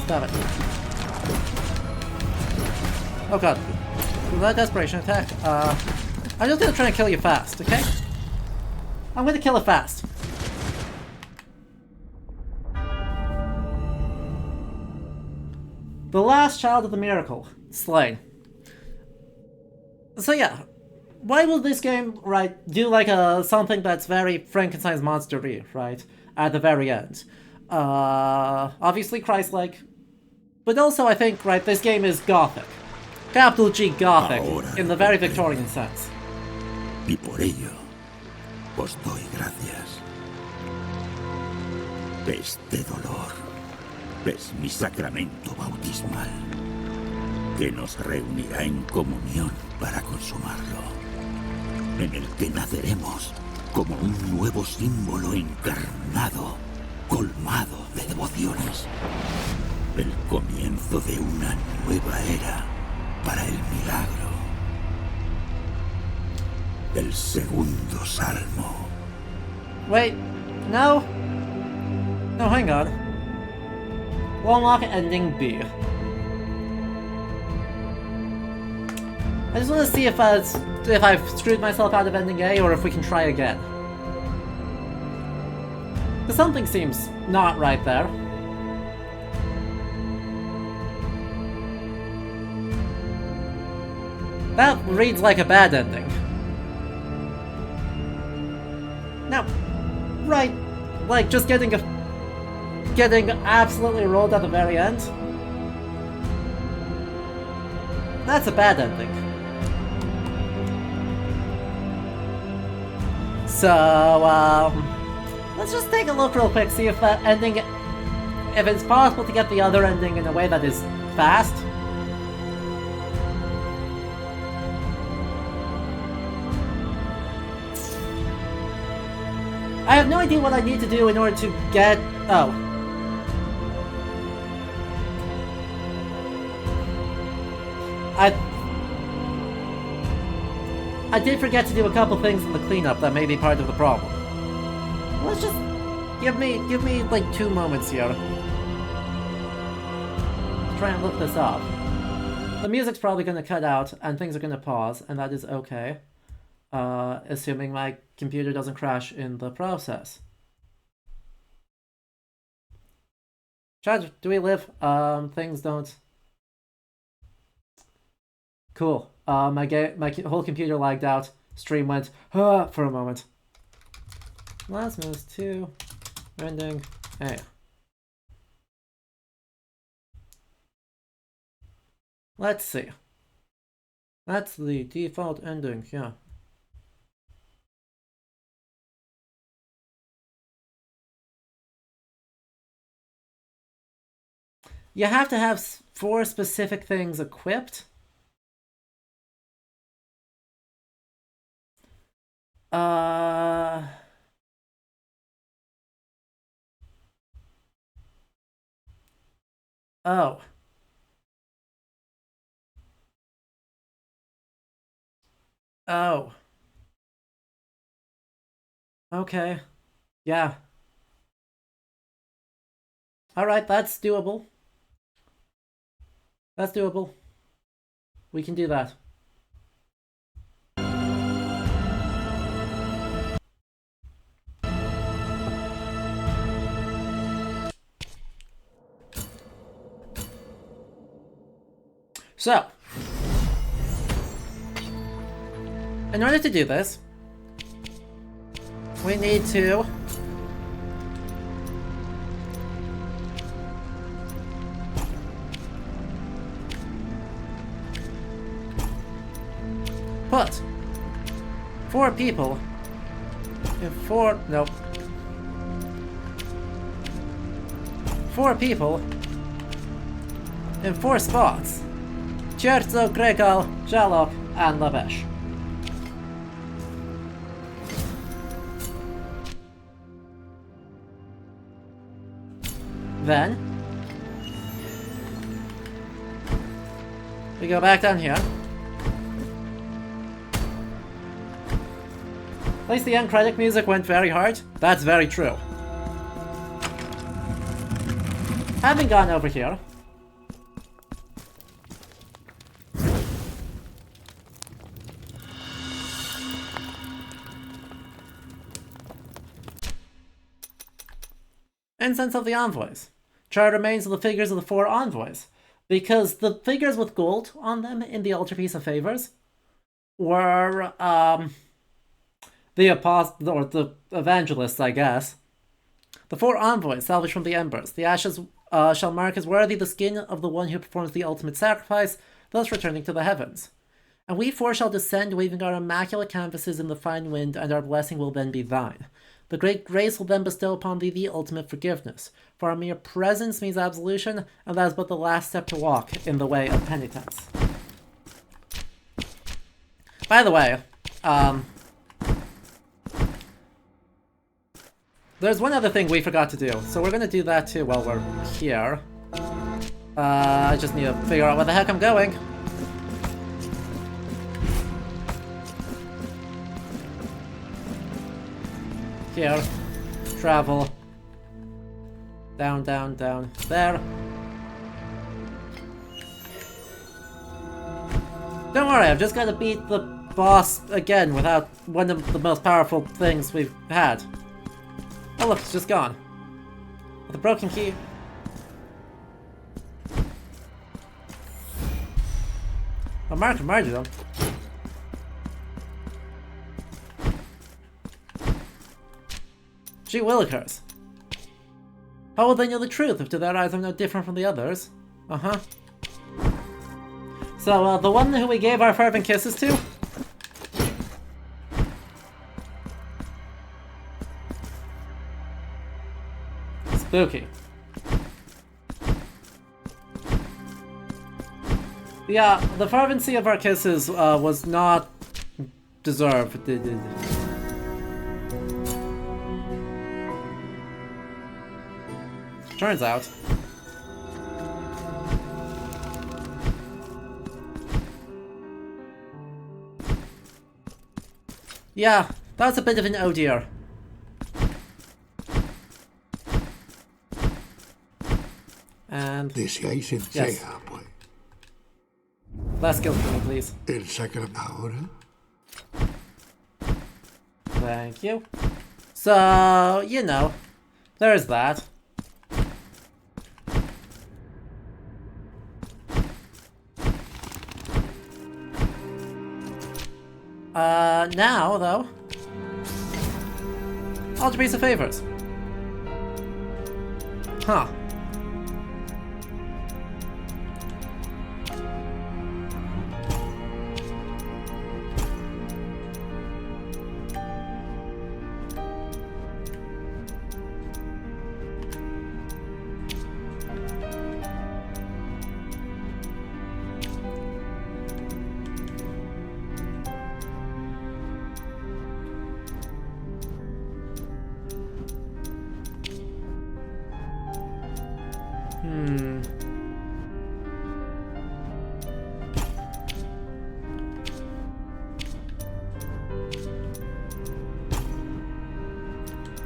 Stop it. Oh god. With that desperation attack, I'm just gonna try and kill you fast, okay? I'm gonna kill it fast. The last child of the miracle. Slain. So yeah. Why will this game, right, do like something that's very Frankenstein's monster-y, right? At the very end. Obviously Christ-like. But also I think, right, this game is gothic. Capital G Gothic, in the very Victorian sense. Y por ello, os doy gracias. Este dolor es mi sacramento bautismal, que nos reunirá en comunión para consumarlo, en el que naceremos como un nuevo símbolo encarnado, colmado de devociones. El comienzo de una nueva era para el milagro. El segundo salmo. Wait, no. No, hang on. We'll unlock ending B. I just want to see if I've screwed myself out of ending A or if we can try again. Because something seems not right there. That reads like a bad ending. Now, right, like just getting absolutely rolled at the very end. That's a bad ending. So, let's just take a look real quick, see if that ending, if it's possible to get the other ending in a way that is fast. I have no idea what I need to do in order to get... Oh. I did forget to do a couple things in the cleanup that may be part of the problem. Let's just... Give me like 2 moments here. Let's try and look this up. The music's probably gonna cut out and things are gonna pause, and that is okay. Assuming my computer doesn't crash in the process. Chad, do we live? Things don't... Cool. My whole computer lagged out. Stream went, for a moment. Blasphemous 2. Ending. Hey. Let's see. That's the default ending, yeah. You have to have 4 specific things equipped. Oh. Oh. Okay. Yeah. Alright, that's doable. That's doable. We can do that. So, in order to do this, we need to put 4 people in 4 people in 4 spots Cherzo, Grekal, Jalok, and Lavesh. Then we go back down here. At least the end credit music went very hard. That's very true. Having gone over here, Incense of the Envoys. Charred remains of the figures of the 4 envoys. Because the figures with gold on them in the altarpiece of favors were the apostle or the evangelists, I guess. The 4 envoys salvaged from the embers. The ashes shall mark as worthy the skin of the one who performs the ultimate sacrifice, thus returning to the heavens. And we 4 shall descend, waving our immaculate canvases in the fine wind, and our blessing will then be thine. The great grace will then bestow upon thee the ultimate forgiveness. For our mere presence means absolution, and that is but the last step to walk in the way of penitence. By the way, there's one other thing we forgot to do, so we're gonna do that too while we're here. I just need to figure out where the heck I'm going. Here. Travel. Down, down, down. There. Don't worry, I've just got to beat the boss again without one of the most powerful things we've had. Oh look, it's just gone. With a broken key. A mark of martyrdom. Gee willikers. How will they know the truth if to their eyes I'm no different from the others? Uh-huh. So, the one who we gave our fervent kisses to? Spooky. Yeah, the fervency of our kisses was not deserved. Turns out. Yeah, that's a bit of an oh dear. And... ¿Deseáis entrega, pues? Last skill for me, please. ¿El sacramento ahora? Thank you. So, you know, there's that. Now, though... Altar Piece of Favors. Huh.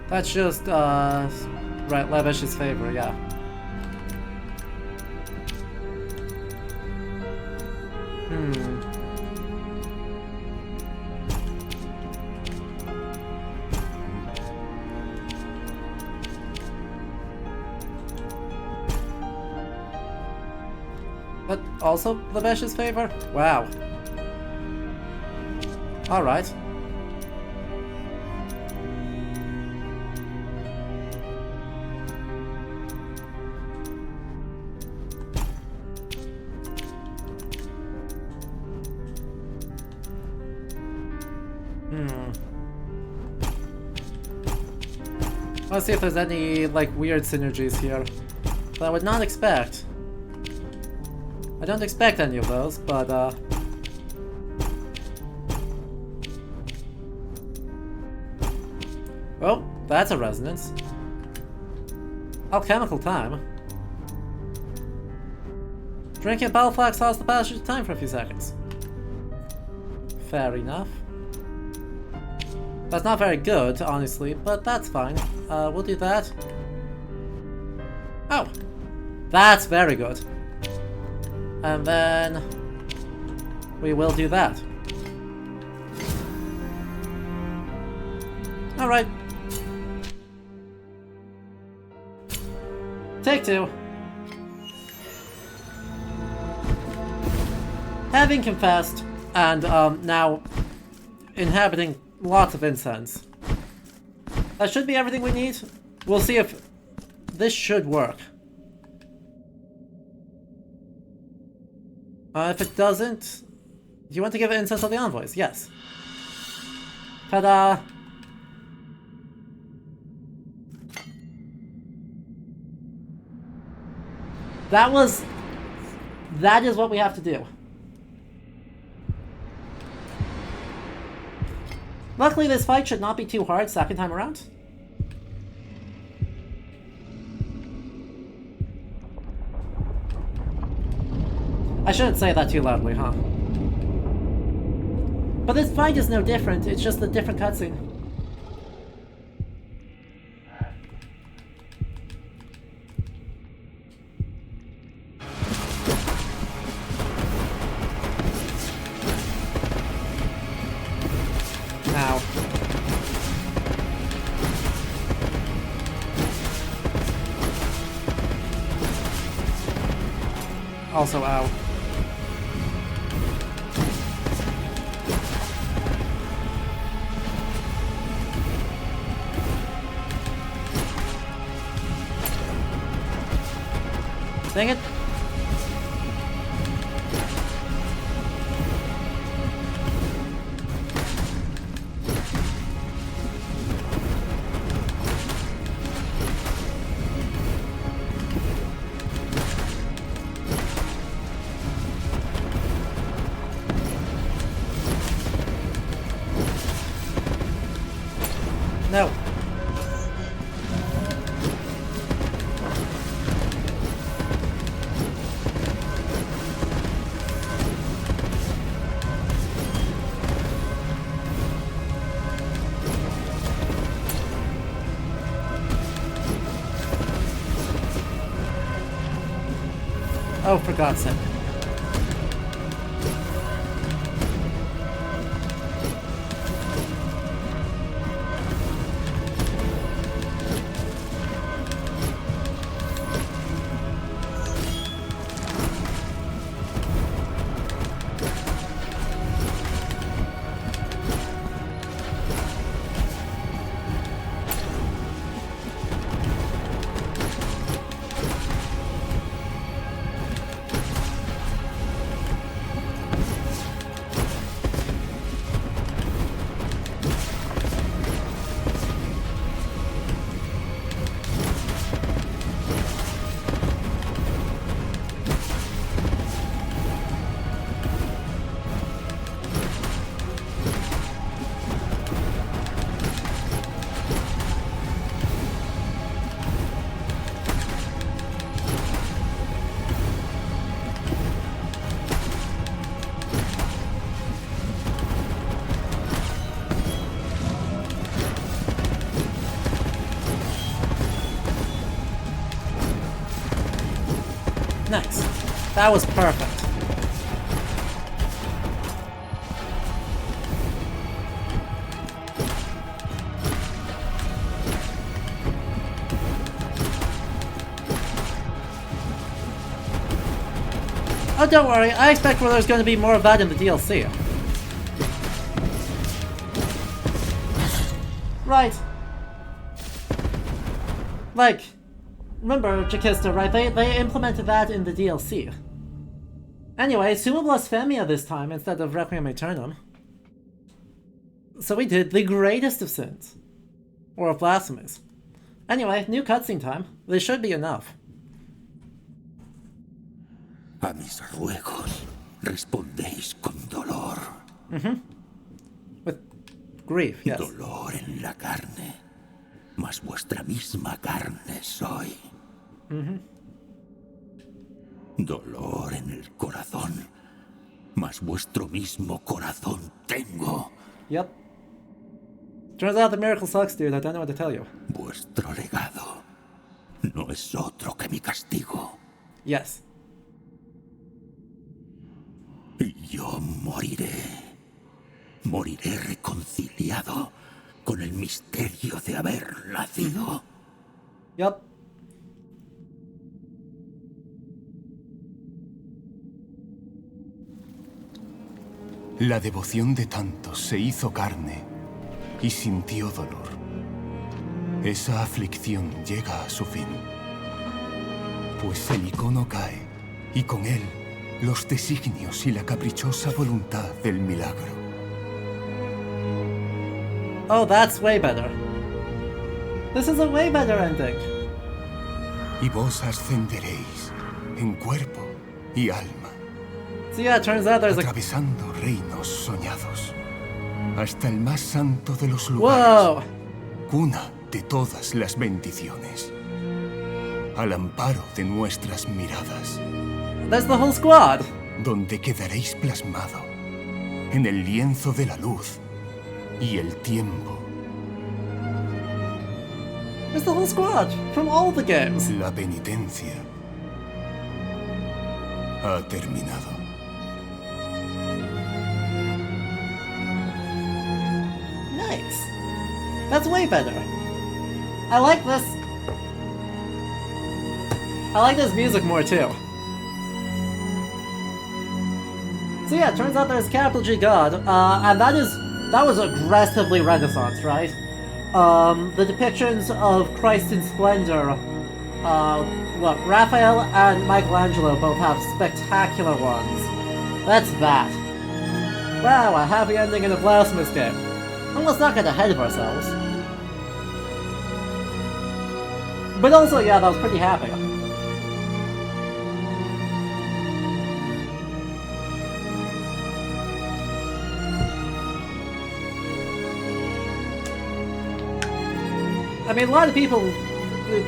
That's just, right, Lavish's favor, yeah. But also Lavish's favor? Wow. Alright. Let's see if there's any, like, weird synergies here that I would not expect. I don't expect any of those, but oh, that's a resonance. Alchemical time. Drinking a battle flask allows the passage of time for a few seconds. Fair enough. That's not very good, honestly, but that's fine. We'll do that. Oh! That's very good. And then we will do that. Alright. Take two. Having confessed, and now inhabiting lots of incense. That should be everything we need. We'll see if this should work. If it doesn't, do you want to give it incense to the envoys? Yes. Ta-da! That is what we have to do. Luckily, this fight should not be too hard second time around. I shouldn't say that too loudly, huh? But this fight is no different, it's just a different cutscene. Ow. Also, ow. Dang it. No. Oh, for God's sake. Nice. That was perfect. Oh, don't worry. I expect there's going to be more of that in the DLC. Right. Like, remember Jakista, right? They implemented that in the DLC. Anyway, Summa Blasphemia this time instead of Requiem Aeternum. So we did the greatest of sins. Or of Blasphemous. Anyway, new cutscene time. This should be enough. A mis ruegos respondéis con dolor. With grief, yes. Dolor en la carne, mas vuestra misma carne soy. Dolor en el corazón, mas vuestro mismo corazón tengo. Yep. Turns out the miracle sucks, dude. I don't know what to tell you. Vuestro legado no es otro que mi castigo. Yes. Y yo moriré. Moriré reconciliado con el misterio de haber nacido. Yep. La devoción de tantos se hizo carne y sintió dolor. Esa aflicción llega a su fin, pues el icono cae y con él los designios y la caprichosa voluntad del milagro. Oh, that's way better. This is a way better ending. Y vos ascenderéis en cuerpo y alma. So yeah, it turns out there's atravesando reinos soñados hasta el más santo de los lugares. Cuna de todas las bendiciones. Al amparo de nuestras miradas. That's the whole squad. Donde quedaréis plasmado en el lienzo de la luz y el tiempo. It's the whole squad from all the games. La penitencia ha terminado. Nice. That's way better. I like this. I like this music more too. So yeah, it turns out there's capital G God, and that was aggressively Renaissance, right? The depictions of Christ in splendor. Raphael and Michelangelo both have spectacular ones. That's that. Wow, a happy ending in a Blasphemous game. And let's not get ahead of ourselves. But also, yeah, that was pretty happy. I mean, a lot of people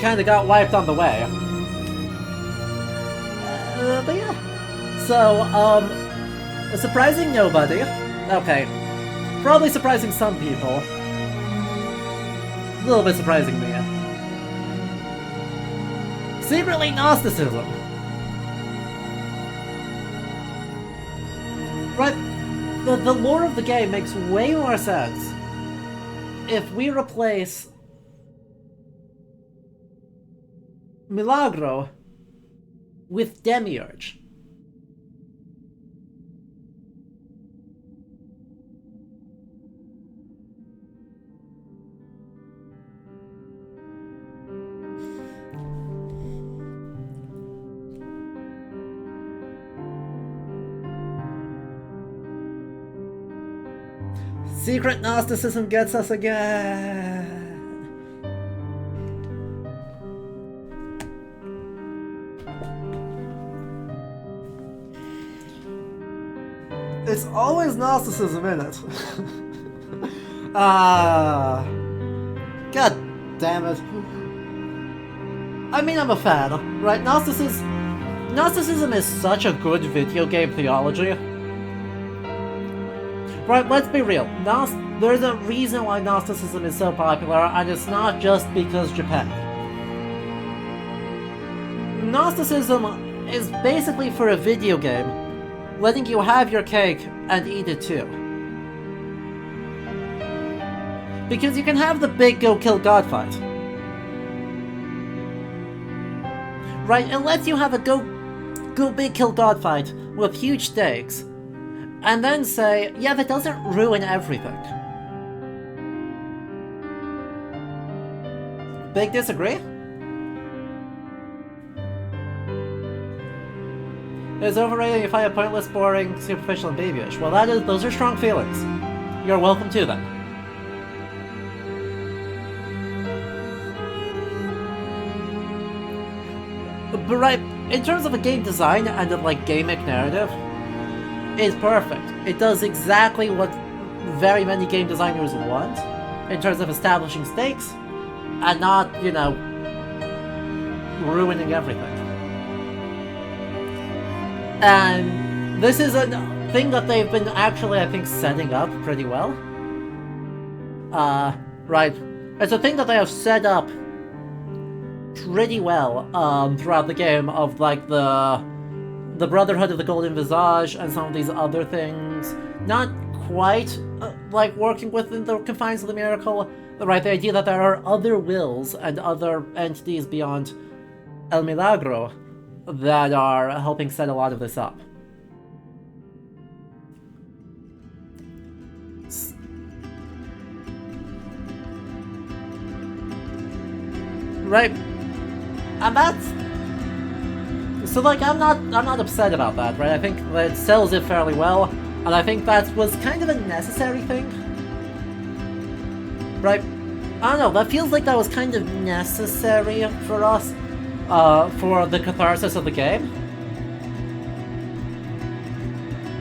kind of got wiped on the way. But yeah. So, surprising nobody. Okay. Probably surprising some people. A little bit surprising me. Secretly Gnosticism. Right? The lore of the game makes way more sense if we replace Milagro with Demiurge. Secret Gnosticism gets us again. It's always Gnosticism in it. God damn it. I mean, I'm a fan, right? Gnosticism is such a good video game theology. Right, let's be real. There's a reason why Gnosticism is so popular, and it's not just because Japan. Gnosticism is basically for a video game, letting you have your cake and eat it too. Because you can have the big go kill God fight. Right, it lets you have a go big kill God fight with huge stakes. And then say, yeah, that doesn't ruin everything. Big disagree? It's overrated if you find it pointless, boring, superficial, and babyish. Well, those are strong feelings. You're welcome to them. But right, in terms of a game design and of like gamic narrative, it's perfect. It does exactly what very many game designers want in terms of establishing stakes and not, you know, ruining everything. And this is a thing that they've been actually, I think, setting up pretty well. Right. It's a thing that they have set up pretty well throughout the game of like the Brotherhood of the Golden Visage and some of these other things. Not quite like working within the confines of the miracle. Right, the idea that there are other wills and other entities beyond El Milagro that are helping set a lot of this up. Right, and that's so like I'm not upset about that, right? I think that it sells it fairly well, and I think that was kind of a necessary thing, right? I don't know, that feels like that was kind of necessary for us, for the catharsis of the game.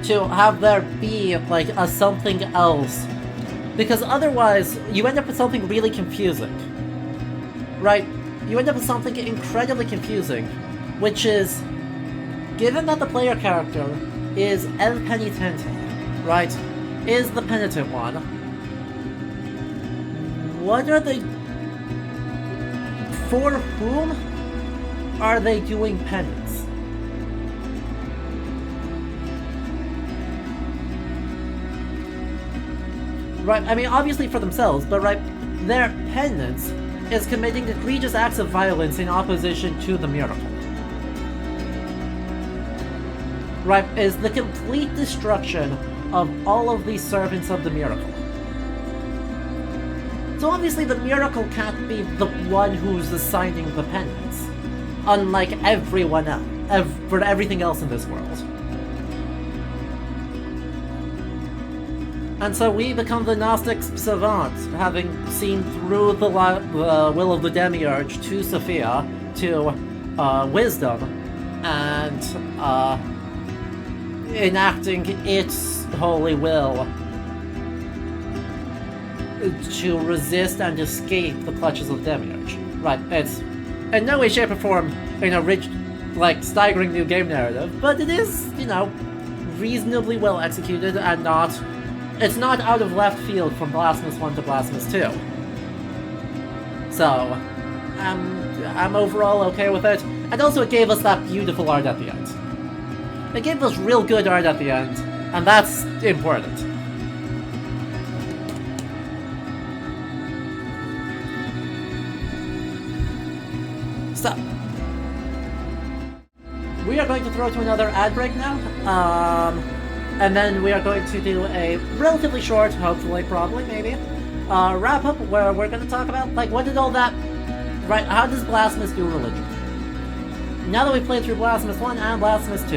To have there be, like, a something else. Because otherwise, you end up with something really confusing. Right? You end up with something incredibly confusing, which is, given that the player character is El Penitente, right? Is the penitent one. What are they... For whom are they doing penance? Right, I mean, obviously for themselves, but right, their penance is committing egregious acts of violence in opposition to the miracle. Right, is the complete destruction of all of these servants of the miracle. So obviously the miracle can't be the one who's assigning the penance, unlike everyone else, for everything else in this world. And so we become the Gnostic savant, having seen through the will of the Demiurge to Sophia, to wisdom, and enacting its holy will to resist and escape the clutches of the Demiurge. Right, it's in no way, shape, or form in a rich, like, staggering new game narrative, but it is, you know, reasonably well executed and not... It's not out of left field from Blasphemous 1 to Blasphemous 2. So, I'm overall okay with it. And also it gave us that beautiful art at the end. It gave us real good art at the end, and that's important. So, we are going to throw to another ad break now. And then we are going to do a relatively short, hopefully, probably, maybe, wrap-up where we're going to talk about, like, what did all that... Right, how does Blasphemous do religion? Now that we've played through Blasphemous 1 and Blasphemous 2,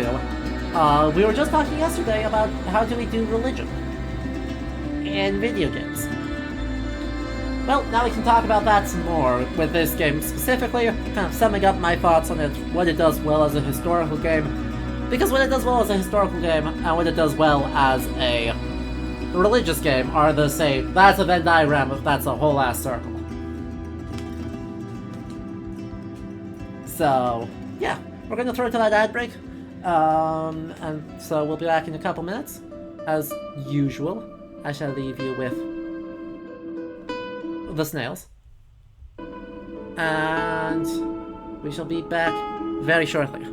we were just talking yesterday about how do we do religion in video games. Well, now we can talk about that some more with this game specifically, kind of summing up my thoughts on it, what it does well as a historical game. Because what it does well as a historical game, and what it does well as a religious game, are the same. That's a Venn diagram, if that's a whole ass circle. So, yeah, we're gonna throw to that ad break. And so we'll be back in a couple minutes. As usual, I shall leave you with the snails. And we shall be back very shortly.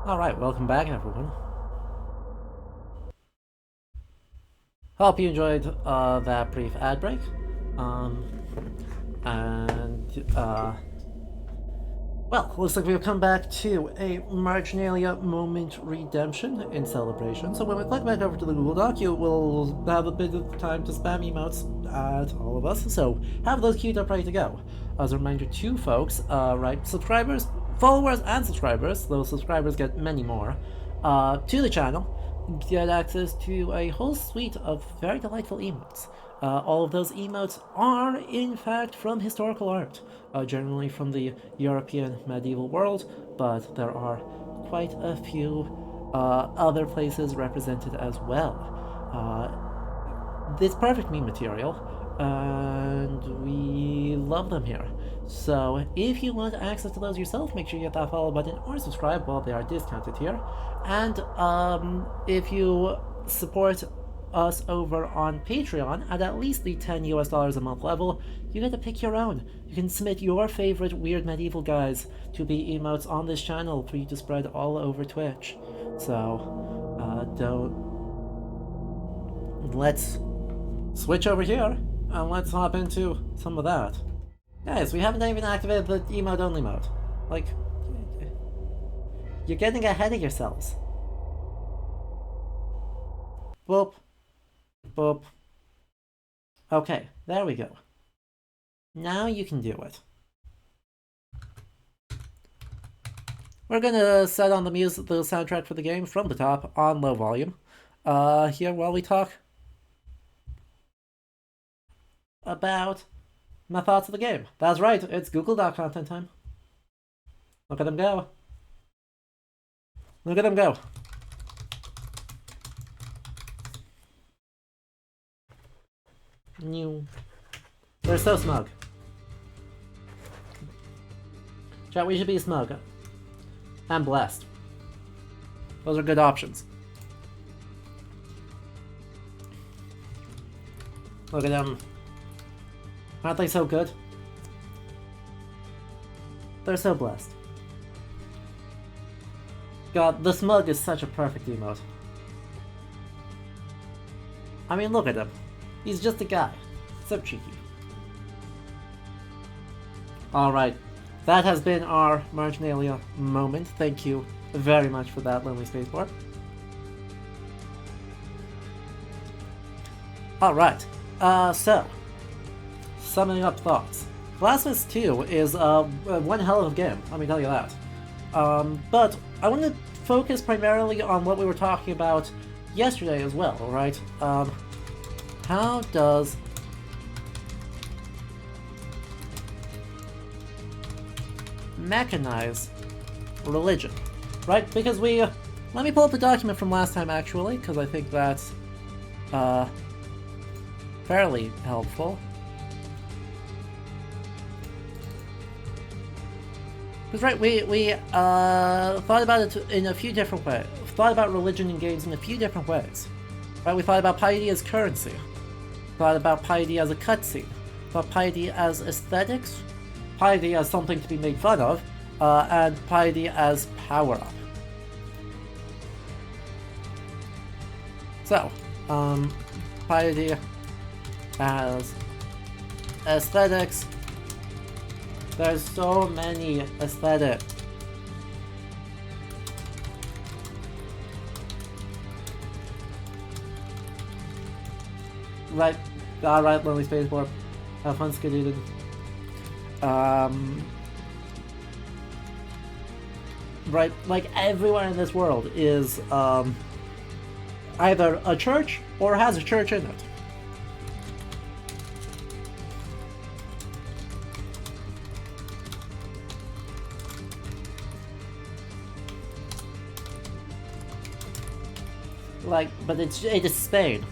Alright, welcome back everyone. Hope you enjoyed that brief ad break. Well, looks like we've come back to a Marginalia moment redemption in celebration. So when we click back over to the Google Doc, you will have a bit of time to spam emotes at all of us. So have those queued up ready to go. As a reminder to folks, subscribers, followers, and subscribers, those subscribers get many more, to the channel, get access to a whole suite of very delightful emotes. All of those emotes are, in fact, from historical art, generally from the European medieval world, but there are quite a few other places represented as well. It's perfect meme material, and we love them here. So if you want access to those yourself, make sure you hit that follow button or subscribe while they are discounted here. And if you support us over on Patreon at least the $10 a month level, you get to pick your own. You can submit your favorite weird medieval guys to be emotes on this channel for you to spread all over Twitch. So let's switch over here and let's hop into some of that. Guys, we haven't even activated the emote only mode. Like, you're getting ahead of yourselves. Boop. Boop. Okay, there we go. Now you can do it. We're gonna set on the soundtrack for the game from the top on low volume. Here while we talk about my thoughts of the game. That's right, it's Google Doc content time. Look at them go. Look at them go. New. They're so smug. Chat, we should be smug. I'm blessed. Those are good options. Look at them. Aren't they so good? They're so blessed. God, the smug is such a perfect emote. I mean, look at him. He's just a guy. So cheeky. Alright. That has been our Marginalia moment. Thank you very much for that, Lonely Spacebar. Alright. So, summing up thoughts. Blasphemous 2 is one hell of a game, let me tell you that. But I want to focus primarily on what we were talking about yesterday as well, right? How does mechanize religion, right? Because let me pull up the document from last time actually, because I think that's fairly helpful. Because right, we thought about it in a few different ways. Thought about religion in games in a few different ways. Right, we thought about piety as currency. Thought about piety as a cutscene. Thought piety as aesthetics. Piety as something to be made fun of. And piety as power-up. So, piety as aesthetics. There's so many aesthetics. Right, alright, Lonely Spacebar. Have fun skating. Right, like everywhere in this world is either a church or has a church in it. Like, but it is Spain.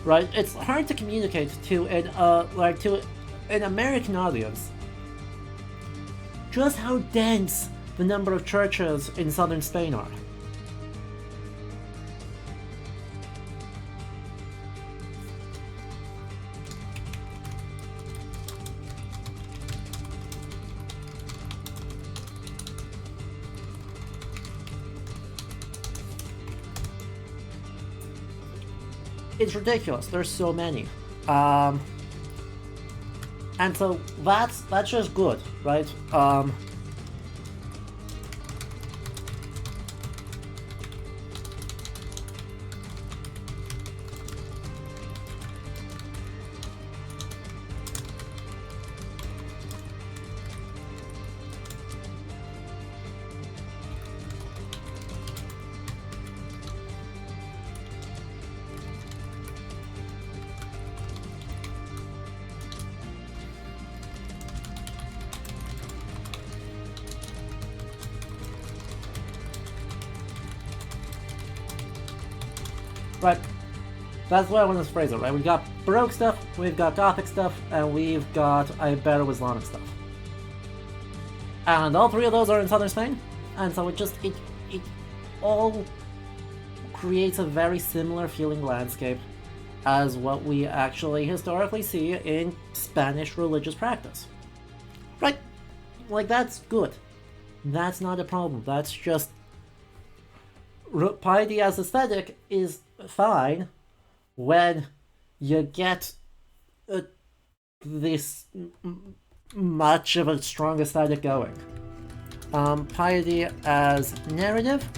Right, it's hard to communicate to an American audience just how dense the number of churches in southern Spain are. It's ridiculous. There's so many, and so that's just good, right? Right. That's what I want to phrase it, right? We've got Baroque stuff, we've got Gothic stuff, and we've got Ibero-Islamic stuff. And all three of those are in southern Spain, and so it all creates a very similar feeling landscape as what we actually historically see in Spanish religious practice. Right? Like, that's good. That's not a problem. That's just... piety as aesthetic is fine when you get this much of a strong aesthetic going. Piety as narrative.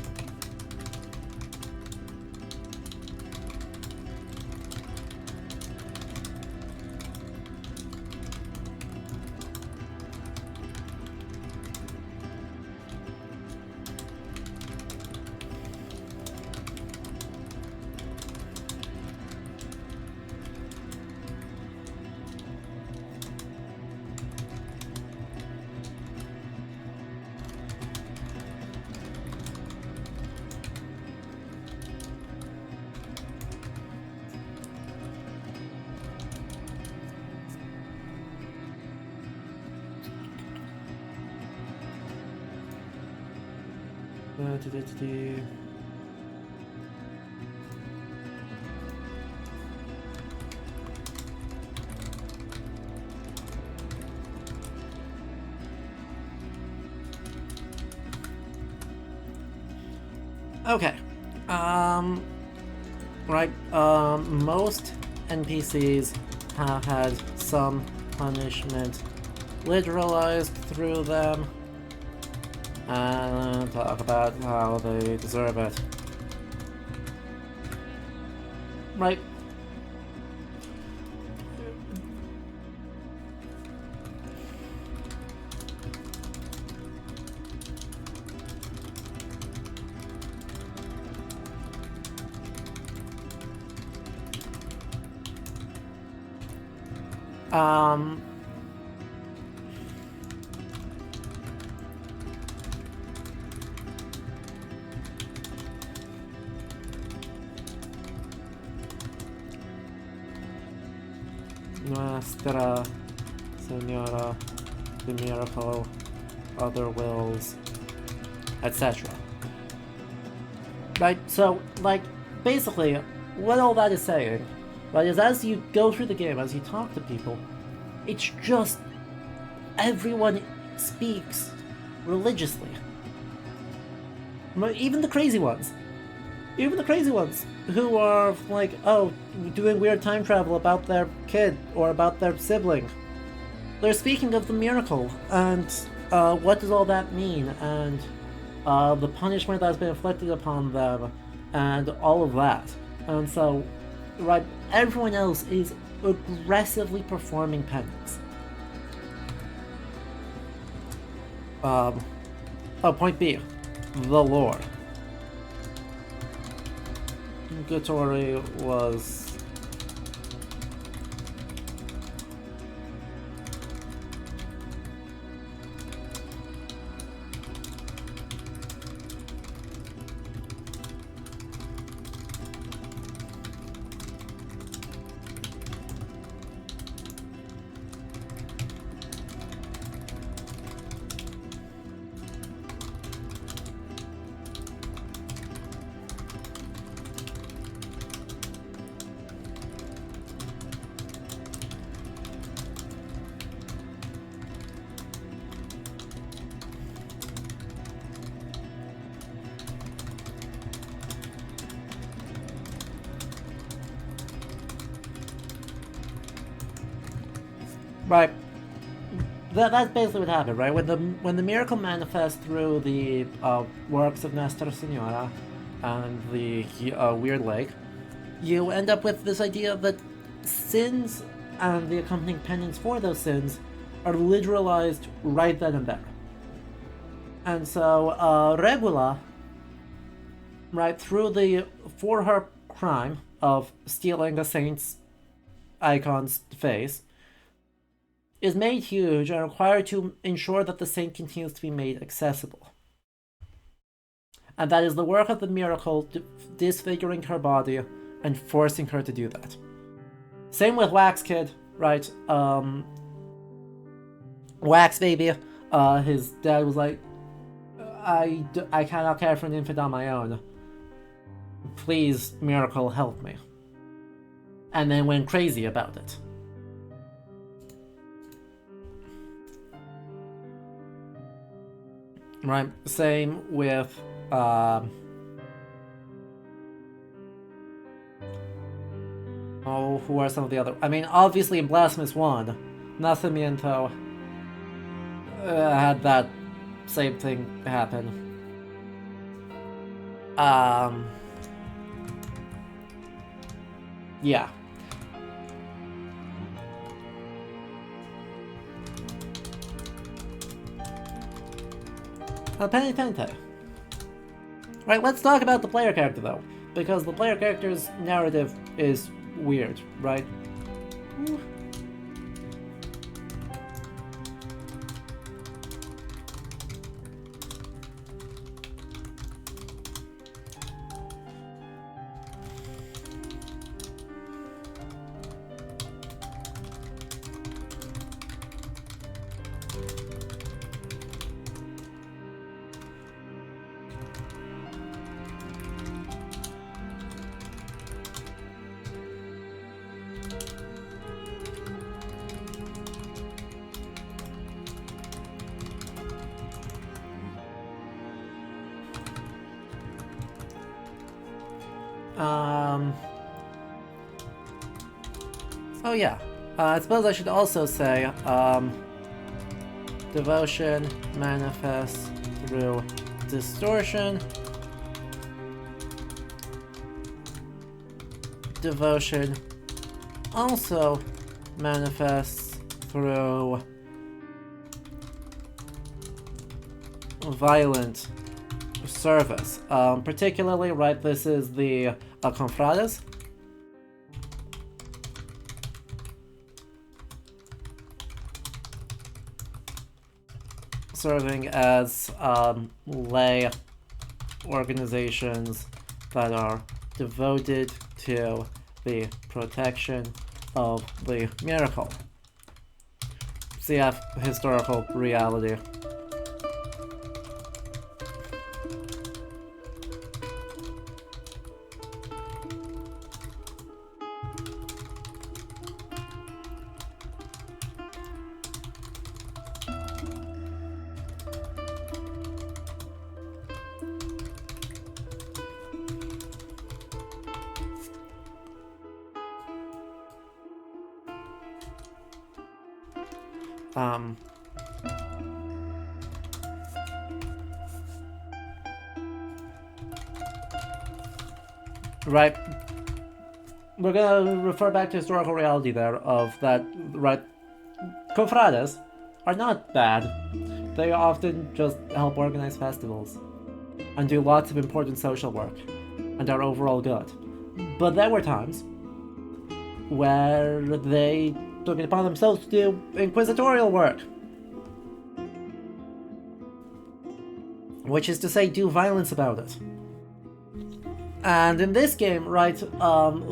Okay. Right. Most NPCs have had some punishment literalized through them, and talk about how they deserve it. Right. Nuestra Señora, the Miracle, Other Wills, etc. Right, so, like, basically, what all that is saying, right, is as you go through the game, as you talk to people, it's just everyone speaks religiously. Even the crazy ones. Even the crazy ones who are like, oh, doing weird time travel about their kid or about their sibling. They're speaking of the miracle and what does all that mean, and the punishment that's been inflicted upon them and all of that. And so, right, everyone else is aggressively performing penance. Point B. The lore. Guttori was... Right. That's basically what happened, right? When the miracle manifests through the works of Nuestra Señora and the weird lake, you end up with this idea that sins and the accompanying penance for those sins are literalized right then and there. And so Regula, right, for her crime of stealing a saint's icon's face, is made huge and required to ensure that the saint continues to be made accessible. And that is the work of the miracle disfiguring her body and forcing her to do that. Same with Wax Kid, right? Wax Baby, his dad was like, I cannot care for an infant on my own. Please, Miracle, help me. And then went crazy about it. Right, same with, who are some of the other... I mean, obviously in Blasphemous 1, Nacimiento had that same thing happen. Yeah. Penitente. Right, let's talk about the player character though, because the player character's narrative is weird, right? Ooh. Oh yeah, I suppose I should also say, devotion manifests through distortion. Devotion also manifests through violent service. Particularly, right, this is the confrades. Serving as lay organizations that are devoted to the protection of the miracle. CF historical reality. Right. We're gonna refer back to historical reality there of that, right? Confrades are not bad. They often just help organize festivals and do lots of important social work and are overall good. But there were times where they took it upon themselves to do inquisitorial work. Which is to say, do violence about it. And in this game, right,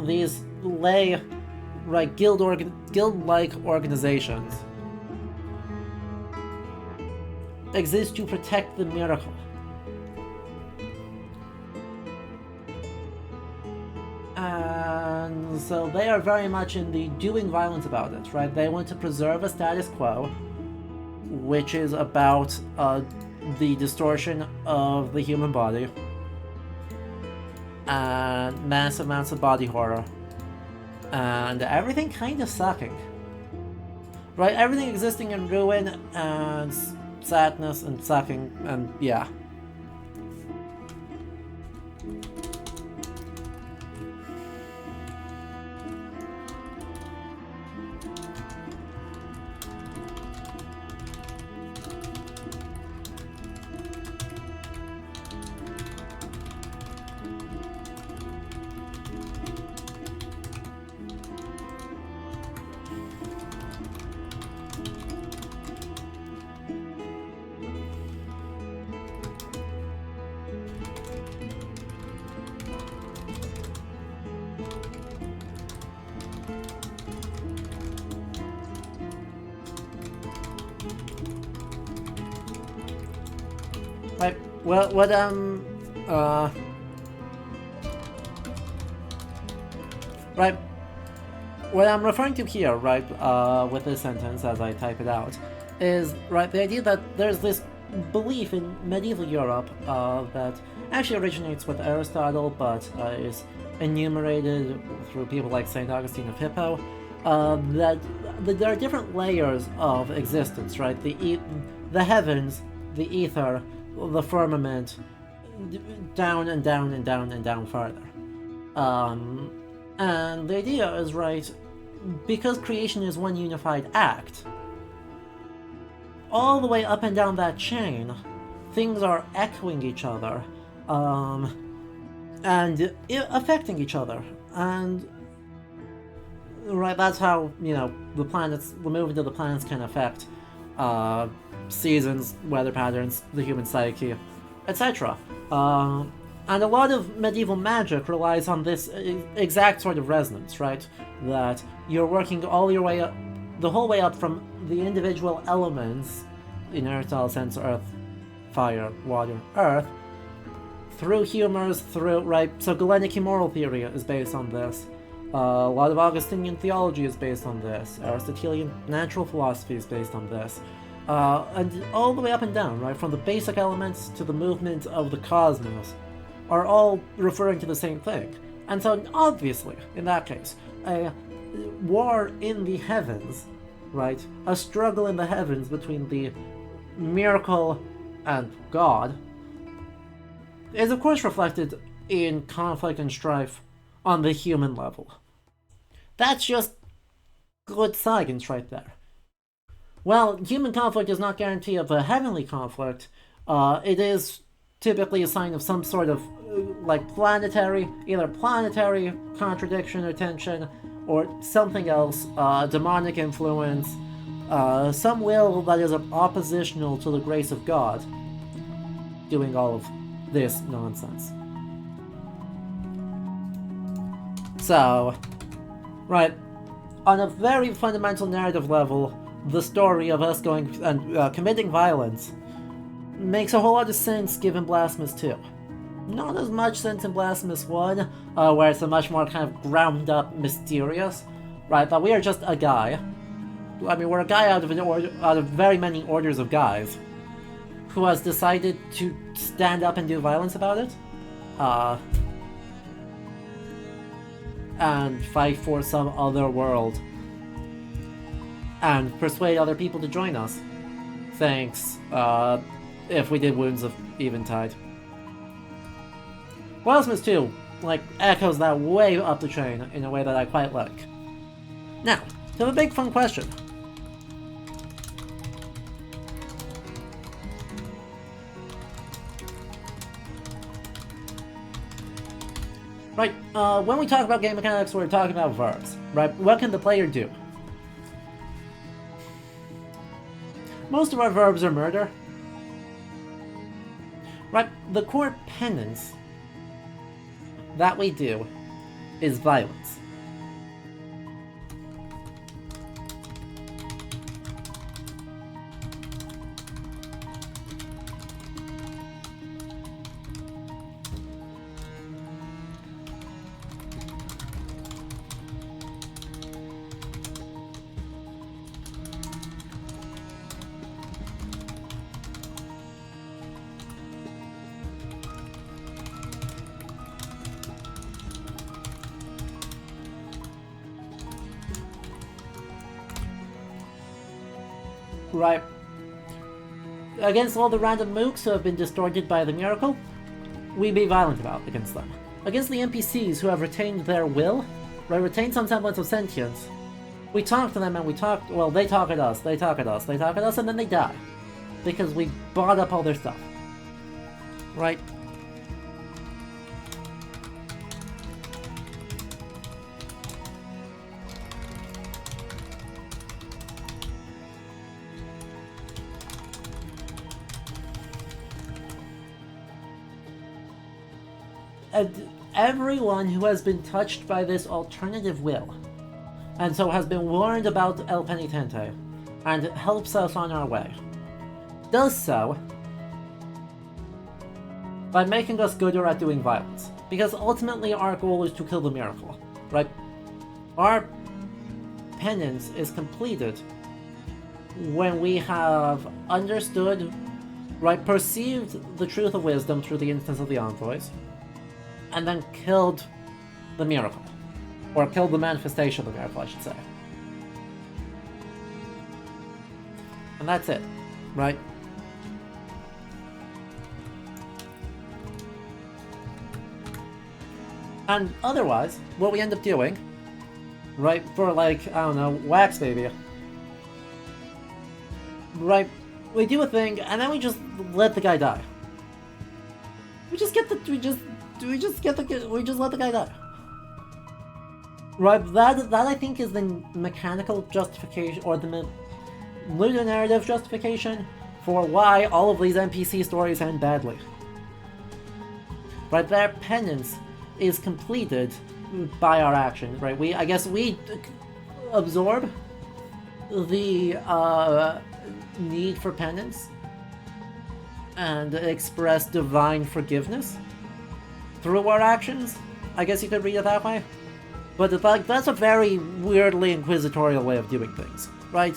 these lay, right, guild-like organizations exist to protect the miracle. And so they are very much in the doing violence about it, right? They want to preserve a status quo, which is about the distortion of the human body, and massive amounts of body horror, and everything kind of sucking. Right, everything existing in ruin, and sadness, and sucking, and yeah. Right. What I'm referring to here, right, with this sentence as I type it out, is, right, the idea that there's this belief in medieval Europe that actually originates with Aristotle, but is enumerated through people like St. Augustine of Hippo, that there are different layers of existence, right? The heavens, the ether, the firmament, down and down and down and down farther. And the idea is, right, because creation is one unified act, all the way up and down that chain, things are echoing each other, and affecting each other. And right, that's how, you know, the movement of the planets can affect seasons, weather patterns, the human psyche, etc. And a lot of medieval magic relies on this exact sort of resonance, right? That you're working all your way up, the whole way up from the individual elements, in Aristotle's sense, earth, fire, water, earth, through humors, right? So Galenic moral theory is based on this. A lot of Augustinian theology is based on this. Aristotelian natural philosophy is based on this. And all the way up and down, right? From the basic elements to the movement of the cosmos, are all referring to the same thing. And so, obviously, in that case, a war in the heavens, right? A struggle in the heavens between the miracle and God is, of course, reflected in conflict and strife on the human level. That's just good science right there. While human conflict is not guarantee of a heavenly conflict, it is typically a sign of some sort of like either planetary contradiction or tension, or something else, demonic influence, some will that is oppositional to the grace of God doing all of this nonsense. So, right, on a very fundamental narrative level, the story of us going and committing violence makes a whole lot of sense given Blasphemous 2. Not as much sense in Blasphemous 1, where it's a much more kind of ground up, mysterious, right? That we are just a guy. I mean, we're a guy out of very many orders of guys who has decided to stand up and do violence about it, and fight for some other world, and persuade other people to join us. Thanks, if we did Wounds of Eventide. Blasphemous 2, like, echoes that way up the chain in a way that I quite like. Now, to the big fun question. Right, when we talk about game mechanics, we're talking about verbs, right? What can the player do? Most of our verbs are murder. Right, the core penance that we do is violence. Right. Against all the random mooks who have been distorted by the miracle, we be violent against them. Against the NPCs who have retained their will, right, retained some semblance of sentience, we talk to them and they talk at us, and then they die. Because we bought up all their stuff. Right? And everyone who has been touched by this alternative will, and so has been warned about El Penitente, and helps us on our way, does so by making us gooder at doing violence. Because ultimately our goal is to kill the miracle, right? Our penance is completed when we have understood, right, perceived the truth of wisdom through the instance of the envoys, and then killed the miracle. Or killed the manifestation of the miracle, I should say. And that's it, right? And otherwise, what we end up doing, right, for like, I don't know, Wax Baby, right, we do a thing, and then we just let the guy die. We just let the guy die. Right, that I think is the mechanical justification, or the ludonarrative justification for why all of these NPC stories end badly. Right, their penance is completed by our actions, right? I guess we absorb the need for penance and express divine forgiveness through our actions. I guess you could read it that way. But that's a very weirdly inquisitorial way of doing things, right?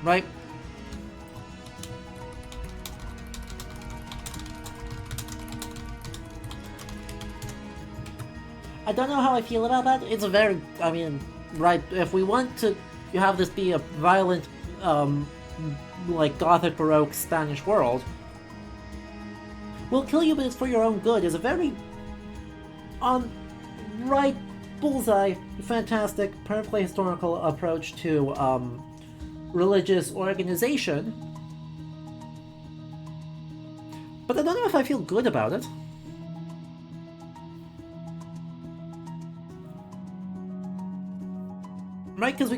Right? I don't know how I feel about that. It's a very, I mean, right, if we want to have this be a violent, like Gothic Baroque Spanish world, we'll kill you but it's for your own good is a very, right, bullseye, fantastic, perfectly historical approach to, religious organization, but I don't know if I feel good about it. Right, because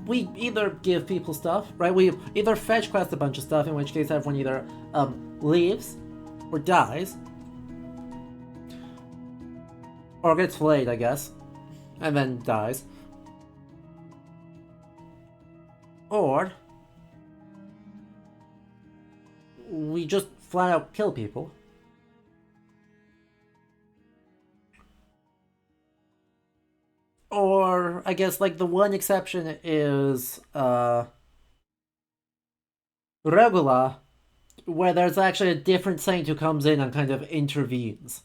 we either give people stuff, right? We either fetch quest a bunch of stuff, in which case everyone either leaves or dies, or gets flayed, I guess, and then dies. Or we just flat out kill people. Or, I guess, like, the one exception is, Regula, where there's actually a different saint who comes in and kind of intervenes.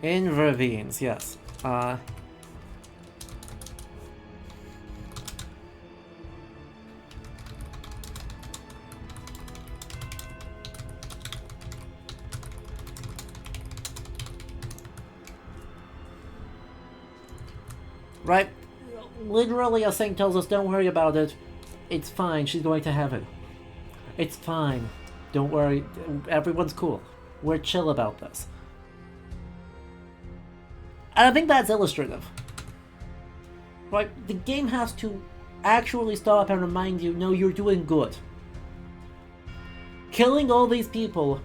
Intervenes, yes. Right? Literally, a saint tells us, don't worry about it. It's fine, she's going to heaven. It's fine. Don't worry, everyone's cool. We're chill about this. And I think that's illustrative. Right? The game has to actually stop and remind you, no, you're doing good. Killing all these people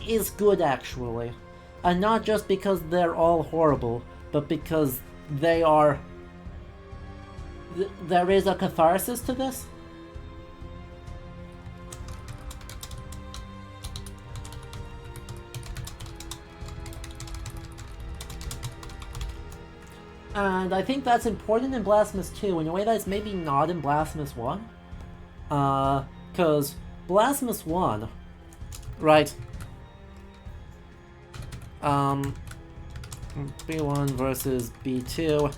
is good, actually. And not just because they're all horrible, but because they are... there is a catharsis to this. And I think that's important in Blasphemous 2 in a way that's maybe not in Blasphemous 1. Because Blasphemous 1, right? B1 versus B2.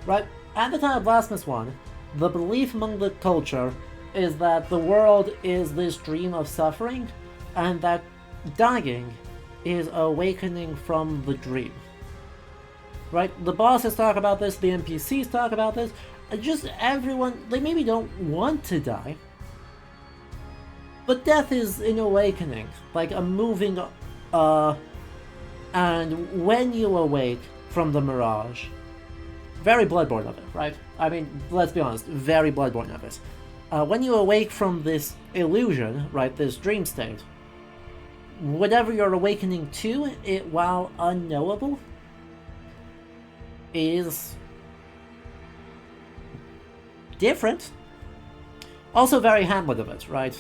Right, at the time of Blasphemous 1, the belief among the culture is that the world is this dream of suffering, and that dying is awakening from the dream. Right? The bosses talk about this, the NPCs talk about this, and just everyone, they maybe don't want to die, but death is an awakening, like a moving, and when you awake from the mirage, very Bloodborne of it, right? I mean, let's be honest, very Bloodborne of it. When you awake from this illusion, right, this dream state, whatever you're awakening to, it, while unknowable, is different. Also very Hamlet of it, right?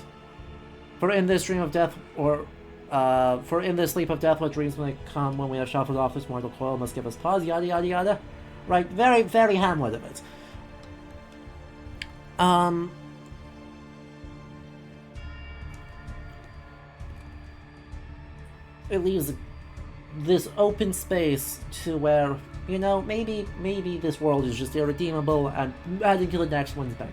For in this dream of death, or for in this sleep of death, what dreams may come when we have shuffled off this mortal coil must give us pause, yada yada yada. Right, very, very Hamlet of it. It leaves this open space to where, you know, maybe this world is just irredeemable and adding to the next one's better.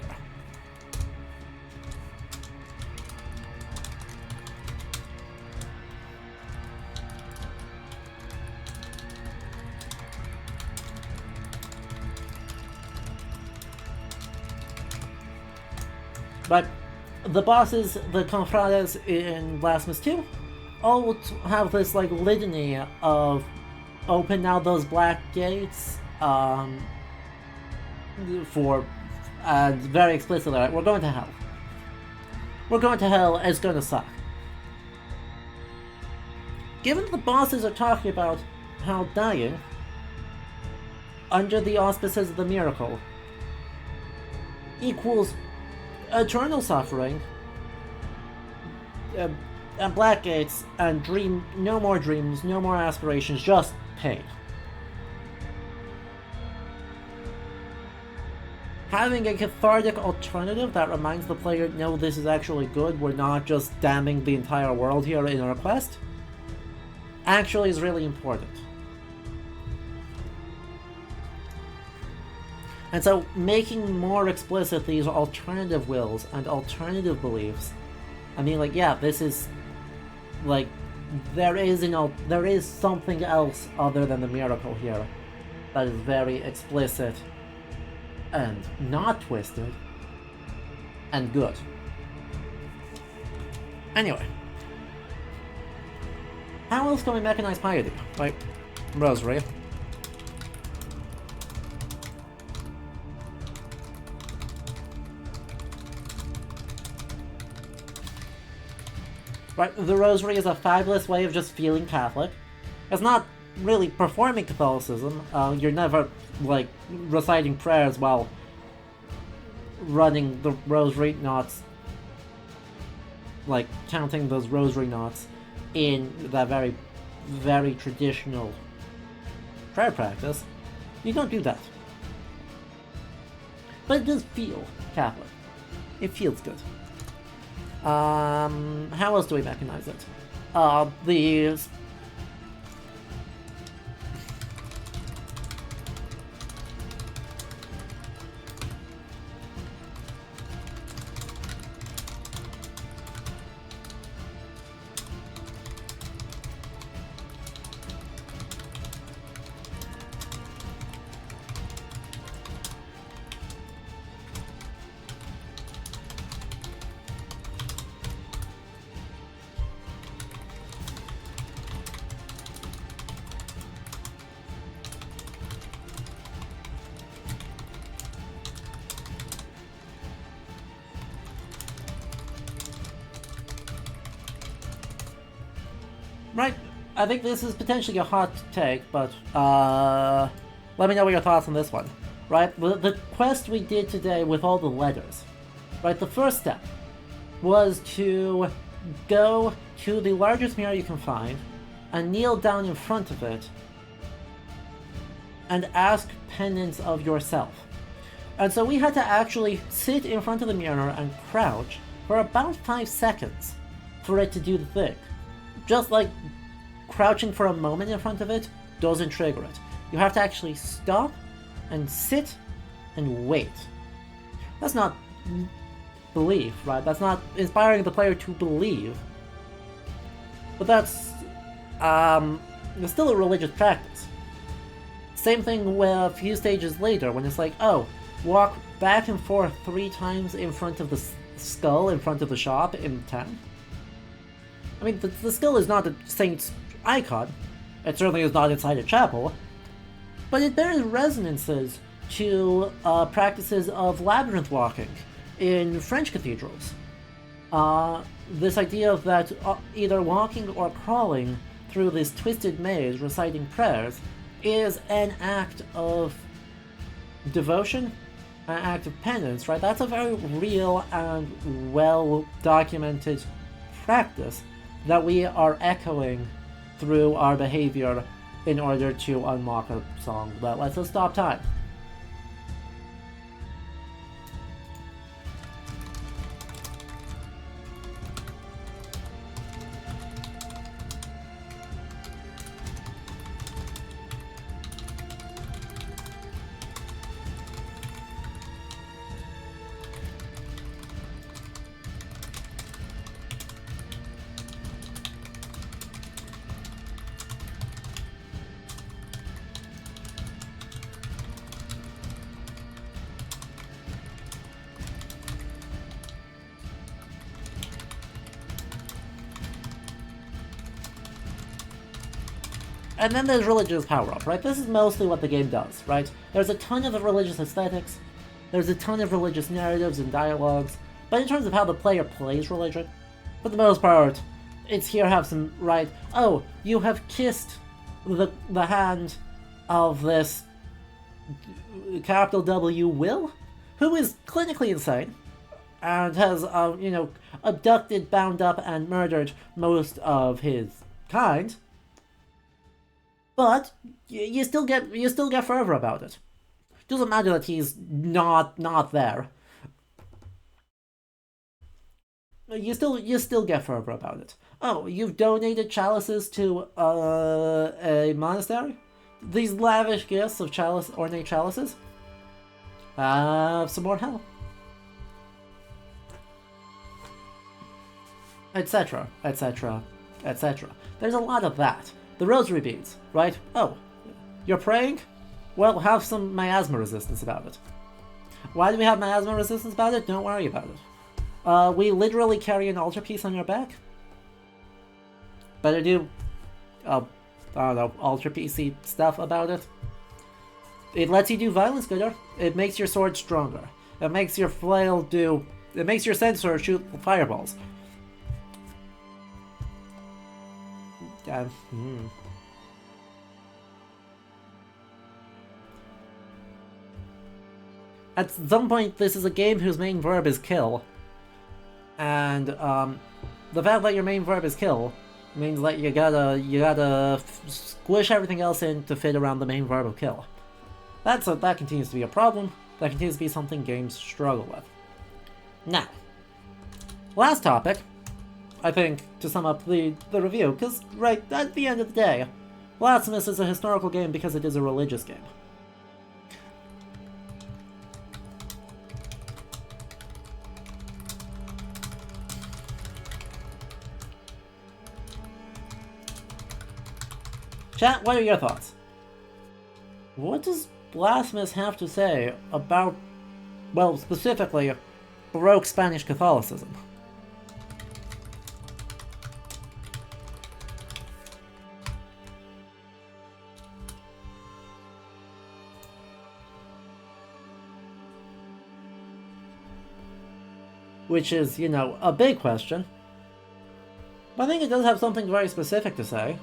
But the bosses, the confrades in Blasphemous 2, all have this like litany of open now those black gates, for very explicitly, like, we're going to hell. We're going to hell, it's gonna suck. Given the bosses are talking about how dying, under the auspices of the miracle, equals eternal suffering, and black gates, and no more dreams, no more aspirations, just pain. Having a cathartic alternative that reminds the player, no, this is actually good, we're not just damning the entire world here in our quest, actually is really important. And so, making more explicit these alternative wills and alternative beliefs, I mean, like, yeah, this is, like, there is something else other than the miracle here that is very explicit and not twisted and good. Anyway, how else can we mechanize piety? Like, rosary. Right, the rosary is a fabulous way of just feeling Catholic. It's not really performing Catholicism. You're never, like, reciting prayers while running the rosary knots, like, counting those rosary knots in that very, very traditional prayer practice. You don't do that. But it does feel Catholic. It feels good. How else do we mechanize it? Right, I think this is potentially a hot take, but let me know what your thoughts on this one. right? The quest we did today with all the letters, right? The first step was to go to the largest mirror you can find and kneel down in front of it and ask penance of yourself. And so we had to actually sit in front of the mirror and crouch for about 5 seconds for it to do the thing. Just like crouching for a moment in front of it doesn't trigger it. You have to actually stop and sit and wait. That's not belief, right? That's not inspiring the player to believe. But that's it's still a religious practice. Same thing with a few stages later when it's like, oh, walk back and forth 3 times in front of the skull in front of the shop in town. I mean, the skull is not a saint's icon. It certainly is not inside a chapel. But it bears resonances to practices of labyrinth walking in French cathedrals. This idea of that either walking or crawling through this twisted maze reciting prayers is an act of devotion, an act of penance, right? That's a very real and well-documented practice that we are echoing through our behavior in order to unlock a song that lets us stop time. And then there's religious power-up, right? This is mostly what the game does, right? There's a ton of religious aesthetics, there's a ton of religious narratives and dialogues, but in terms of how the player plays religion, for the most part, it's here have some, right, oh, you have kissed the hand of this capital W Will, who is clinically insane, and has, abducted, bound up, and murdered most of his kind. But you still get fervor about it. Doesn't matter that he's not there. You still get fervor about it. Oh, you've donated chalices to a monastery? These lavish gifts of ornate chalices? Some more hell. Etc. etc. etc. There's a lot of that. The rosary beads, right? Oh, you're praying? Well, have some miasma resistance about it. Why do we have miasma resistance about it? Don't worry about it. We literally carry an altarpiece on your back. Better do, I don't know, altarpiece-y stuff about it. It lets you do violence gooder. It makes your sword stronger. It makes your flail do... It makes your censer shoot fireballs. At some point, this is a game whose main verb is kill, and the fact that your main verb is kill means that you gotta squish everything else in to fit around the main verb of kill. That continues to be a problem. That continues to be something games struggle with. Now, last topic. I think, to sum up the review, because, right, at the end of the day, Blasphemous is a historical game because it is a religious game. Chat, what are your thoughts? What does Blasphemous have to say about, well, specifically, Baroque Spanish Catholicism? Which is, a big question. But I think it does have something very specific to say.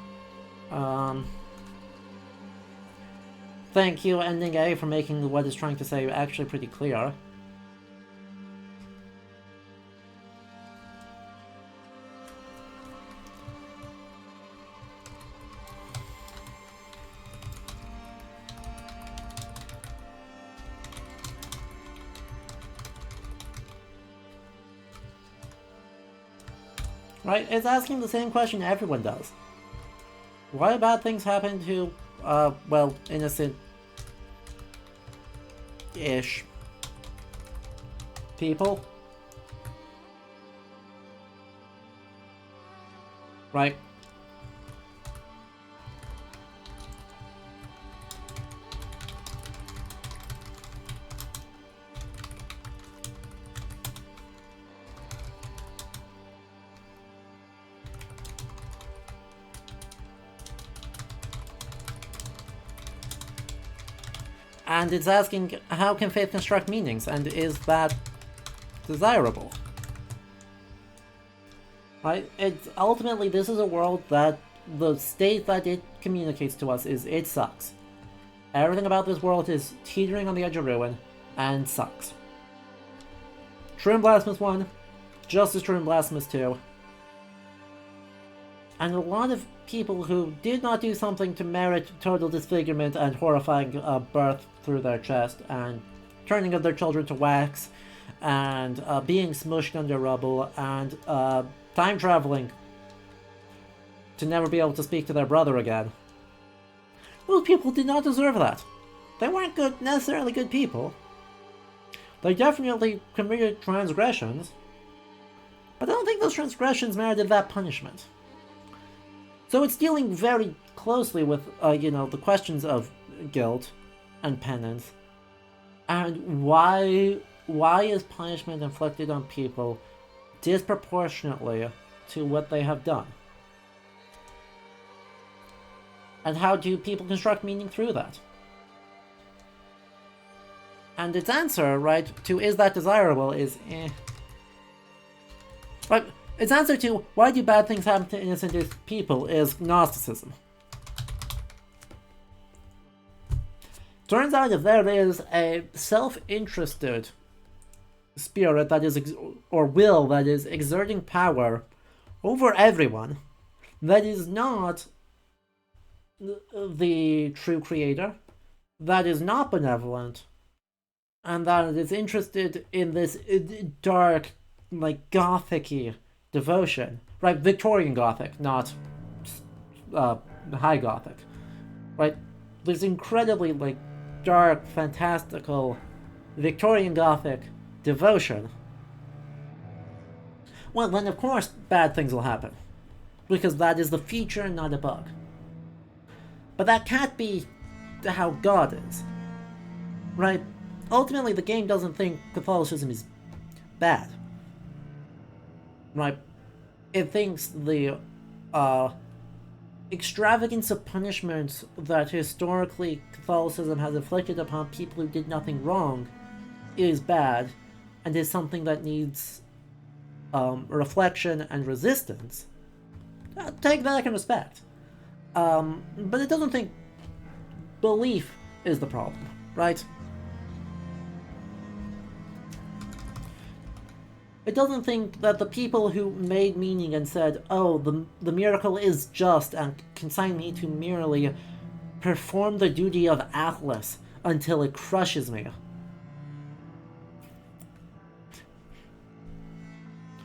thank you, Ending A, for making what it's trying to say actually pretty clear. Right? It's asking the same question everyone does. Why do bad things happen to, well, innocent-ish people? Right? And it's asking, how can faith construct meanings, and is that desirable? Right? Ultimately, this is a world that the state that it communicates to us is it sucks. Everything about this world is teetering on the edge of ruin, and sucks. True in Blasphemous 1, just as true in Blasphemous 2. And a lot of people who did not do something to merit total disfigurement and horrifying birth through their chest, and turning of their children to wax, and being smushed under rubble, and time traveling to never be able to speak to their brother again. Those people did not deserve that. They weren't necessarily good people. They definitely committed transgressions, but I don't think those transgressions merited that punishment. So it's dealing very closely with, the questions of guilt and penance, and why is punishment inflicted on people disproportionately to what they have done? And how do people construct meaning through that? And its answer, right, to is that desirable is Right, its answer to why do bad things happen to innocent people is Gnosticism. Turns out if there is a self-interested spirit that is, or will that is exerting power over everyone, that is not the true creator, that is not benevolent, and that is interested in this dark, like, gothic-y devotion, right? Victorian Gothic, not High Gothic, right? This incredibly, like, dark, fantastical Victorian Gothic devotion. Well, then of course bad things will happen, because that is the feature and not a bug. But that can't be how God is, right? Ultimately, the game doesn't think Catholicism is bad, right? It thinks the extravagance of punishment that historically Catholicism has inflicted upon people who did nothing wrong is bad, and is something that needs reflection and resistance. Take that in respect. But it doesn't think belief is the problem, right? It doesn't think that the people who made meaning and said, oh, the miracle is just and consign me to merely perform the duty of Atlas until it crushes me.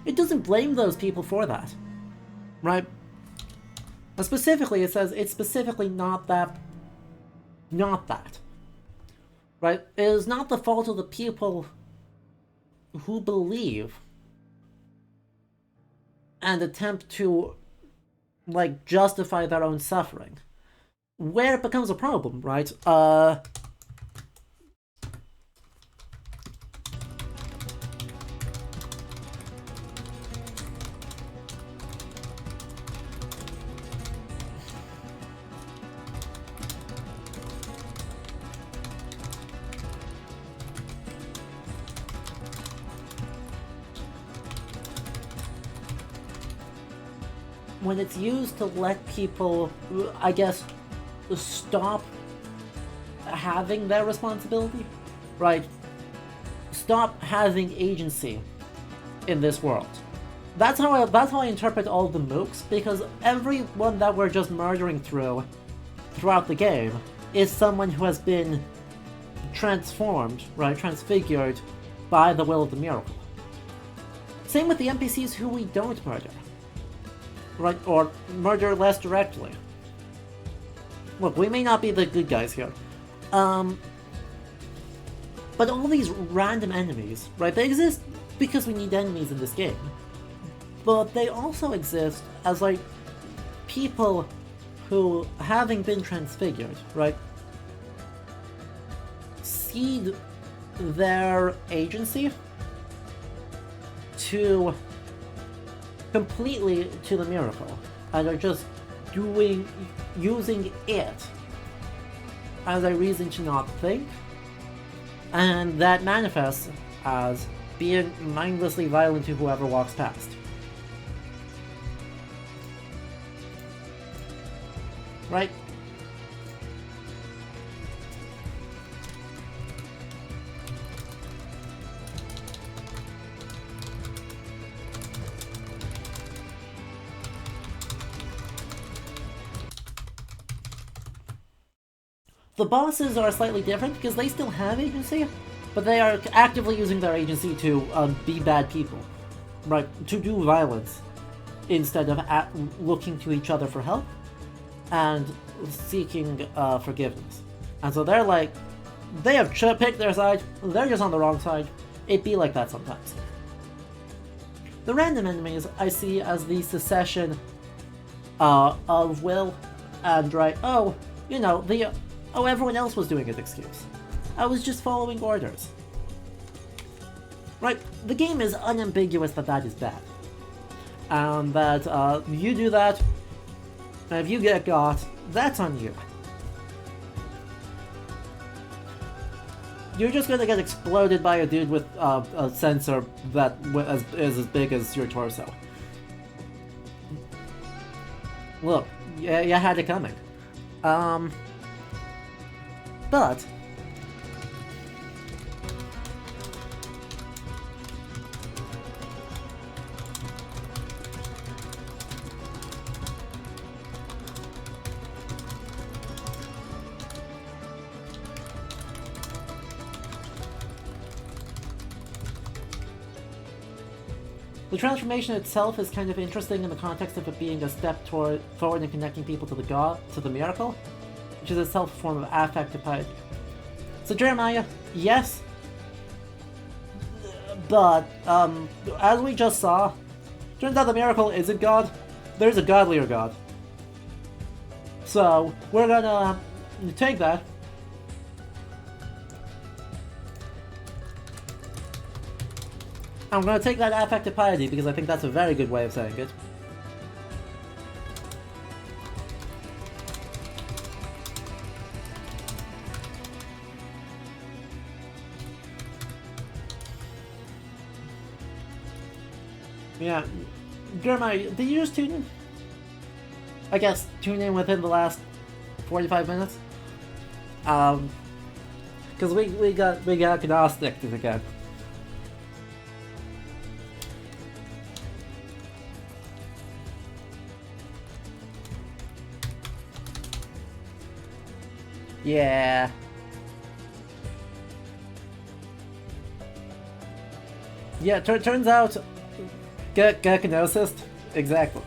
It doesn't blame those people for that, right? But specifically, it says it's specifically not that, right? It is not the fault of the people who believe and attempt to, like, justify their own suffering. Where it becomes a problem, right? When it's used to let people, I guess, stop having their responsibility, right? Stop having agency in this world. That's how I interpret all the mooks, because everyone that we're just murdering throughout the game is someone who has been transformed, right, transfigured by the will of the miracle. Same with the NPCs who we don't murder, right, or murder less directly. Look, we may not be the good guys here, but all these random enemies, right, they exist because we need enemies in this game, but they also exist as, like, people who, having been transfigured, right, cede their agency completely to the miracle, and are just using it as a reason to not think, and that manifests as being mindlessly violent to whoever walks past. Right? The bosses are slightly different because they still have agency, but they are actively using their agency to be bad people, right? To do violence instead of looking to each other for help and seeking forgiveness. And so they're like, they have picked their side, they're just on the wrong side. It be like that sometimes. The random enemies I see as the secession of will and, right, oh, you know, everyone else was doing it excuse. I was just following orders. Right, the game is unambiguous that is bad. And that you do that, and if you get got, that's on you. You're just gonna get exploded by a dude with a sensor that is as big as your torso. Look, yeah, you had it coming. But the transformation itself is kind of interesting in the context of it being a step forward in connecting people to the miracle, which is itself a form of affective piety. So Jeremiah, yes, but as we just saw, turns out the miracle isn't God. There's a godlier God. So we're gonna take that. I'm gonna take that affective piety because I think that's a very good way of saying it. Yeah, Jeremiah, did you just tune in? I guess tune in within the last 45 minutes. Because we got agnostic again. Yeah. Yeah, turns out Geckonosis, exactly.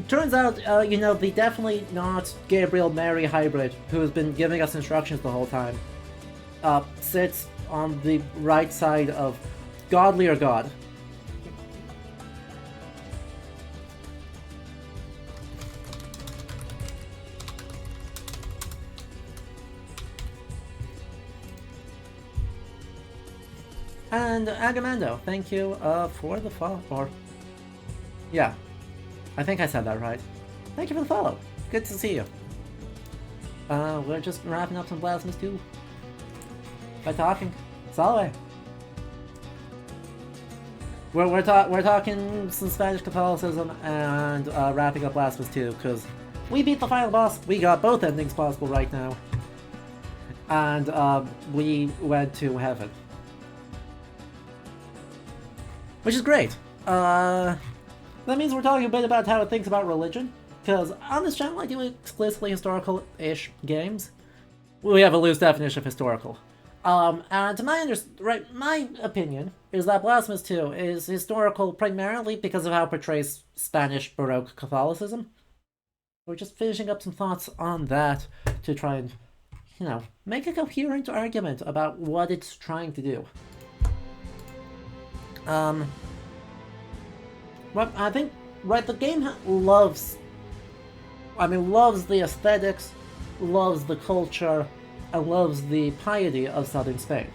Turns out, you know, the definitely not Gabriel Mary hybrid who has been giving us instructions the whole time sits on the right side of godlier God. And Agamando, thank you for the follow. Or, yeah, I think I said that right. Thank you for the follow. Good to see you. We're just wrapping up some Blasphemous 2 by talking. Salve. We're talking some Spanish Catholicism and wrapping up Blasphemous 2 because we beat the final boss. We got both endings possible right now. and we went to heaven. Which is great. That means we're talking a bit about how it thinks about religion, because on this channel I do explicitly historical-ish games. We have a loose definition of historical. And to my opinion is that Blasphemous 2 is historical primarily because of how it portrays Spanish Baroque Catholicism. We're just finishing up some thoughts on that to try and, make a coherent argument about what it's trying to do. Well, I think, the game loves the aesthetics, loves the culture, and loves the piety of southern Spain.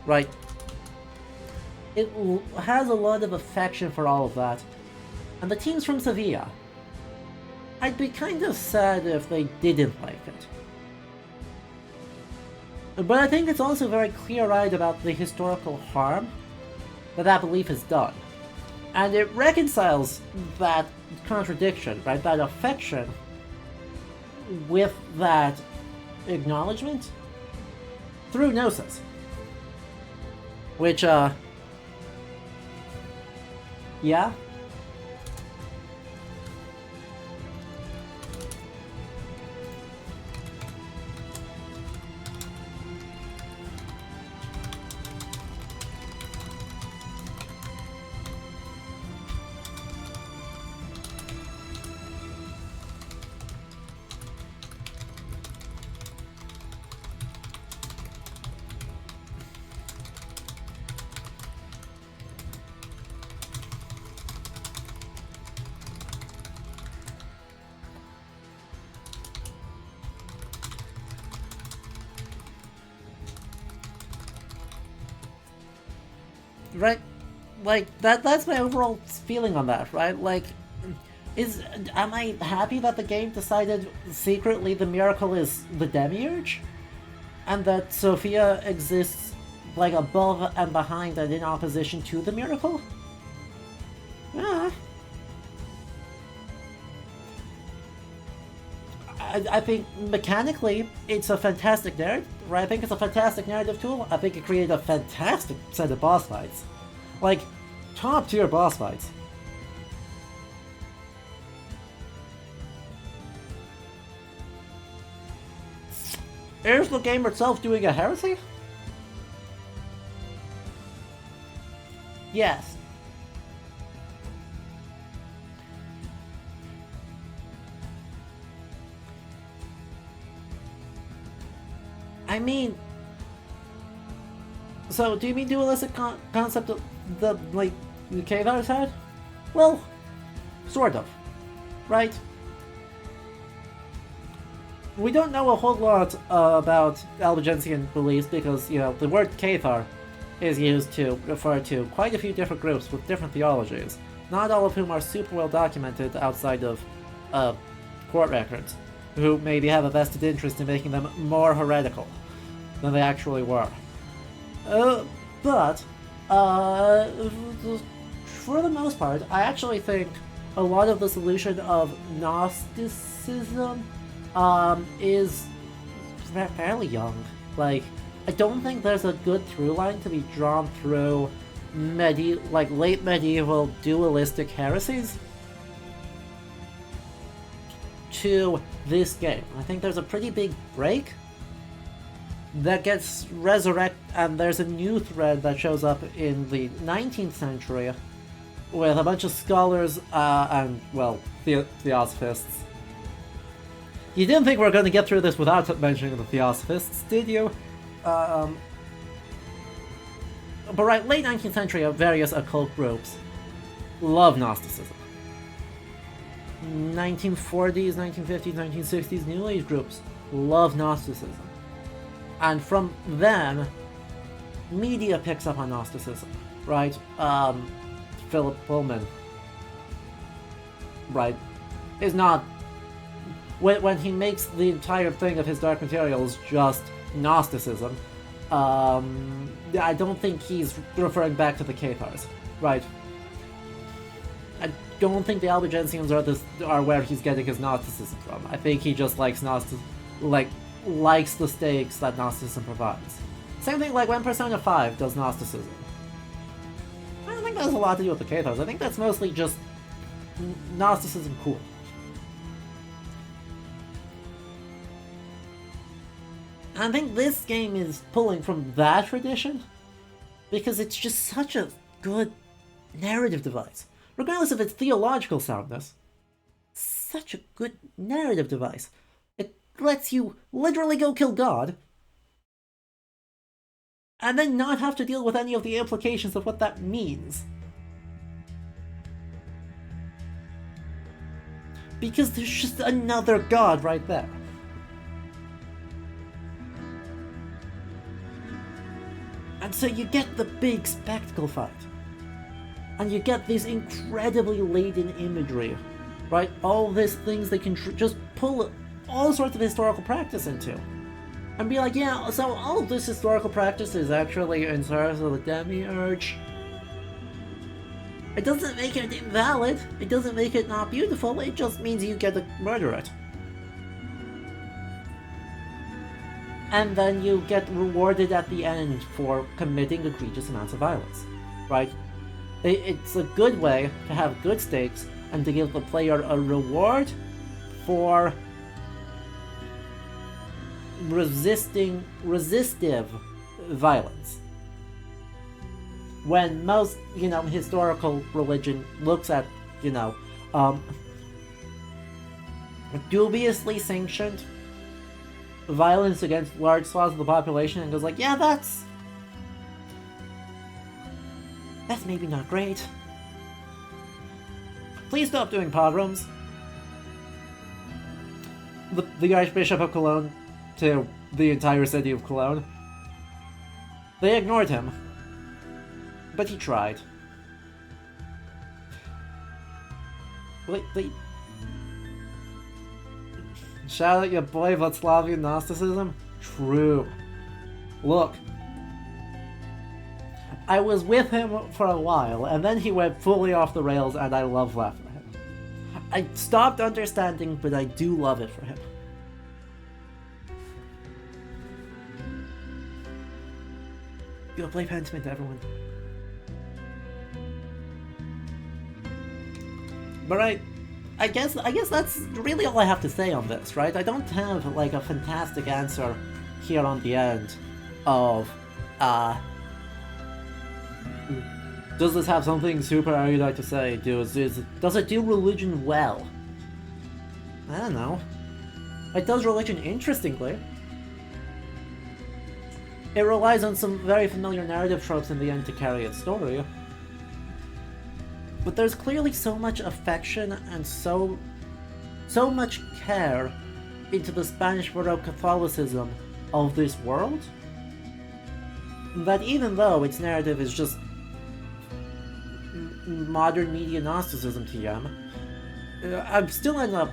Right? It has a lot of affection for all of that. And the team's from Sevilla. I'd be kind of sad if they didn't like it. But I think it's also very clear-eyed about the historical harm that belief has done. And it reconciles that contradiction, right? That affection with that acknowledgement through Gnosis. Which, yeah? Right? That's my overall feeling on that, right? Am I happy that the game decided secretly the miracle is the demiurge? And that Sophia exists, above and behind and in opposition to the miracle? Yeah. I think mechanically it's a fantastic narrative, right? I think it's a fantastic narrative tool. I think it created a fantastic set of boss fights. Top tier boss fights. Is the game itself doing a heresy? Yes. I mean, so do you mean dualistic concept of the Cathars had? Well, sort of, right? We don't know a whole lot about Albigensian beliefs because, the word Cathar is used to refer to quite a few different groups with different theologies, not all of whom are super well documented outside of court records, who maybe have a vested interest in making them more heretical than they actually were. But for the most part, I actually think a lot of the solution of Gnosticism is fairly young. I don't think there's a good through line to be drawn through late medieval dualistic heresies to this game. I think there's a pretty big break that gets resurrected, and there's a new thread that shows up in the 19th century with a bunch of scholars and, theosophists. You didn't think we were going to get through this without mentioning the theosophists, did you? But late 19th century, various occult groups love Gnosticism. 1940s, 1950s, 1960s New Age groups love Gnosticism. And from them, media picks up on Gnosticism, right? Philip Pullman, right, is not... When he makes the entire thing of his Dark Materials just Gnosticism, I don't think he's referring back to the Cathars, right? I don't think the Albigensians are where he's getting his Gnosticism from. I think he just likes likes the stakes that Gnosticism provides. Same thing like when Persona 5 does Gnosticism. I don't think that has a lot to do with the Cathars. I think that's mostly just Gnosticism cool. I think this game is pulling from that tradition because it's just such a good narrative device. Regardless of its theological soundness, such a good narrative device. It lets you literally go kill God and then not have to deal with any of the implications of what that means. Because there's just another God right there. And so you get the big spectacle fight. And you get this incredibly laden imagery, right? All these things they can just pull all sorts of historical practice into. And be like, yeah, so all of this historical practice is actually in service of the demiurge. It doesn't make it invalid, it doesn't make it not beautiful, it just means you get to murder it. And then you get rewarded at the end for committing egregious amounts of violence, right? It's a good way to have good stakes and to give the player a reward for resistive violence. When most, historical religion looks at, dubiously sanctioned violence against large swaths of the population and goes like, yeah, that's maybe not great. Please stop doing pogroms. The Archbishop of Cologne to the entire city of Cologne. They ignored him. But he tried. Wait. Shout out your boy Václavian Gnosticism? True. Look. I was with him for a while, and then he went fully off the rails, and I love that for him. I stopped understanding, but I do love it for him. Go play Pentiment, everyone. But I guess that's really all I have to say on this, right? I don't have like a fantastic answer here on the end of does this have something super erudite to say? Does it do religion well? I don't know. It does religion interestingly. It relies on some very familiar narrative tropes in the end to carry its story. But there's clearly so much affection and so much care into the Spanish Baroque Catholicism of this world that even though its narrative is just modern media Gnosticism TM, I'm still end up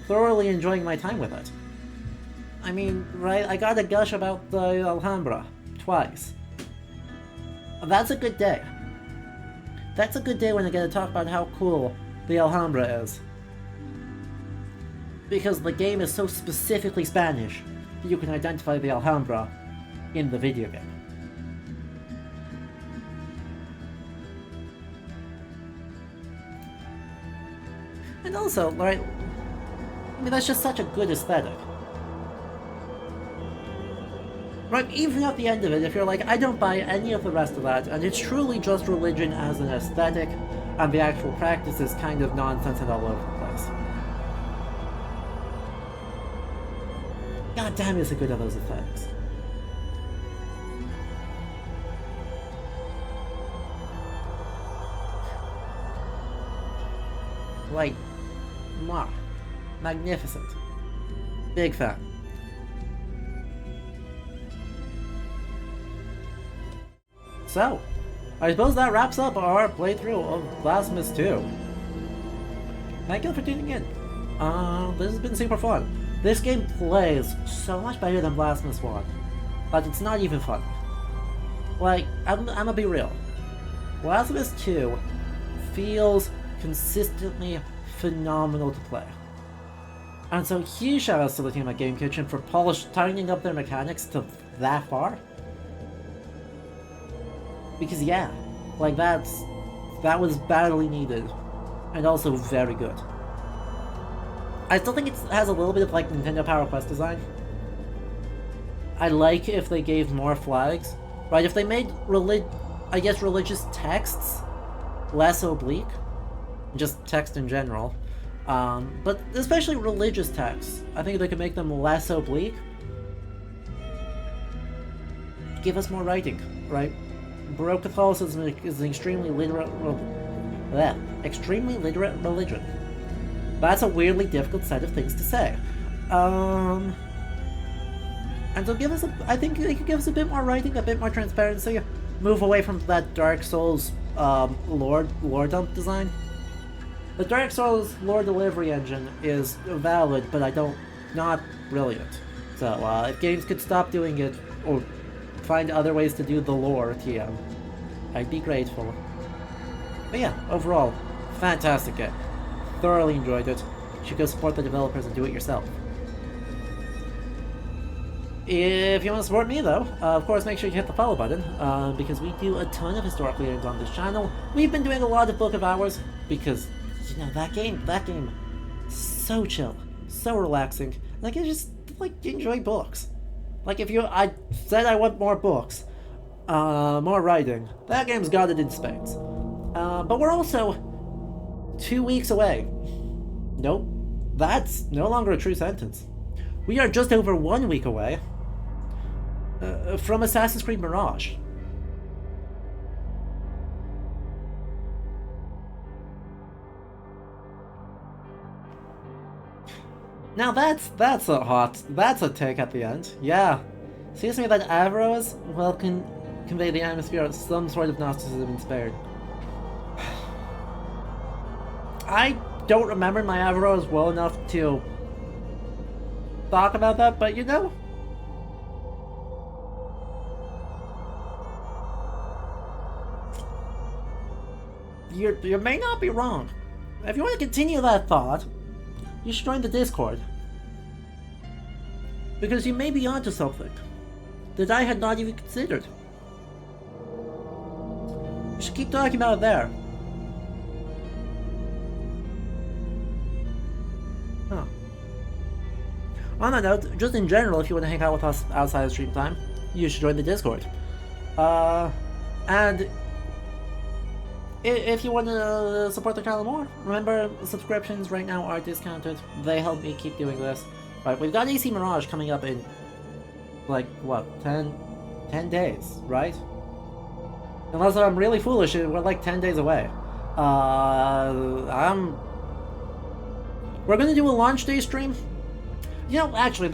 thoroughly enjoying my time with it. I mean, right, I gotta gush about the Alhambra twice. That's a good day. That's a good day when I get to talk about how cool the Alhambra is. Because the game is so specifically Spanish that you can identify the Alhambra in the video game. And also, right, I mean, that's just such a good aesthetic. Right, even at the end of it, if you're like, I don't buy any of the rest of that, and it's truly just religion as an aesthetic, and the actual practice is kind of nonsense and all over the place. God damn, it's a good of those aesthetics. Like, mwah. Magnificent. Big fan. So, I suppose that wraps up our playthrough of Blasphemous 2. Thank you for tuning in. This has been super fun. This game plays so much better than Blasphemous 1, but it's not even fun. Like, I'm gonna be real. Blasphemous 2 feels consistently phenomenal to play. And so huge shoutouts to the team at Game Kitchen for tightening up their mechanics to that far. Because yeah, like that was badly needed, and also very good. I still think it has a little bit of like Nintendo Power Quest design. I like if they gave more flags, right? If they made religious texts less oblique, just text in general, but especially religious texts, I think they could make them less oblique. Give us more writing, right? Baroque Catholicism is an extremely literate religion. That's a weirdly difficult set of things to say. And so I think they could give us a bit more writing, a bit more transparency, move away from that Dark Souls lore dump design. The Dark Souls lore delivery engine is valid, but not brilliant. So if games could stop doing it, or find other ways to do the lore TM, I'd be grateful. But yeah, overall, fantastic game. Thoroughly enjoyed it. You should go support the developers and do it yourself. If you want to support me though, of course make sure you hit the follow button, because we do a ton of historical games on this channel. We've been doing a lot of Book of Hours, because, you know, that game, so chill, so relaxing. Like, I just, like, enjoy books. Like, I said I want more books, more writing, that game's got it in spades. But we're also 2 weeks away. Nope, that's no longer a true sentence. We are just over 1 week away from Assassin's Creed Mirage. Now that's a take at the end. Yeah, seems to me that Averroes will convey the atmosphere of some sort of Gnosticism inspired. I don't remember my Averroes well enough to talk about that, but you know, you may not be wrong. If you want to continue that thought, you should join the Discord, because you may be onto something that I had not even considered. We should keep talking about it there. Huh. On that note, just in general, if you want to hang out with us outside of stream time, you should join the Discord. And if you want to support the channel more, remember subscriptions right now are discounted. They help me keep doing this. Right, we've got AC Mirage coming up in, like, what, 10 days, right? Unless I'm really foolish, we're like 10 days away. We're gonna do a launch day stream. You know, actually,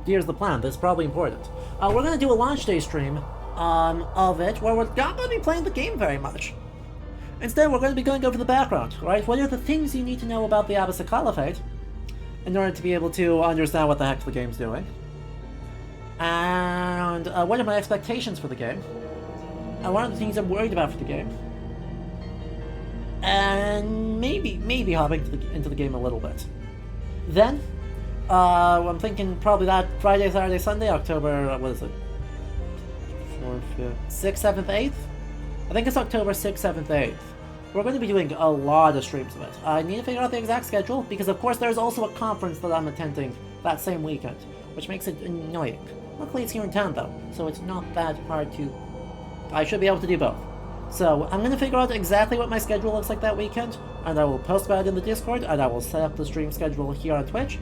here's the plan. This is probably important. We're gonna do a launch day stream of it, where we're not gonna be playing the game very much. Instead, we're going to be going over the background, right? What are the things you need to know about the Abbasid Caliphate in order to be able to understand what the heck the game's doing? And what are my expectations for the game? And what are the things I'm worried about for the game? And maybe hopping into the game a little bit. Then, I'm thinking probably that Friday, Saturday, Sunday, October, what is it? 4th, 5th, 6th, 7th, 8th? I think it's October 6th, 7th, 8th. We're going to be doing a lot of streams of it. I need to figure out the exact schedule, because of course there's also a conference that I'm attending that same weekend, which makes it annoying. Luckily it's here in town though, so it's not that hard to... I should be able to do both. So I'm going to figure out exactly what my schedule looks like that weekend, and I will post about it in the Discord, and I will set up the stream schedule here on Twitch.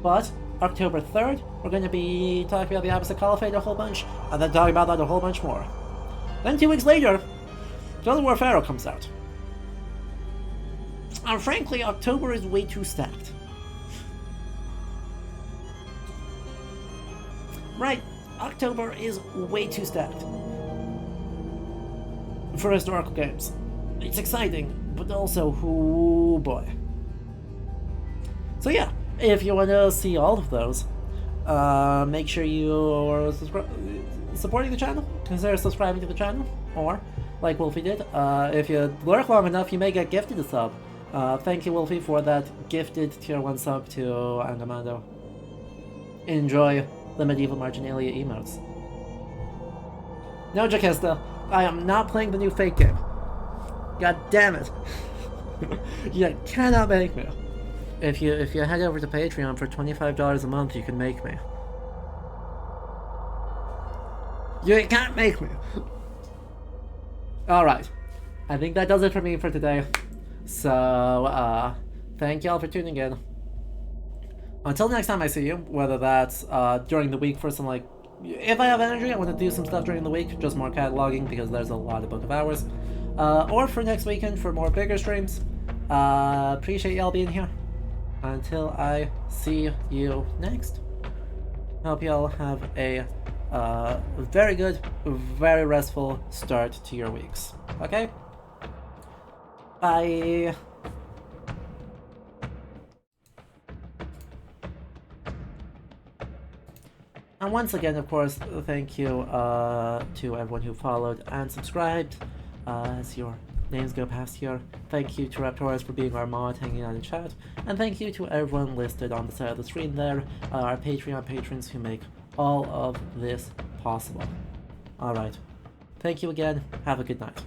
But October 3rd, we're going to be talking about the Abbasid Caliphate a whole bunch, and then talking about that a whole bunch more. Then 2 weeks later, God of War Pharaoh comes out. And frankly, October is way too stacked. Right, October is way too stacked for historical games. It's exciting, but also, oh boy. So yeah, if you want to see all of those, make sure you are supporting the channel. Consider subscribing to the channel, or like Wolfie did, if you lurk long enough, you may get gifted a sub. Thank you, Wolfie, for that gifted tier 1 sub to Angamando. Enjoy the medieval marginalia emotes. No, Jaquesta, I am not playing the new fake game. God damn it. You cannot make me. If you head over to Patreon for $25 a month, you can make me. You can't make me. Alright. I think that does it for me for today. So, thank y'all for tuning in. Until next time I see you, whether that's during the week for some, like, if I have energy, I want to do some stuff during the week, just more cataloging because there's a lot of book of hours. Or for next weekend for more bigger streams. Appreciate y'all being here. Until I see you next. Hope y'all have a very good, very restful start to your weeks. Okay? Bye! And once again, of course, thank you to everyone who followed and subscribed as your names go past here. Thank you to Raptors for being our mod, hanging out in chat. And thank you to everyone listed on the side of the screen there, our Patreon patrons who make all of this possible. Alright. Thank you again. Have a good night.